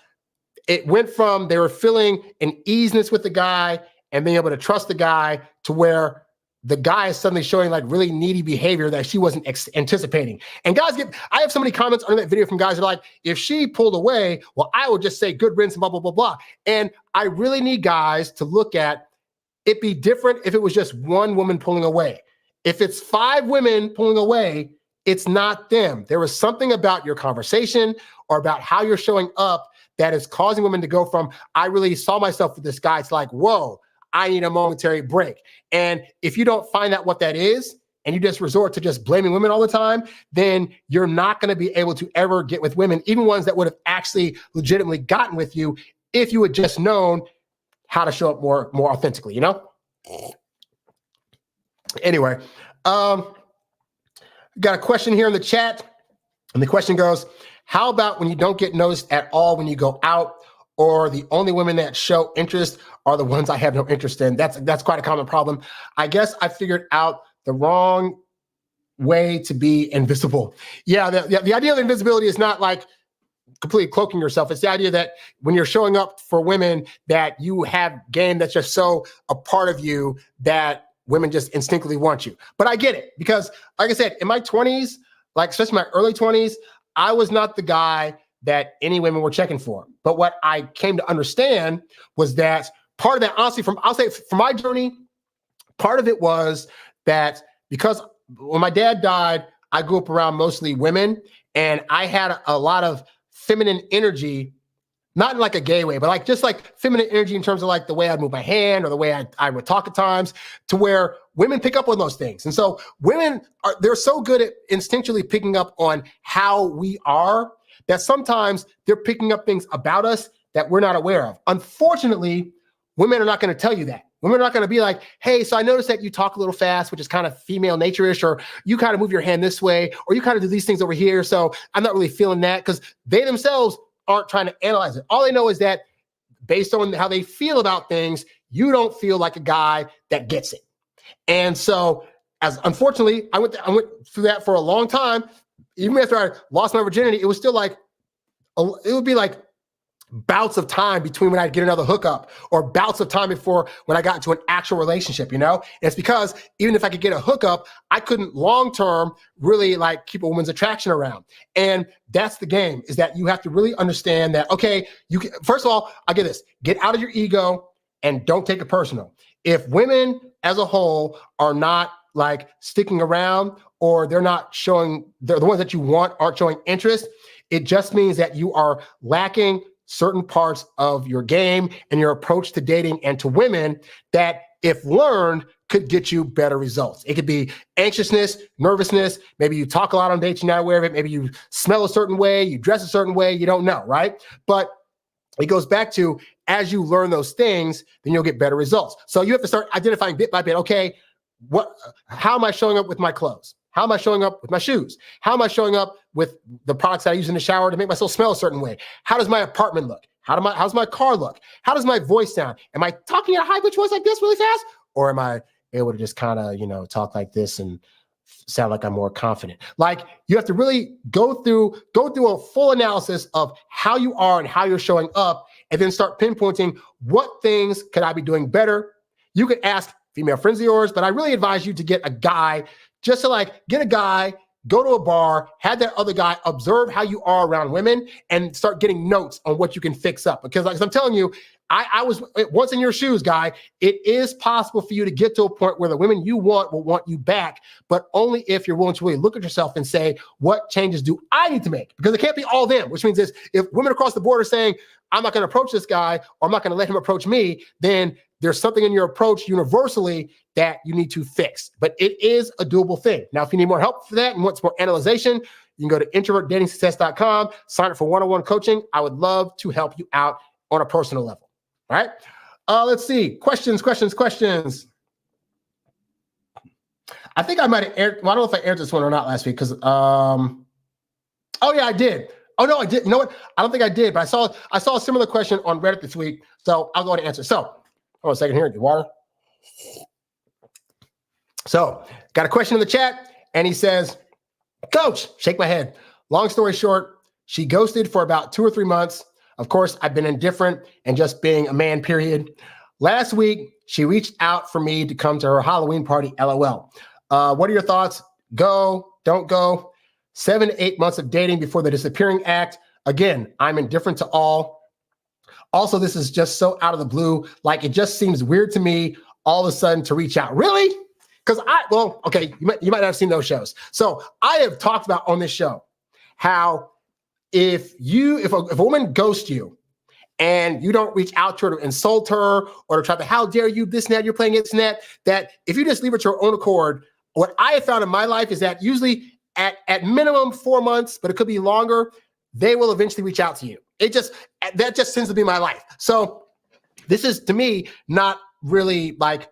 it went from they were feeling an easiness with the guy and being able to trust the guy to where the guy is suddenly showing like really needy behavior that she wasn't anticipating. And guys I have so many comments on that video from guys who are like, if she pulled away, well, I would just say good riddance and blah, blah, blah, blah. And I really need guys to look at it be different if it was just one woman pulling away. If it's 5 women pulling away, it's not them. There was something about your conversation or about how you're showing up that is causing women to go from, I really saw myself with this guy, it's like, whoa, I need a momentary break. And if you don't find out what that is, and you just resort to just blaming women all the time, then you're not going to be able to ever get with women, even ones that would have actually legitimately gotten with you if you had just known how to show up more authentically, you know? Anyway, got a question here in the chat, and the question goes, how about when you don't get noticed at all when you go out, or the only women that show interest are the ones I have no interest in? That's quite a common problem. I guess I figured out the wrong way to be invisible. Yeah, the idea of invisibility is not like completely cloaking yourself. It's the idea that when you're showing up for women, that you have game that's just so a part of you that women just instinctively want you. But I get it, because like I said, in my 20s, like especially my early 20s, I was not the guy that any women were checking for. But what I came to understand was that part of that, honestly, I'll say from my journey, part of it was that because when my dad died, I grew up around mostly women, and I had a lot of feminine energy, not in like a gay way, but like just like feminine energy in terms of like the way I'd move my hand or the way I would talk at times, to where women pick up on those things. And so women they're so good at instinctually picking up on how we are that sometimes they're picking up things about us that we're not aware of. Unfortunately, women are not going to tell you that. Women are not going to be like, hey, so I noticed that you talk a little fast, which is kind of female nature-ish, or you kind of move your hand this way, or you kind of do these things over here. So I'm not really feeling that, because they themselves aren't trying to analyze it. All they know is that based on how they feel about things, you don't feel like a guy that gets it. And so unfortunately, I went through that for a long time. Even after I lost my virginity, it was still like, it would be like bouts of time between when I'd get another hookup, or bouts of time before when I got into an actual relationship, you know? And it's because even if I could get a hookup, I couldn't long-term really like keep a woman's attraction around. And that's the game, is that you have to really understand that, okay, first of all, I get this, get out of your ego and don't take it personal. If women as a whole are not like sticking around, or they're the ones that you want aren't showing interest, it just means that you are lacking certain parts of your game and your approach to dating and to women that, if learned, could get you better results. It could be anxiousness, nervousness. Maybe you talk a lot on dates, you're not aware of it. Maybe you smell a certain way, you dress a certain way, you don't know, right? But it goes back to, as you learn those things, then you'll get better results. So you have to start identifying bit by bit, okay, how am I showing up with my clothes? How am I showing up with my shoes? How am I showing up with the products that I use in the shower to make myself smell a certain way? How does my apartment look? How's my car look? How does my voice sound? Am I talking in a high-pitched voice like this really fast? Or am I able to just kind of, talk like this and sound like I'm more confident? Like, you have to really go through a full analysis of how you are and how you're showing up, and then start pinpointing what things could I be doing better. You could ask female friends of yours, but I really advise you to get a guy, just to get a guy, go to a bar, have that other guy observe how you are around women, and start getting notes on what you can fix up. Because like I'm telling you, I was once in your shoes, guy. It is possible for you to get to a point where the women you want will want you back, but only if you're willing to really look at yourself and say, what changes do I need to make? Because it can't be all them, which means if women across the board are saying, I'm not going to approach this guy, or I'm not going to let him approach me, then there's something in your approach universally that you need to fix. But it is a doable thing. Now, if you need more help for that and want some more analyzation, you can go to introvertdatingsuccess.com, sign up for one-on-one coaching. I would love to help you out on a personal level. All right. Let's see. Questions. I think I might have aired. Well, I don't know if I aired this one or not last week because, oh yeah, I did. Oh no, I did. You know what? I don't think I did, but I saw a similar question on Reddit this week, so I'll go ahead and answer. So, hold on a second here. Get water. So, got a question in the chat, and he says, Coach, shake my head. Long story short, she ghosted for about 2 or 3 months. Of course, I've been indifferent and just being a man, period. Last week, she reached out for me to come to her Halloween party, LOL. What are your thoughts? Go, don't go. 7 to 8 months of dating before the disappearing act. Again, I'm indifferent to all. Also, this is just so out of the blue. Like, it just seems weird to me all of a sudden to reach out. Really? Because okay, you might not have seen those shows. So I have talked about on this show how if a woman ghosts you and you don't reach out to her to insult her or to try to, how dare you, this and that, you're playing it and that if you just leave it to her own accord, what I have found in my life is that usually at minimum 4 months, but it could be longer, they will eventually reach out to you. That just tends to be my life. So this is, to me, not really like,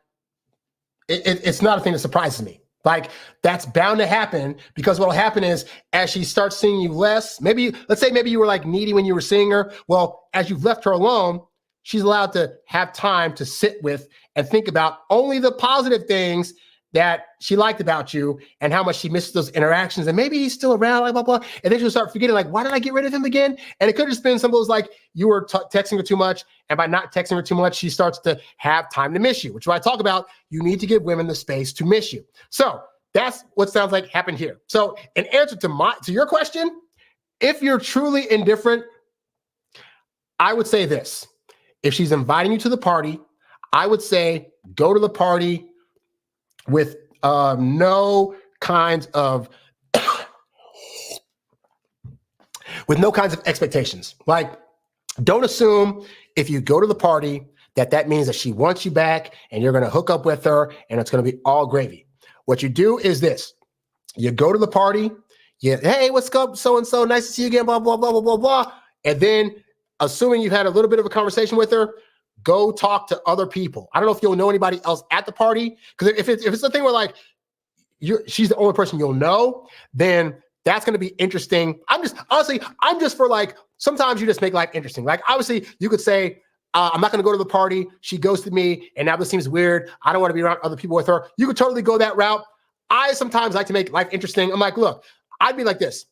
it's not a thing that surprises me. Like, that's bound to happen, because what will happen is, as she starts seeing you less, let's say you were like needy when you were seeing her. Well, as you've left her alone, she's allowed to have time to sit with and think about only the positive things that she liked about you and how much she missed those interactions. And maybe he's still around, like, blah, blah. And then she'll start forgetting, like, why did I get rid of him again? And it could have just been some of those, like, you were texting her too much. And by not texting her too much, she starts to have time to miss you, which is why I talk about, you need to give women the space to miss you. So that's what sounds like happened here. So in answer to your question, if you're truly indifferent, I would say this. If she's inviting you to the party, I would say go to the party with no kinds of expectations. Like, don't assume if you go to the party that means that she wants you back and you're going to hook up with her and it's going to be all gravy. What you do is this: you go to the party, hey, what's up, so-and-so, nice to see you again, blah, blah, blah, blah, blah, blah. And then, assuming you've had a little bit of a conversation with her, go talk to other people. I don't know if you'll know anybody else at the party, because if it's the thing where, like, she's the only person you'll know, then that's going to be interesting. I'm just for, like, sometimes you just make life interesting. Like, obviously, you could say, I'm not going to go to the party. She ghosted me, and now this seems weird. I don't want to be around other people with her. You could totally go that route. I sometimes like to make life interesting. I'm like, look, I'd be like this.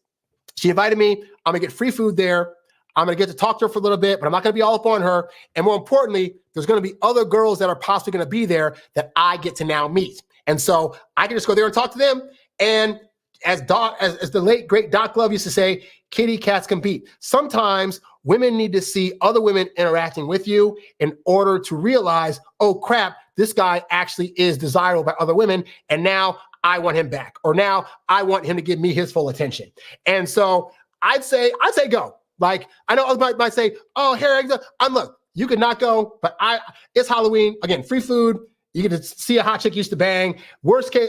She invited me. I'm going to get free food there. I'm going to get to talk to her for a little bit, but I'm not going to be all up on her. And more importantly, there's going to be other girls that are possibly going to be there that I get to now meet. And so I can just go there and talk to them. And as the late, great Doc Love used to say, kitty cats compete. Sometimes women need to see other women interacting with you in order to realize, oh crap, this guy actually is desirable by other women. And now I want him back. Or now I want him to give me his full attention. And so I'd say go. Like, I know others might say, oh, Harry, look, you could not go, but it's Halloween. Again, free food. You get to see a hot chick you used to bang.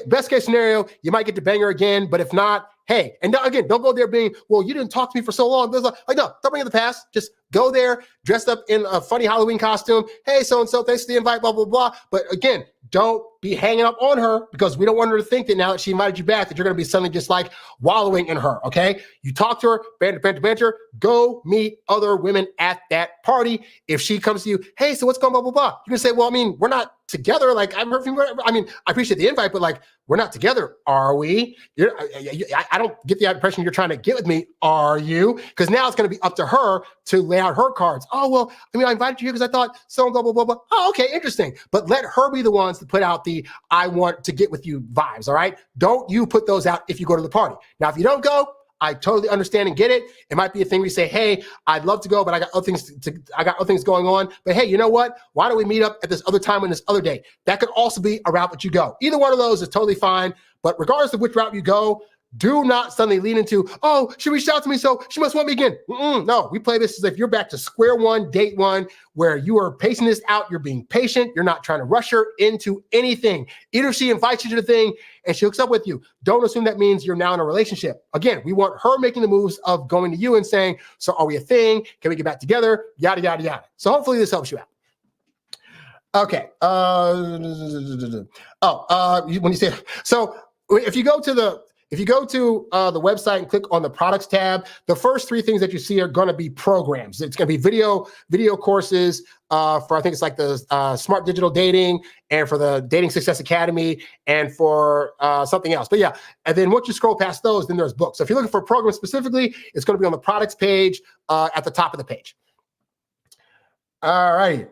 Best case scenario, you might get to bang her again. But if not, hey, and again, don't go there being, well, you didn't talk to me for so long. Like, no, don't bring in the past. Just go there dressed up in a funny Halloween costume. Hey, so-and-so, thanks for the invite, blah, blah, blah. But again, don't be hanging up on her, because we don't want her to think that now that she invited you back that you're going to be suddenly just like wallowing in her, okay? You talk to her, banter, go meet other women at that party. If she comes to you, hey, so what's going on, blah, blah, blah. You can say, well, I mean, we're not together. Like, I appreciate the invite, but like, we're not together, are we? I don't get the impression you're trying to get with me, are you? Because now it's going to be up to her to lay out her cards. Oh, well, I mean, I invited you because I thought so, blah, blah, blah, blah. Oh, okay, interesting. But let her be the ones to put out the I want to get with you vibes, all right? Don't you put those out if you go to the party. Now, if you don't go, I totally understand and get it. It might be a thing where you say, hey, I'd love to go, but I got other things going on. But hey, you know what? Why don't we meet up at this other time on this other day? That could also be a route that you go. Either one of those is totally fine. But regardless of which route you go, do not suddenly lean into, oh, she reached out to me, so she must want me again. No, we play this as if you're back to square one, date one, where you are pacing this out. You're being patient. You're not trying to rush her into anything. Either she invites you to the thing and she hooks up with you. Don't assume that means you're now in a relationship. Again, we want her making the moves of going to you and saying, so are we a thing? Can we get back together? Yada, yada, yada. So hopefully this helps you out. Okay. When you say, so if you go to the website and click on the products tab, the first three things that you see are going to be programs. It's going to be video courses for, I think it's like the Smart Digital Dating, and for the Dating Success Academy, and for something else. But yeah, and then once you scroll past those, then there's books. So if you're looking for programs specifically, it's going to be on the products page at the top of the page. All right.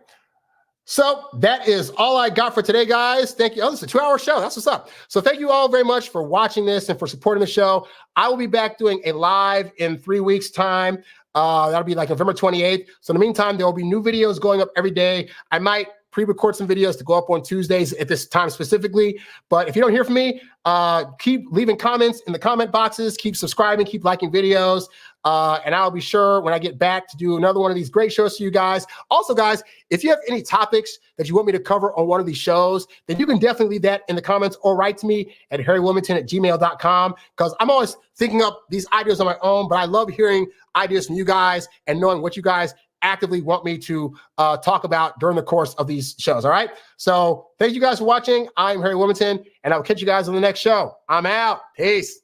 So that is all I got for today, guys. Thank you. Oh, this is a 2-hour show. That's what's up. So thank you all very much for watching this and for supporting the show. I will be back doing a live in 3 weeks' time. That'll be like November 28th. So in the meantime, there will be new videos going up every day. I might pre-record some videos to go up on Tuesdays at this time specifically. But if you don't hear from me, keep leaving comments in the comment boxes, keep subscribing, keep liking videos. And I'll be sure when I get back to do another one of these great shows for you guys. Also, guys, if you have any topics that you want me to cover on one of these shows, then you can definitely leave that in the comments or write to me at harrywilmington@gmail.com, because I'm always thinking up these ideas on my own, but I love hearing ideas from you guys and knowing what you guys actively want me to talk about during the course of these shows. All right. So thank you guys for watching. I'm Harry Wilmington, and I'll catch you guys on the next show. I'm out. Peace.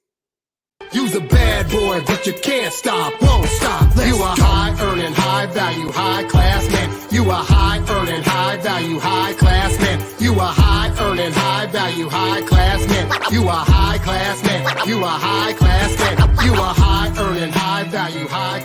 You's a bad boy, but you can't stop, won't stop. You a high earning, high value, high class man. You a high earning, high value, high class man. You a high earning, high value, high class man. You a high class man. You a high class man. You a high earning, high value, high class